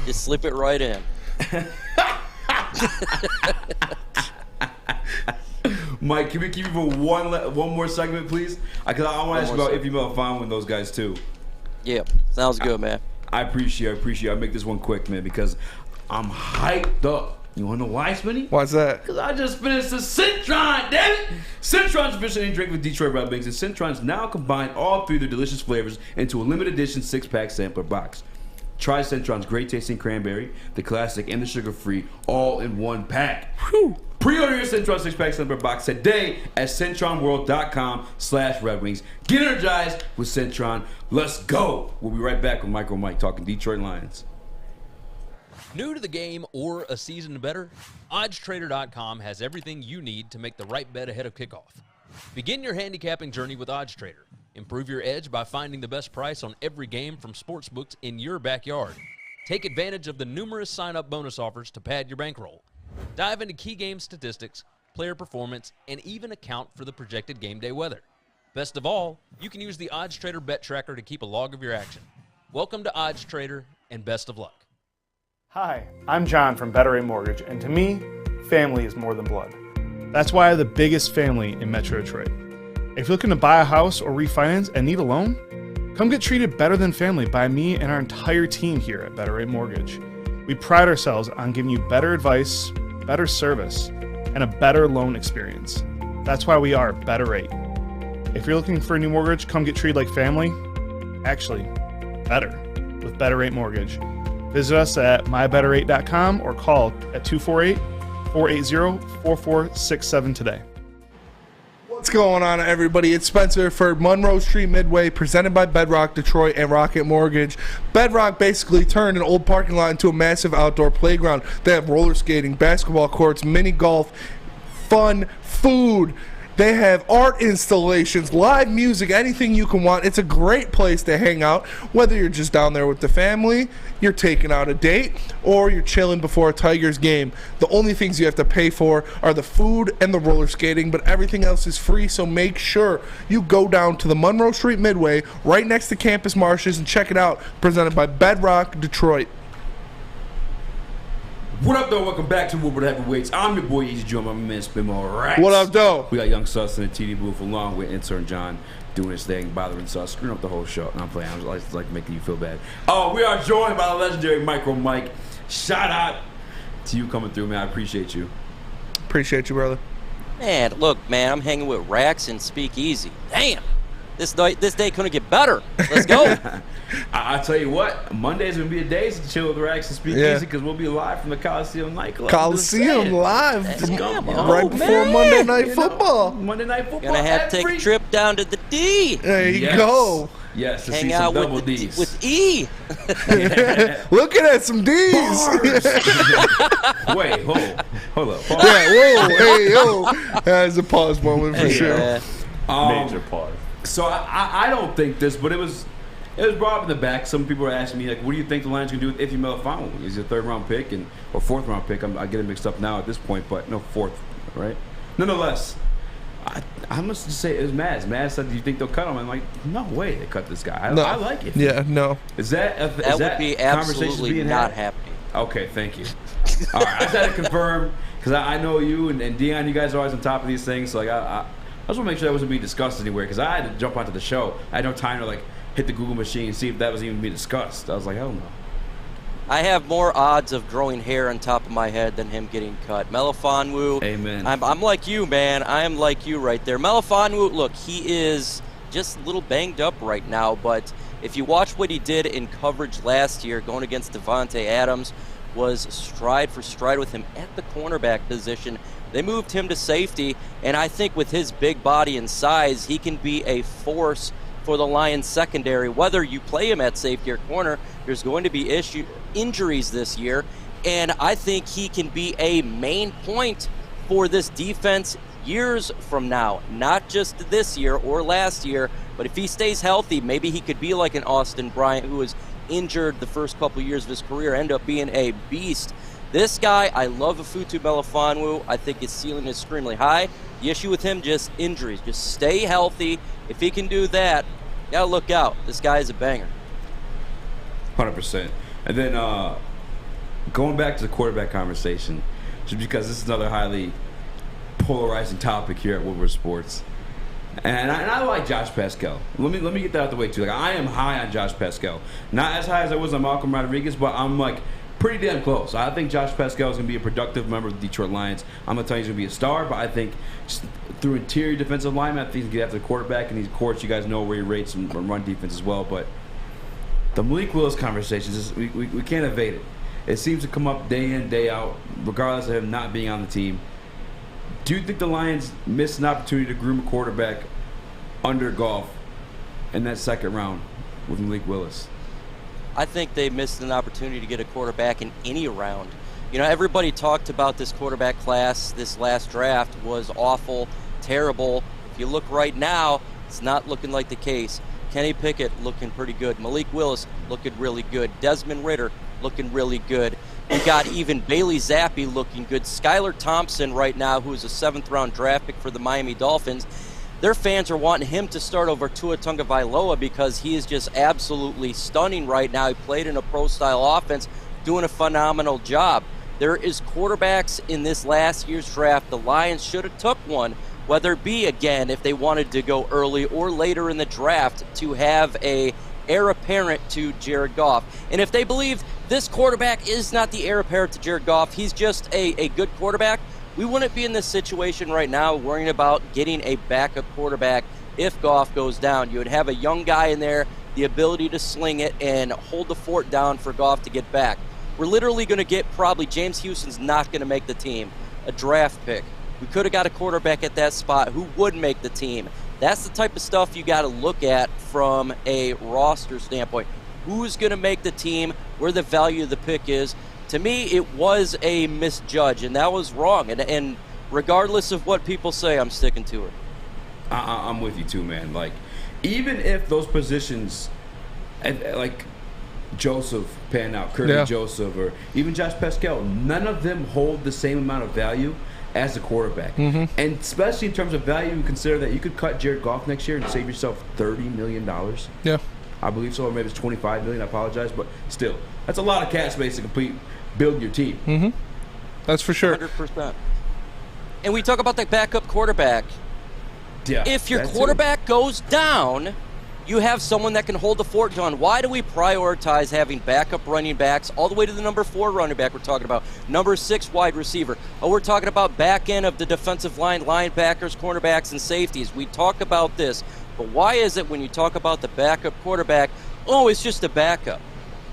Just slip it right in. Mike, can we keep you for one more segment, please? Because I want to ask you about if you felt fine with those guys too. Yeah, sounds good, man. I appreciate it. I'll make this one quick, man, because I'm hyped up. You want to know why, Smitty? Why's that? Because I just finished the Citron, damn it! Citron's officially drink with Detroit Red Wings, and Citron's now combined all 3 of their delicious flavors into a limited edition 6-pack sampler box. Try Citron's great tasting cranberry, the classic, and the sugar-free, all in one pack. Whew. Pre-order your Citron 6-pack sampler box today at CitronWorld.com/Red Wings. Get energized with Citron. Let's go. We'll be right back with MicroMike talking Detroit Lions. New to the game or a season better? OddsTrader.com has everything you need to make the right bet ahead of kickoff. Begin your handicapping journey with OddsTrader. Improve your edge by finding the best price on every game from sportsbooks in your backyard. Take advantage of the numerous sign-up bonus offers to pad your bankroll. Dive into key game statistics, player performance, and even account for the projected game day weather. Best of all, you can use the Odds Trader Bet Tracker to keep a log of your action. Welcome to Odds Trader, and best of luck. Hi, I'm John from Better Rate Mortgage, and to me, family is more than blood. That's why I have the biggest family in Metro Detroit. If you're looking to buy a house or refinance and need a loan, come get treated better than family by me and our entire team here at Better Rate Mortgage. We pride ourselves on giving you better advice, better service, and a better loan experience. That's why we are Better Rate. If you're looking for a new mortgage, come get treated like family. Actually, better with Better Rate Mortgage. Visit us at mybetterrate.com or call at 248-480-4467 today. What's going on, everybody? It's Spencer for Monroe Street Midway, presented by Bedrock Detroit and Rocket Mortgage. Bedrock basically turned an old parking lot into a massive outdoor playground. They have roller skating, basketball courts, mini golf, fun, food. They have art installations, live music, anything you can want. It's a great place to hang out, whether you're just down there with the family, you're taking out a date, or you're chilling before a Tigers game. The only things you have to pay for are the food and the roller skating, but everything else is free, so make sure you go down to the Monroe Street Midway, right next to Campus Marshes, and check it out, presented by Bedrock Detroit. What up, though? Welcome back to Woodward Heavyweights. I'm your boy Eazy, my man Spin Racks. What up, though? We got Young Sus in the TD booth along with intern John doing his thing, bothering Sus, screwing up the whole show. No, I'm playing. I'm just like making you feel bad. Oh, we are joined by the legendary MicroMike. Shout out to you coming through, man. I appreciate you. Appreciate you, brother. Man, look, man, I'm hanging with Rax and Speak Easy. Damn. This day couldn't get better. Let's go. I'll tell you what, Monday's going to be a day to chill with Rax and Speak Easy because we'll be live from the Coliseum nightclub. Coliseum live right before Monday Night Football. Monday Night Football. Gonna have to take a trip down to the D. There you go. Yes, to hang see out some double Ds. with E. Looking at some D's. Wait, hold up. Pause. Yeah, whoa, hey, yo. That's a pause moment for sure. Major pause. So I don't think this, but it was brought up in the back. Some people are asking me, like, what do you think the Lions can do with Iffy Melifonwu? He's a third-round pick or fourth-round pick. I get it mixed up now at this point, but no, fourth, right? Nonetheless, I must just say it was Maz. Maz said, do you think they'll cut him? I'm like, no way they cut this guy. I like it. Yeah, no. Is that would be absolutely not happening. Okay, thank you. All right, I just had to confirm because I know you and Dion, you guys are always on top of these things. So like I just want to make sure that wasn't being discussed anywhere because I had to jump onto the show. I had no time to like hit the Google machine and see if that was even being discussed. I was like, hell no. I have more odds of growing hair on top of my head than him getting cut. Melifonwu. Amen. I'm like you, man. I am like you right there. Melifonwu, look, he is just a little banged up right now, but if you watch what he did in coverage last year, going against Devontae Adams, was stride for stride with him at the cornerback position. They moved him to safety, and I think with his big body and size, he can be a force for the Lions secondary. Whether you play him at safety or corner, there's going to be injuries this year, and I think he can be a main point for this defense years from now, not just this year or last year, but if he stays healthy, maybe he could be like an Austin Bryant who was injured the first couple years of his career, end up being a beast. This guy, I love Afutu Melifonwu. I think his ceiling is extremely high. The issue with him, just injuries. Just stay healthy. If he can do that, you gotta look out. This guy is a banger. 100%. And then going back to the quarterback conversation, just because this is another highly polarizing topic here at Woodward Sports. And I like Josh Pascal. Let me get that out the way too. Like I am high on Josh Pascal. Not as high as I was on Malcolm Rodriguez, but I'm like pretty damn close. I think Josh Pascal is going to be a productive member of the Detroit Lions. I'm going to tell you he's going to be a star, but I think just through interior defensive lineman, I think he can get after the quarterback, and these courts, you guys know where he rates and run defense as well. But the Malik Willis conversations, we can't evade it. It seems to come up day in, day out, regardless of him not being on the team. Do you think the Lions missed an opportunity to groom a quarterback under Goff in that second round with Malik Willis? I think they missed an opportunity to get a quarterback in any round. You know, everybody talked about this quarterback class. This last draft was awful, terrible. If you look right now, it's not looking like the case. Kenny Pickett looking pretty good. Malik Willis looking really good. Desmond Ridder looking really good. We got even Bailey Zappi looking good. Skylar Thompson right now, who is a 7th-round draft pick for the Miami Dolphins. Their fans are wanting him to start over Tua Tagovailoa because he is just absolutely stunning right now. He played in a pro-style offense, doing a phenomenal job. There is quarterbacks in this last year's draft. The Lions should have took one, whether it be, again, if they wanted to go early or later in the draft, to have a heir apparent to Jared Goff. And if they believe this quarterback is not the heir apparent to Jared Goff, he's just a good quarterback, we wouldn't be in this situation right now worrying about getting a backup quarterback if Goff goes down. You would have a young guy in there, the ability to sling it and hold the fort down for Goff to get back. We're literally going to get probably James Houston's not going to make the team, a draft pick. We could have got a quarterback at that spot who would make the team. That's the type of stuff you got to look at from a roster standpoint. Who's going to make the team, where the value of the pick is. To me, it was a misjudge, and that was wrong. And regardless of what people say, I'm sticking to it. I'm with you too, man. Like, even if those positions, like Joseph pan out, Kirby Joseph, or even Josh Pascal, none of them hold the same amount of value as a quarterback. And especially in terms of value, you consider that you could cut Jared Goff next year and save yourself $30 million. Yeah. I believe so, or maybe it's $25 million. I apologize, but still, that's a lot of cap space to build your team. That's for sure. 100%. And we talk about the backup quarterback. Yeah. If your quarterback goes down, you have someone that can hold the fort down. Why do we prioritize having backup running backs all the way to the number 4 running back we're talking about, number 6 wide receiver? Oh, we're talking about back end of the defensive line, linebackers, cornerbacks, and safeties. We talk about this. But why is it when you talk about the backup quarterback, oh, it's just a backup?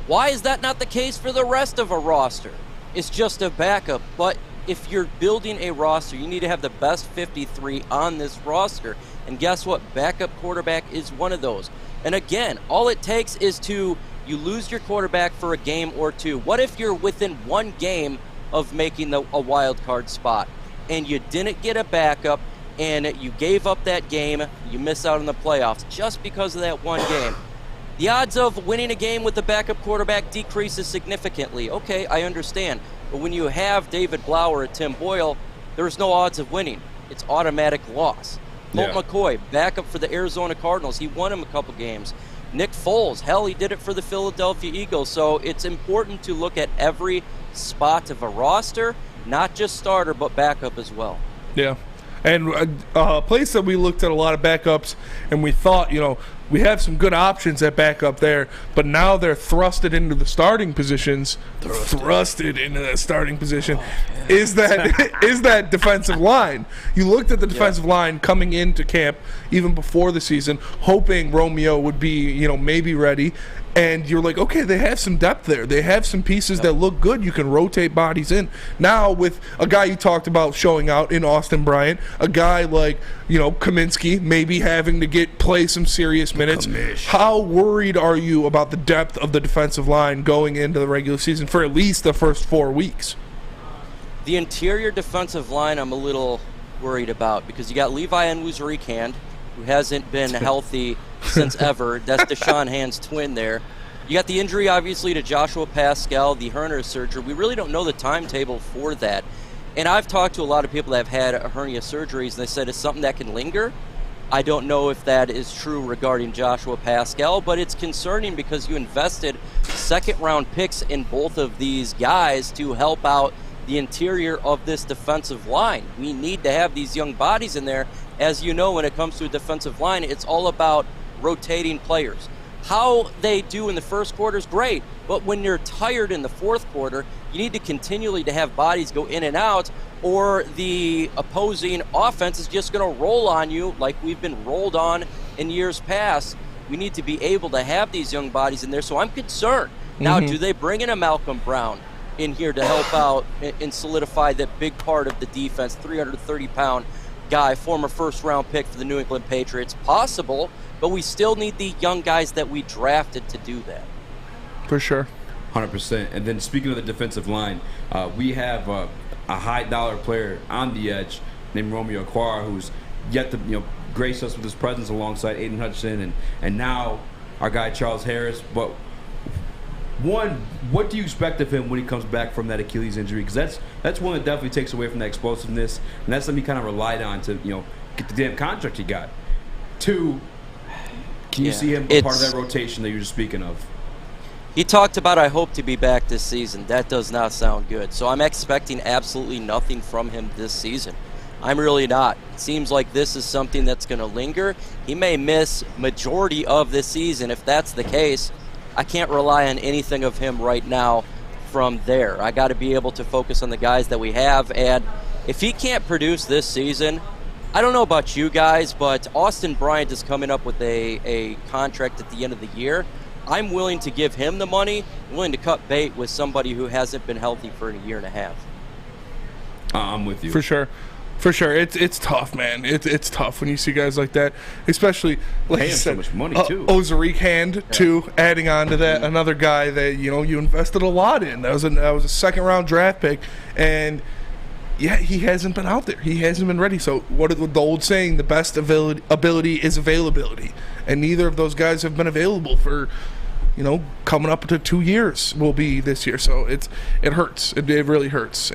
Why is that not the case for the rest of a roster? It's just a backup. But if you're building a roster, you need to have the best 53 on this roster. And guess what? Backup quarterback is one of those. And again, all it takes is you lose your quarterback for a game or two. What if you're within one game of making a wild card spot and you didn't get a backup and you gave up that game, you miss out on the playoffs just because of that one game? The odds of winning a game with the backup quarterback decreases significantly. Okay, I understand. But when you have David Blau or Tim Boyle, there's no odds of winning. It's automatic loss. Colt McCoy, backup for the Arizona Cardinals. He won him a couple games. Nick Foles, hell, he did it for the Philadelphia Eagles. So it's important to look at every spot of a roster, not just starter, but backup as well. Yeah. And a place that we looked at a lot of backups, and we thought, we have some good options at backup there, but now they're thrusted into the starting positions. Thrusted into that starting position is that defensive line. You looked at the defensive line coming into camp even before the season, hoping Romeo would be, maybe ready. And you're like, okay, they have some depth there. They have some pieces that look good. You can rotate bodies in. Now with a guy you talked about showing out in Austin Bryant, a guy like, Kaminsky maybe having to play some serious minutes. How worried are you about the depth of the defensive line going into the regular season for at least the first 4 weeks? The interior defensive line I'm a little worried about because you got Levi Onwuzurike, who hasn't been healthy since ever. That's Deshaun Hand's twin there. You got the injury, obviously, to Joshua Pascal, the hernia surgery. We really don't know the timetable for that. And I've talked to a lot of people that have had hernia surgeries, and they said it's something that can linger. I don't know if that is true regarding Joshua Pascal, but it's concerning because you invested second-round picks in both of these guys to help out the interior of this defensive line. We need to have these young bodies in there. As you know, when it comes to a defensive line, it's all about rotating players. How they do in the first quarter is great, but when you're tired in the fourth quarter, you need to continually to have bodies go in and out, or the opposing offense is just going to roll on you like we've been rolled on in years past. We need to be able to have these young bodies in there, so I'm concerned. Now, do they bring in a Malcolm Brown in here to help out and solidify that big part of the defense, 330-pound guy, former first-round pick for the New England Patriots? Possible, but we still need the young guys that we drafted to do that. For sure. 100%. And then speaking of the defensive line, we have a high-dollar player on the edge named Romeo Okwara, who's yet to grace us with his presence alongside Aiden Hutchinson and now our guy Charles Harris. But One, what do you expect of him when he comes back from that Achilles injury? Because that's one that definitely takes away from that explosiveness, and that's something he kind of relied on to get the damn contract he got. Two, can you see him a part of that rotation that you were just speaking of? He talked about, I hope to be back this season. That does not sound good. So I'm expecting absolutely nothing from him this season. I'm really not. It seems like this is something that's going to linger. He may miss majority of this season. If that's the case, I can't rely on anything of him right now from there. I got to be able to focus on the guys that we have. And if he can't produce this season, I don't know about you guys, but Austin Bryant is coming up with a contract at the end of the year. I'm willing to give him the money, willing to cut bait with somebody who hasn't been healthy for a year and a half. I'm with you. For sure. For sure. It's tough, man. It's tough when you see guys like that, especially, like you said, so much money, too. Ozaric Hand, too, adding on to that, another guy that, you invested a lot in. That was a second-round draft pick, and yeah, he hasn't been out there. He hasn't been ready. So what is the old saying? The best ability is availability. And neither of those guys have been available for, coming up to 2 years will be this year. So it hurts. It really hurts.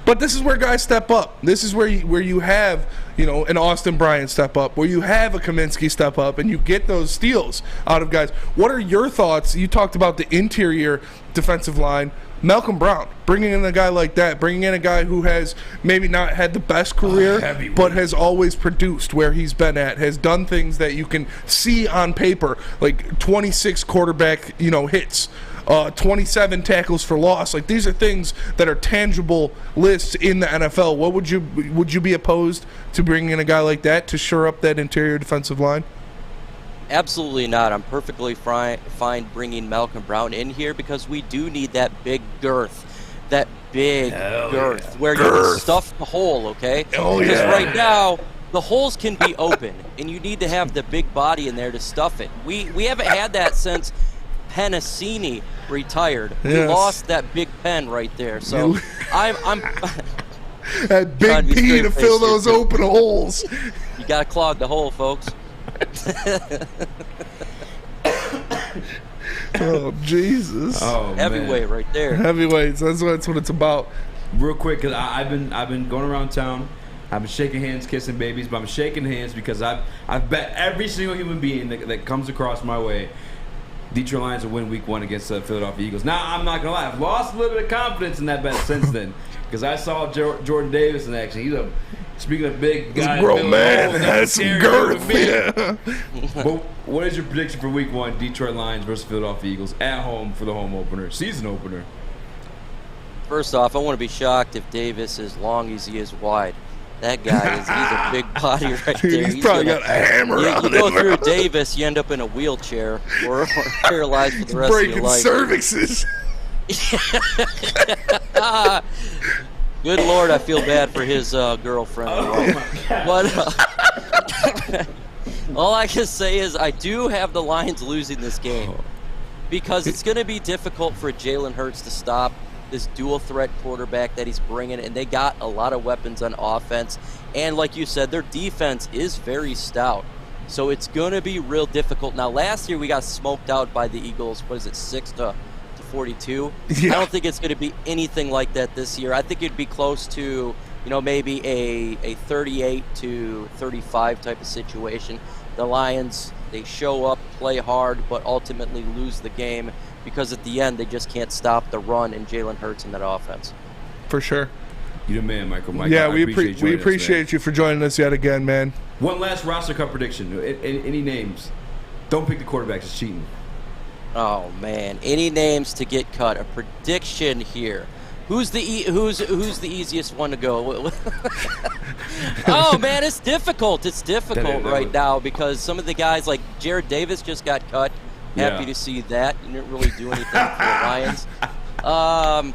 But this is where guys step up. This is where you have, an Austin Bryant step up, where you have a Kaminsky step up, and you get those steals out of guys. What are your thoughts? You talked about the interior defensive line. Malcolm Brown, bringing in a guy like that, bringing in a guy who has maybe not had the best career, but has always produced where he's been at, has done things that you can see on paper, like 26 quarterback, hits, 27 tackles for loss. Like, these are things that are tangible lists in the NFL. What would you be opposed to bringing in a guy like that to shore up that interior defensive line? Absolutely not. I'm perfectly fine bringing Malcolm Brown in here because we do need that big girth. That big girth where you can stuff the hole, okay? Because right now, the holes can be open, and you need to have the big body in there to stuff it. We haven't had that since Penasini retired. We lost that big pen right there. So I'm that big P to fill those open holes. You got to clog the hole, folks. Oh, Jesus. Oh, heavyweight right there. Heavyweights. That's what it's about. Real quick, because I've been going around town. I've been shaking hands, kissing babies, but I'm shaking hands because I've bet every single human being that comes across my way Detroit Lions will win Week 1 against the Philadelphia Eagles. Now, I'm not going to lie. I've lost a little bit of confidence in that bet since then because I saw Jordan Davis in action. Speaking of big guys, grown man has some girth. Yeah. But what is your prediction for Week 1, Detroit Lions versus Philadelphia Eagles at home for the home opener, season opener? First off, I want to be shocked if Davis is long as he is wide. That guy he's a big body right there. He's probably got a hammer on him. You go through Davis, you end up in a wheelchair or paralyzed for the rest of your life. Breaking cervixes. Good Lord, I feel bad for his girlfriend. But all I can say is I do have the Lions losing this game because it's going to be difficult for Jalen Hurts to stop this dual threat quarterback that he's bringing, and they got a lot of weapons on offense. And like you said, their defense is very stout. So it's going to be real difficult. Now, last year we got smoked out by the Eagles. What is it, 6-42? Yeah. I don't think it's going to be anything like that this year. I think it'd be close to, maybe a 38-35 type of situation. The Lions, they show up, play hard, but ultimately lose the game because at the end they just can't stop the run and Jalen Hurts in that offense. For sure. You're the man, Michael. Yeah, we appreciate you for joining us yet again, man. One last roster cut prediction. Any names? Don't pick the quarterbacks. It's cheating. Oh man, any names to get cut? A prediction here. Who's the easiest one to go? Oh man, it's difficult. It's difficult right now because some of the guys like Jared Davis just got cut. Happy to see that. You didn't really do anything for the Lions. I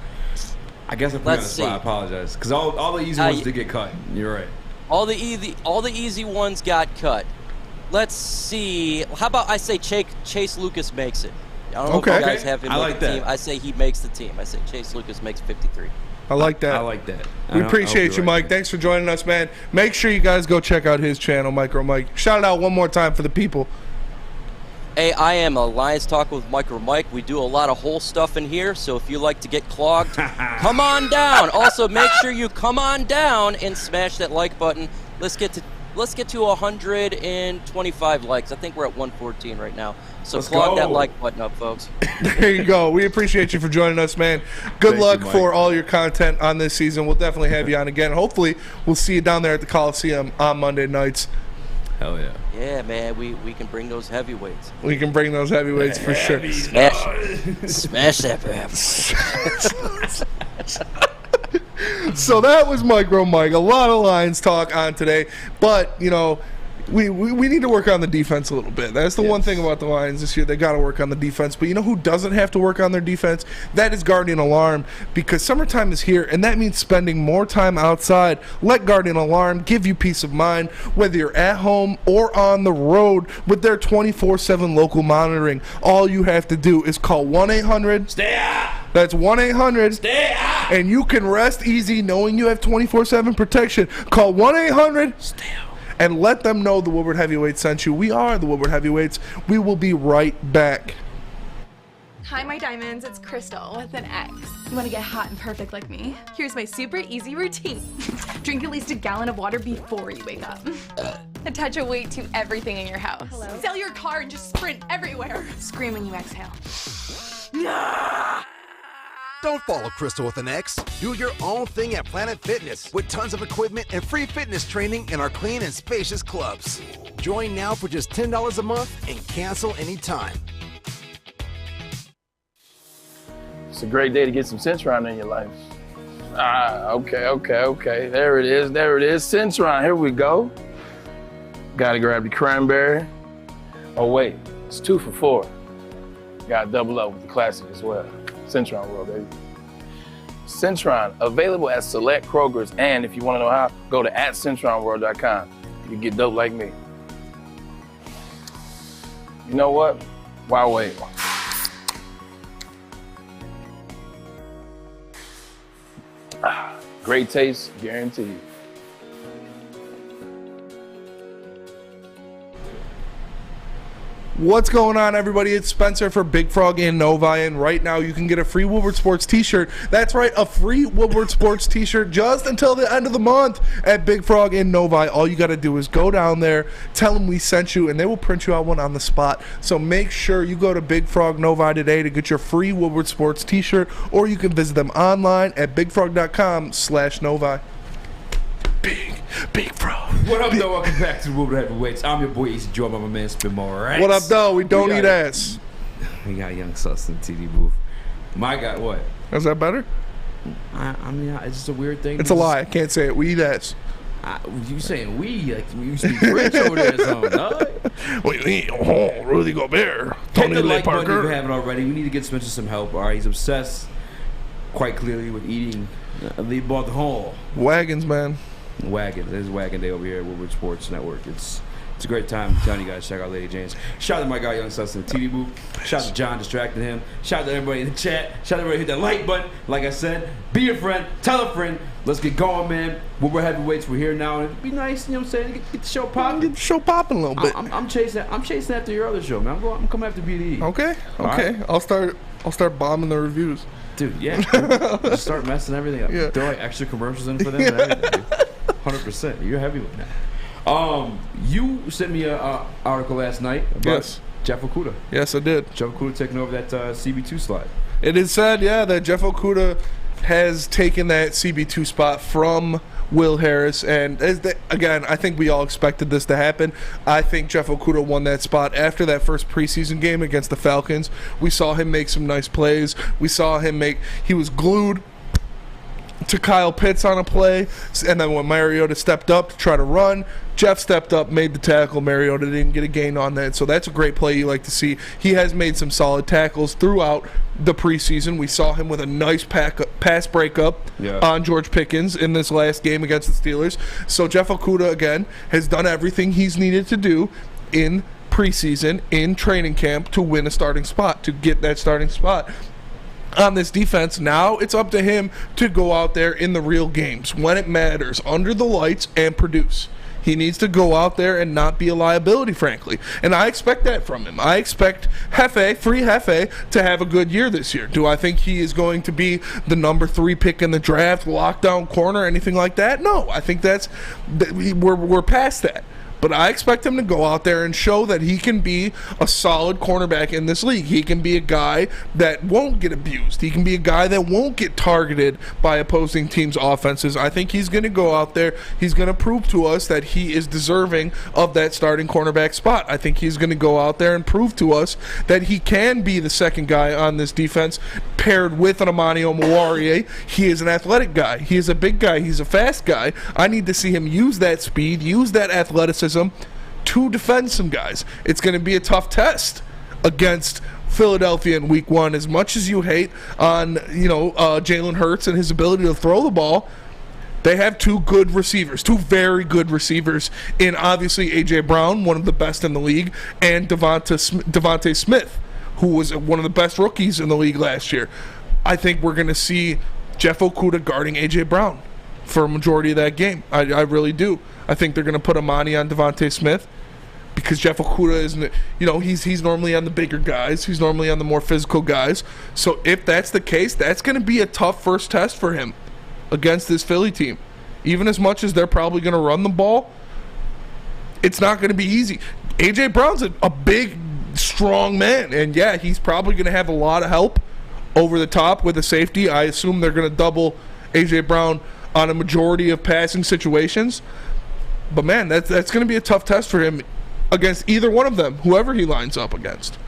guess I put you on the spot. I apologize because all the easy ones did get cut. You're right. All the easy ones got cut. Let's see. How about I say Chase Lucas makes it? I don't know if you guys have him make the team. I say he makes the team. I say Chase Lucas makes 53. I like that. I like that. We appreciate you, Mike. Thanks for joining us, man. Make sure you guys go check out his channel, MicroMike. Shout it out one more time for the people. Hey, I am a Lions Talk with MicroMike. We do a lot of whole stuff in here, so if you like to get clogged, come on down. Also, make sure you come on down and smash that like button. Let's get to 125 likes. I think we're at 114 right now. So clog that like button up, folks. There you go. We appreciate you for joining us, man. Good luck for all your content on this season. We'll definitely have you on again. Hopefully, we'll see you down there at the Coliseum on Monday nights. Hell yeah. Yeah, man, we can bring those heavyweights. We can bring those heavyweights for sure. Smash that, man. So that was MicroMike. A lot of Lions talk on today, but we need to work on the defense a little bit. That's the one thing about the Lions this year. They got to work on the defense. But you know who doesn't have to work on their defense? That is Guardian Alarm, because summertime is here, and that means spending more time outside. Let Guardian Alarm give you peace of mind, whether you're at home or on the road, with their 24/7 local monitoring. All you have to do is call 1-800. Stay out. That's 1-800. Stay out. And you can rest easy knowing you have 24/7 protection. Call 1-800. Stay out. And let them know the Woodward Heavyweights sent you. We are the Woodward Heavyweights. We will be right back. Hi, my diamonds. It's Crystal with an X. You want to get hot and perfect like me? Here's my super easy routine. Drink at least a gallon of water before you wake up. Attach a weight to everything in your house. Hello? Sell your car and just sprint everywhere. Scream when you exhale. Don't follow Crystal with an X. Do your own thing at Planet Fitness with tons of equipment and free fitness training in our clean and spacious clubs. Join now for just $10 a month and cancel anytime. It's a great day to get some Centron in your life. Okay. There it is. Centron, here we go. Gotta grab the cranberry. Oh wait, it's 2 for $4. Gotta double up with the classic as well. Centron World, baby. Centron, available at select Kroger's, and if you want to know how, go to @CentronWorld.com. You can get dope like me. You know what? Why wait? Great taste, guaranteed. What's going on, everybody? It's Spencer for Big Frog and Novi, and right now you can get a free Woodward Sports t-shirt. That's right, a free Woodward Sports t-shirt just until the end of the month at Big Frog and Novi. All you got to do is go down there, tell them we sent you, and they will print you out one on the spot. So make sure you go to Big Frog Novi today to get your free Woodward Sports t-shirt, or you can visit them online at bigfrog.com/Novi. Big Frog. What up, though? Welcome back to the Woodward Heavyweights. I'm your boy, Eazy, joined by my man, Spin More Rats. What up, though? We don't eat ass. We got Young Sus in TD booth. My God, what? Is that better? I mean, it's just a weird thing. It's a lie. I can't say it. We eat ass. You saying we? Like, you speak French over there or something, huh? Rudy Gobert. Tony Lee Parker. We haven't already. We need to get Spencer some help. All right, he's obsessed, quite clearly, with eating. Lead ball the hole. Wagons, man. Wagons. It is Wagon Day over here at Woodward Sports Network. It's a great time. I'm telling you guys, check out Lady James. Shout out to my guy Young Sus in the TV booth. Shout out to John distracting him. Shout out to everybody in the chat. Shout out to everybody hit that like button. Like I said, be a friend, tell a friend. Let's get going, man. Woodward Heavyweights, we're here now. It'd be nice, you know what I'm saying? Get the show popping. Get the show popping a little bit. I'm chasing after your other show, man. I'm coming after BDE. Okay. Right? I'll start bombing the reviews. Dude, yeah. Just start messing everything up. Yeah. Throw like extra commercials in for them and everything, dude. 100%. You're heavyweight now. You sent me an article last night about Jeff Okudah. Yes, I did. Jeff Okudah taking over that CB2 slot. It is said, that Jeff Okudah has taken that CB2 spot from Will Harris, and again, I think we all expected this to happen. I think Jeff Okudah won that spot after that first preseason game against the Falcons. We saw him make some nice plays. We saw him he was glued to Kyle Pitts on a play, and then when Mariota stepped up to try to run, Jeff stepped up, made the tackle. Mariota didn't get a gain on that, so that's a great play you like to see. He has made some solid tackles throughout the preseason. We saw him with a nice pass breakup on George Pickens in this last game against the Steelers. So Jeff Okudah, again, has done everything he's needed to do in preseason, in training camp, to win a starting spot, to get that starting spot on this defense. Now it's up to him to go out there in the real games when it matters, under the lights, and produce. He needs to go out there and not be a liability, frankly. And I expect that from him. I expect free Hefe, to have a good year this year. Do I think he is going to be the number 3 pick in the draft, lockdown corner, anything like that? No, I think we're past that. But I expect him to go out there and show that he can be a solid cornerback in this league. He can be a guy that won't get abused. He can be a guy that won't get targeted by opposing teams' offenses. I think he's going to go out there. He's going to prove to us that he is deserving of that starting cornerback spot. I think he's going to go out there and prove to us that he can be the second guy on this defense paired with an Amani Omowarie. He is an athletic guy. He is a big guy. He's a fast guy. I need to see him use that speed, use that athleticism to defend some guys. It's going to be a tough test against Philadelphia in week 1. As much as you hate on Jalen Hurts and his ability to throw the ball, they have 2 good receivers, 2 very good receivers in obviously A.J. Brown, one of the best in the league, and Devontae Smith, who was one of the best rookies in the league last year. I think we're going to see Jeff Okudah guarding A.J. Brown for a majority of that game. I really do. I think they're going to put Amani on Devontae Smith because Jeff Okudah isn't, he's normally on the bigger guys. He's normally on the more physical guys. So if that's the case, that's going to be a tough first test for him against this Philly team. Even as much as they're probably going to run the ball, it's not going to be easy. A.J. Brown's a big, strong man, and yeah, he's probably going to have a lot of help over the top with a safety. I assume they're going to double A.J. Brown on a majority of passing situations. But, man, that's going to be a tough test for him against either one of them, whoever he lines up against.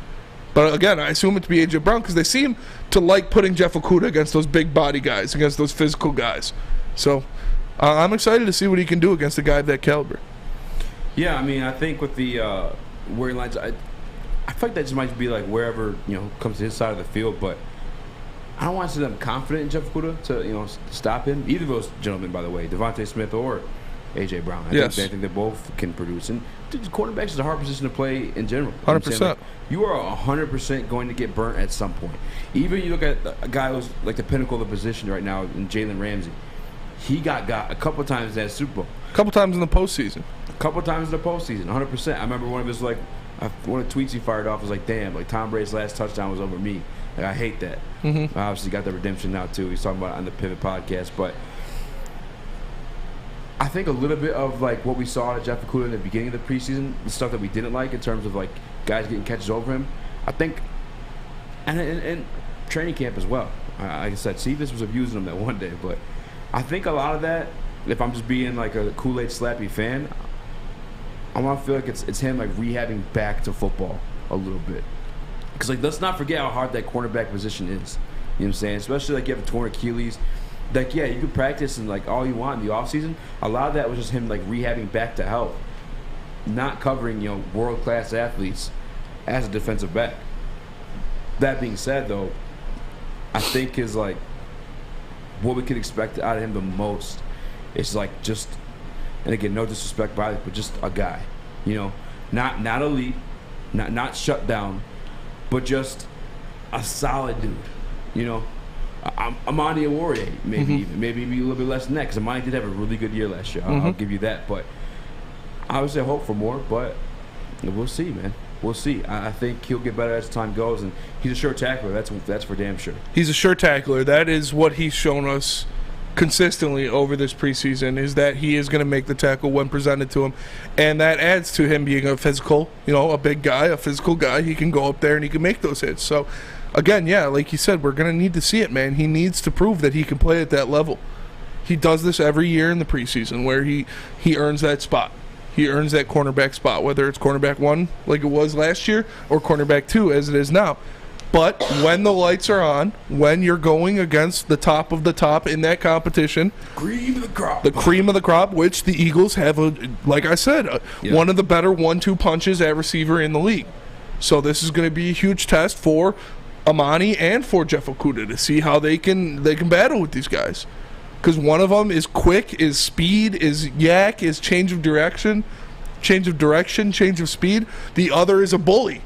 But, again, I assume it to be A.J. Brown because they seem to like putting Jeff Okudah against those big body guys, against those physical guys. So, I'm excited to see what he can do against a guy of that caliber. Yeah, I mean, I think with the where he lines, I feel like that just might be like wherever, comes to his side of the field, but I don't want to see them confident in Jeff Okudah to, stop him. Either of those gentlemen, by the way, Devontae Smith or A.J. Brown. I think they both can produce. And quarterbacks is a hard position to play in general. 100%. You are 100% going to get burnt at some point. Even you look at a guy who's like the pinnacle of the position right now in Jalen Ramsey. He got a couple of times at Super Bowl. A couple times in the postseason. 100%. I remember one of his one of the tweets he fired off was like, "Damn, like Tom Brady's last touchdown was over me." Like I hate that. Mm-hmm. Obviously got the redemption now too. He's talking about it on the Pivot podcast, but I think a little bit of like what we saw at Jeff Okudah in the beginning of the preseason, the stuff that we didn't like in terms of like guys getting catches over him. I think, and training camp as well. Like I said, Cephas was abusing him that one day, but I think a lot of that, if I'm just being like a Kool-Aid Slappy fan, I want to feel like it's him like rehabbing back to football a little bit. Because like let's not forget how hard that cornerback position is. You know what I'm saying? Especially like you have a torn Achilles. Like yeah, you can practice and like all you want in the offseason. A lot of that was just him like rehabbing back to health, not covering world class athletes as a defensive back. That being said, though, I think is like what we could expect out of him the most is like just, and again, no disrespect by it, but just a guy, not elite, not shut down, but just a solid dude, Amani Oruwariye, maybe be a little bit less than that, because Amani did have a really good year last year. I'll give you that, but I would say hope for more, but we'll see, man. We'll see. I think he'll get better as time goes, and he's a sure tackler. That's for damn sure. He's a sure tackler. That is what he's shown us consistently over this preseason, is that he is going to make the tackle when presented to him, and that adds to him being a physical, a big guy, a physical guy. He can go up there and he can make those hits. So, again, yeah, like you said, we're going to need to see it, man. He needs to prove that he can play at that level. He does this every year in the preseason where he earns that spot. He earns that cornerback spot, whether it's cornerback 1 like it was last year or cornerback 2 as it is now. But when the lights are on, when you're going against the top of the top in that competition, the cream of the crop, which the Eagles have, like I said, one of the better 1-2 punches at receiver in the league. So this is going to be a huge test for Amani and for Jeff Okudah to see how they can battle with these guys. Because one of them is quick, is speed, is yak, is change of direction, change of speed. The other is a bully,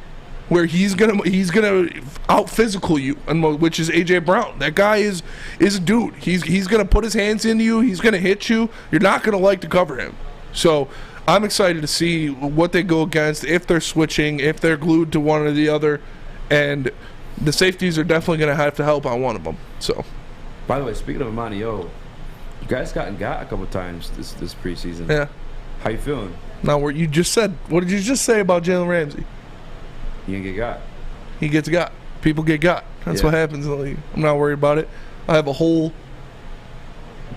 where he's gonna out physical you, which is A.J. Brown. That guy is a dude. He's gonna put his hands into you. He's gonna hit you. You're not gonna like to cover him. So I'm excited to see what they go against, if they're switching, if they're glued to one or the other, and the safeties are definitely going to have to help on one of them. So, by the way, speaking of Amanio, you guys got a couple times this preseason. Yeah. How you feeling? Now, what you just said, what did you just say about Jalen Ramsey? He didn't get got. He gets got. People get got. That's what happens in the league. I'm not worried about it. I have a whole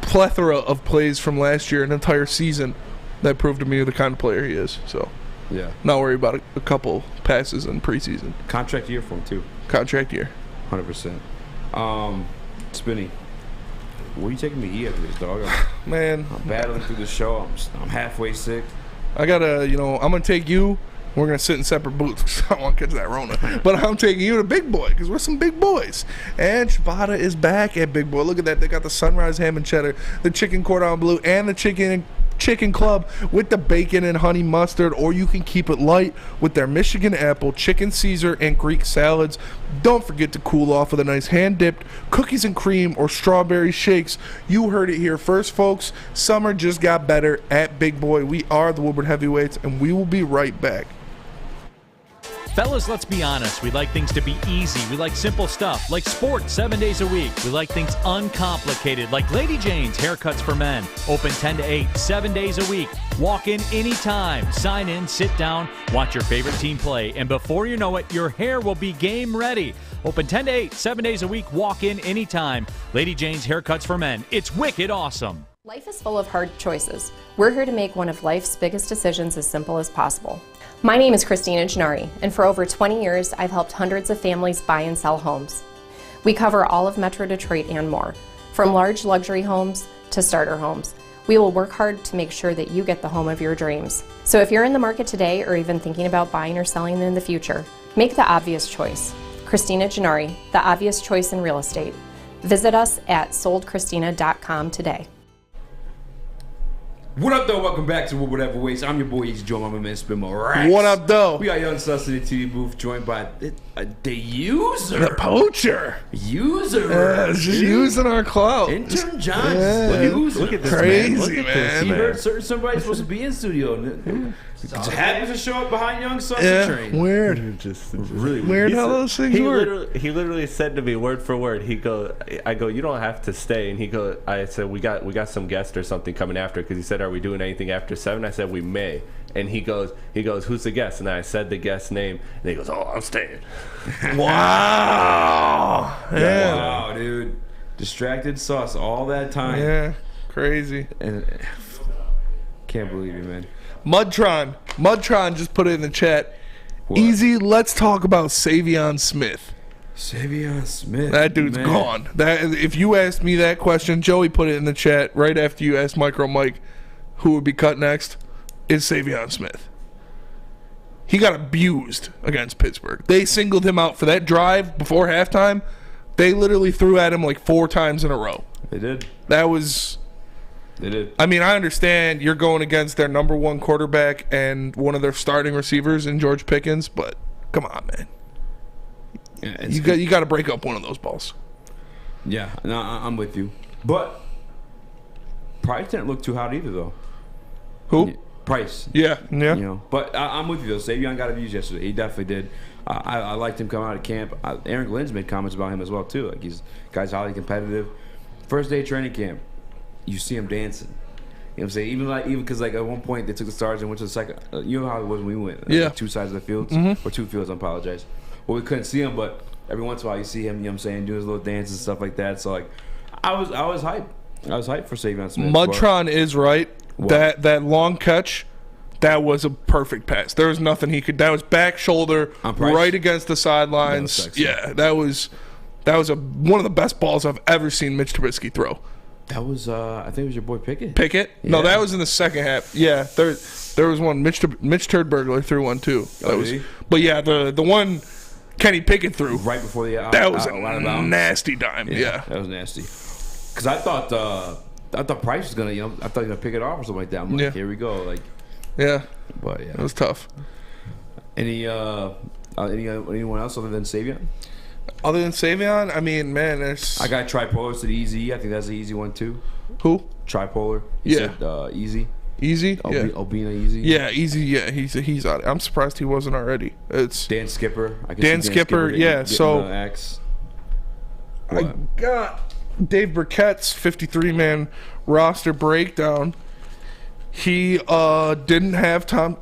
plethora of plays from last year, an entire season, that proved to me the kind of player he is. So, yeah, not worried about a couple passes in preseason. Contract year for him too. Contract year. 100%. Spinny, what are you taking me after this, dog? Man, I'm battling through the show. I'm halfway sick. I gotta, I'm gonna take you. We're going to sit in separate booths because I don't want to catch that Rona. But I'm taking you to Big Boy because we're some big boys. And Ciabatta is back at Big Boy. Look at that. They got the sunrise ham and cheddar, the chicken cordon bleu, and the chicken club with the bacon and honey mustard. Or you can keep it light with their Michigan apple, chicken Caesar, and Greek salads. Don't forget to cool off with a nice hand-dipped cookies and cream or strawberry shakes. You heard it here first, folks. Summer just got better at Big Boy. We are the Woodward Heavyweights, and we will be right back. Fellas, let's be honest. We like things to be easy. We like simple stuff, like sports 7 days a week. We like things uncomplicated, like Lady Jane's Haircuts for Men. Open 10 to 8, 7 days a week. Walk in anytime. Sign in, sit down, watch your favorite team play, and before you know it, your hair will be game ready. Open 10 to 8, 7 days a week. Walk in anytime. Lady Jane's Haircuts for Men. It's wicked awesome. Life is full of hard choices. We're here to make one of life's biggest decisions as simple as possible. My name is Christina Gennari, and for over 20 years, I've helped hundreds of families buy and sell homes. We cover all of Metro Detroit and more, from large luxury homes to starter homes. We will work hard to make sure that you get the home of your dreams. So if you're in the market today or even thinking about buying or selling in the future, make the obvious choice. Christina Gennari, the obvious choice in real estate. Visit us at soldchristina.com today. What up, though? Welcome back to Woodward Heavyweights. I'm your boy, Eazy Joe. I'm a man, Spin My Racks. What up, though? We got Young Sus in the TV booth, joined by the user. The poacher. User. Yeah, just using our clout. Intern John. Yeah. Look at this Crazy, man. You heard somebody's supposed to be in studio. Just happens to show up behind Young Sus train. Weird. Just really weird how those things work. He literally said to me word for word. I go, you don't have to stay. And I said, we got some guest or something coming after, because he said, are we doing anything after 7? I said, we may. And he goes, who's the guest? And I said the guest's name, and he goes, oh, I'm staying. Wow. Yeah. Wow, dude. Distracted Sus all that time. Yeah. Crazy. And can't believe you, man. Mudtron just put it in the chat. What? Easy, let's talk about Savion Smith. Savion Smith. That dude's gone. If you asked me that question, Joey put it in the chat right after you asked MicroMike who would be cut next, is Savion Smith. He got abused against Pittsburgh. They singled him out for that drive before halftime. They literally threw at him like 4 times in a row. They did. They did. I mean, I understand you're going against their number 1 quarterback and one of their starting receivers in George Pickens, but come on, man. Yeah, you got to break up one of those balls. Yeah, no, I'm with you. But Price didn't look too hot either, though. Who? Price. Yeah. But I'm with you, though. Savion got abused yesterday. He definitely did. I liked him coming out of camp. Aaron Glenn's made comments about him as well, too. Like, guy's highly competitive. First day of training camp, you see him dancing. You know what I'm saying? Even because like at one point they took the stars and went to the second. You know how it was when we went. Yeah. Like 2 sides of the fields or 2 fields. I apologize. Well, we couldn't see him, but every once in a while you see him. You know what I'm saying? Doing his little dances and stuff like that. So like, I was hyped. I was hyped for Savion Smith. Mudtron is right. What? That long catch, that was a perfect pass. There was nothing he could. That was back shoulder right against the sidelines. Yeah, that was one of the best balls I've ever seen Mitch Trubisky throw. That was, I think it was your boy Pickett. Pickett? Yeah. No, that was in the second half. Yeah, there was one. Mitch Turdbergler threw one too. But yeah, the one Kenny Pickett threw right before the that was a nasty dime. Yeah, that was nasty. Because I thought Price was gonna, I thought he was gonna pick it off or something like that. I'm like, here we go, like. Yeah, but yeah, it was tough. Anyone else other than Savion? Other than Savion, I mean, man, there's. I got Tripolar to the Eazy. I think that's an easy one too. Who? Tripolar. Yeah. Said, Eazy. Eazy? Yeah. Obina Eazy? Yeah, Eazy. Yeah, he's on it. I'm surprised he wasn't already. It's Dan Skipper. I can Dan see Skipper. Yeah, so I What? got Dave Burkett's 53-man roster breakdown. He did have Tom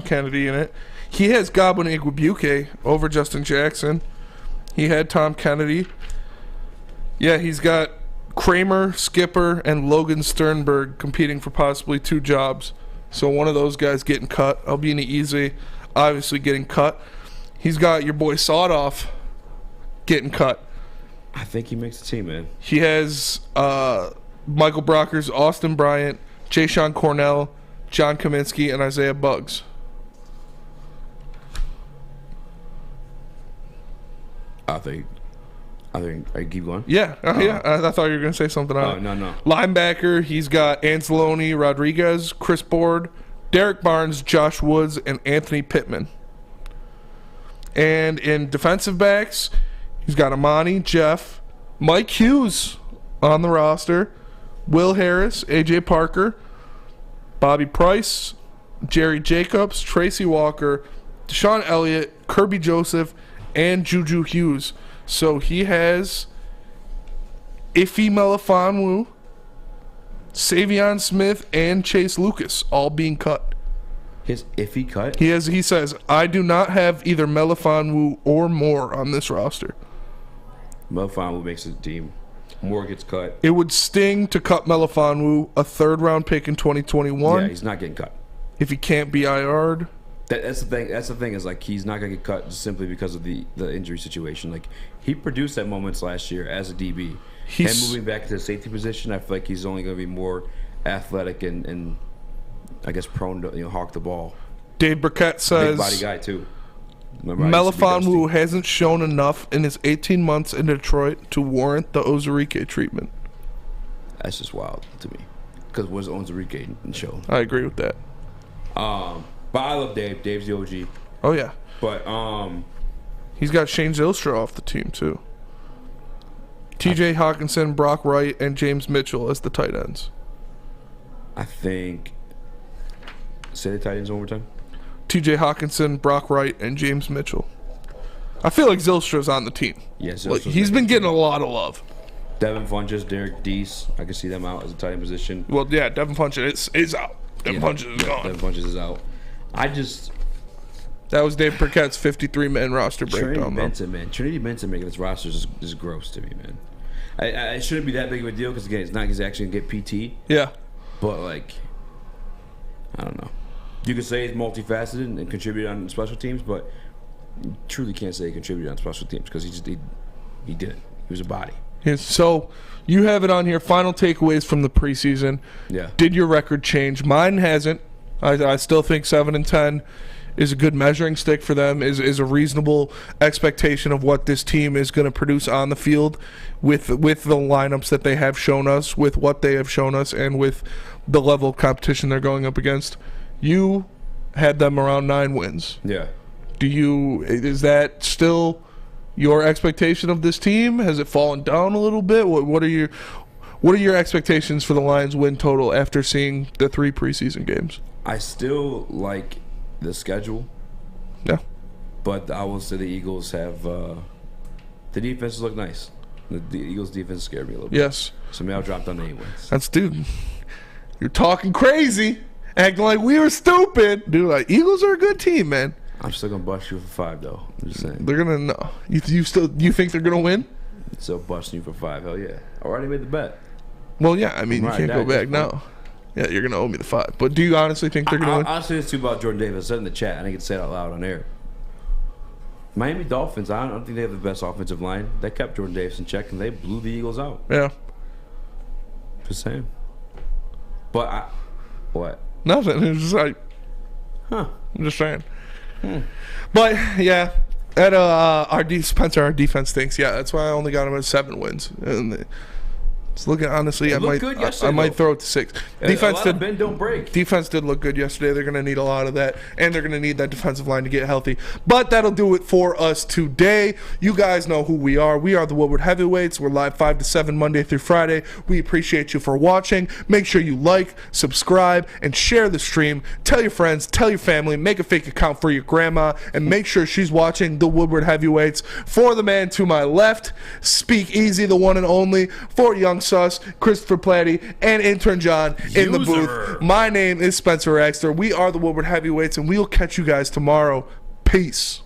Kennedy in it. He has Godwin Igwebuike over Justin Jackson. He had Tom Kennedy. Yeah, he's got Kramer, Skipper, and Logan Sternberg competing for possibly 2 jobs. So one of those guys getting cut. Albina Eazy obviously getting cut. He's got your boy Sawdoff getting cut. I think he makes the team, man. He has Michael Brockers, Austin Bryant, Jay Sean Cornell, John Kaminsky, and Isaiah Buggs. I think I keep going. Yeah, yeah. I thought you were going to say something. No. Linebacker, he's got Anzalone Rodriguez, Chris Board, Derek Barnes, Josh Woods, and Anthony Pittman. And in defensive backs, he's got Amani, Jeff, Mike Hughes on the roster, Will Harris, AJ Parker, Bobby Price, Jerry Jacobs, Tracy Walker, Deshaun Elliott, Kirby Joseph, and Juju Hughes. So he has Ife Melifonwu, Savion Smith, and Chase Lucas all being cut. His Ife cut? He says, I do not have either Melifonwu or Moore on this roster. Melifonwu makes the team. Moore gets cut. It would sting to cut Melifonwu, a 3rd-round pick in 2021. Yeah, he's not getting cut. If he can't be IR'd. That's the thing. That's the thing is like he's not gonna get cut just simply because of the injury situation. Like he produced at moments last year as a DB. Him moving back to the safety position, I feel like he's only gonna be more athletic and I guess prone to hawk the ball. Dave Burkett says big body guy too. Melifonwu hasn't shown enough in his 18 months in Detroit to warrant the Ozarike treatment. That's just wild to me. Because what's Ozarike show? I agree with that. But I love Dave. Dave's the OG. Oh yeah. But he's got Shane Zylstra off the team too. TJ Hawkinson, Brock Wright, and James Mitchell as the tight ends. I think. Say the tight ends one more time. TJ Hawkinson, Brock Wright, and James Mitchell. I feel like Zylstra's on the team. Yeah, like, he's been getting a lot of love. Devin Funches, Derek Deese. I can see them out as a tight end position. Well, yeah, Devin Funches is out. Devin Funches is gone. Devin Funches is out. That was Dave Burkett's 53-man roster breakdown. Trinity Benson making this roster is gross to me, man. It shouldn't be that big of a deal because, again, it's not he's actually going to get PT. Yeah. But, like, I don't know. You could say he's multifaceted and contributed on special teams, but you truly can't say he contributed on special teams because he didn't. He was a body. Yes, so you have it on here. Final takeaways from the preseason. Yeah. Did your record change? Mine hasn't. I still think 7-10 is a good measuring stick for them, is a reasonable expectation of what this team is going to produce on the field with the lineups that they have shown us, with what they have shown us, and with the level of competition they're going up against. You had them around 9 wins. Yeah. Is that still your expectation of this team? Has it fallen down a little bit? What are your expectations for the Lions win total after seeing the 3 preseason games? I still like the schedule. Yeah. But I will say the Eagles have the defenses look nice. The Eagles defense scared me a little bit. Yes. So maybe I'll drop down to 8 wins. That's dude. You're talking crazy. Acting like we were stupid. Dude, like Eagles are a good team, man. I'm still gonna bust you for 5 though. I'm just saying. They're gonna no. You think they're gonna win? Still busting you for 5, hell yeah. I already made the bet. Well yeah, I mean you can't go back now. Yeah, you're gonna owe me the 5. But do you honestly think they're gonna win? Honestly, it's too about Jordan Davis. I said in the chat, I think it's said out loud on air. Miami Dolphins, I don't think they have the best offensive line. They kept Jordan Davis in check and they blew the Eagles out. Yeah. Just saying. But what? Nothing. It's just like, I'm just saying. But yeah, at our defense thinks, yeah, that's why I only got them at 7 wins. And It's looking, honestly, I looked good yesterday, might though. throw it to 6. A lot of bend, don't break. Defense did look good yesterday. They're going to need a lot of that, and they're going to need that defensive line to get healthy. But that'll do it for us today. You guys know who we are. We are the Woodward Heavyweights. We're live 5 to 7 Monday through Friday. We appreciate you for watching. Make sure you like, subscribe, and share the stream. Tell your friends, tell your family, make a fake account for your grandma, and make sure she's watching the Woodward Heavyweights. For the man to my left, Speak Easy, the one and only. For Young Sus, Christopher Platty, and intern John in the booth. My name is Spencer Axter. We are the Woodward Heavyweights, and we'll catch you guys tomorrow. Peace.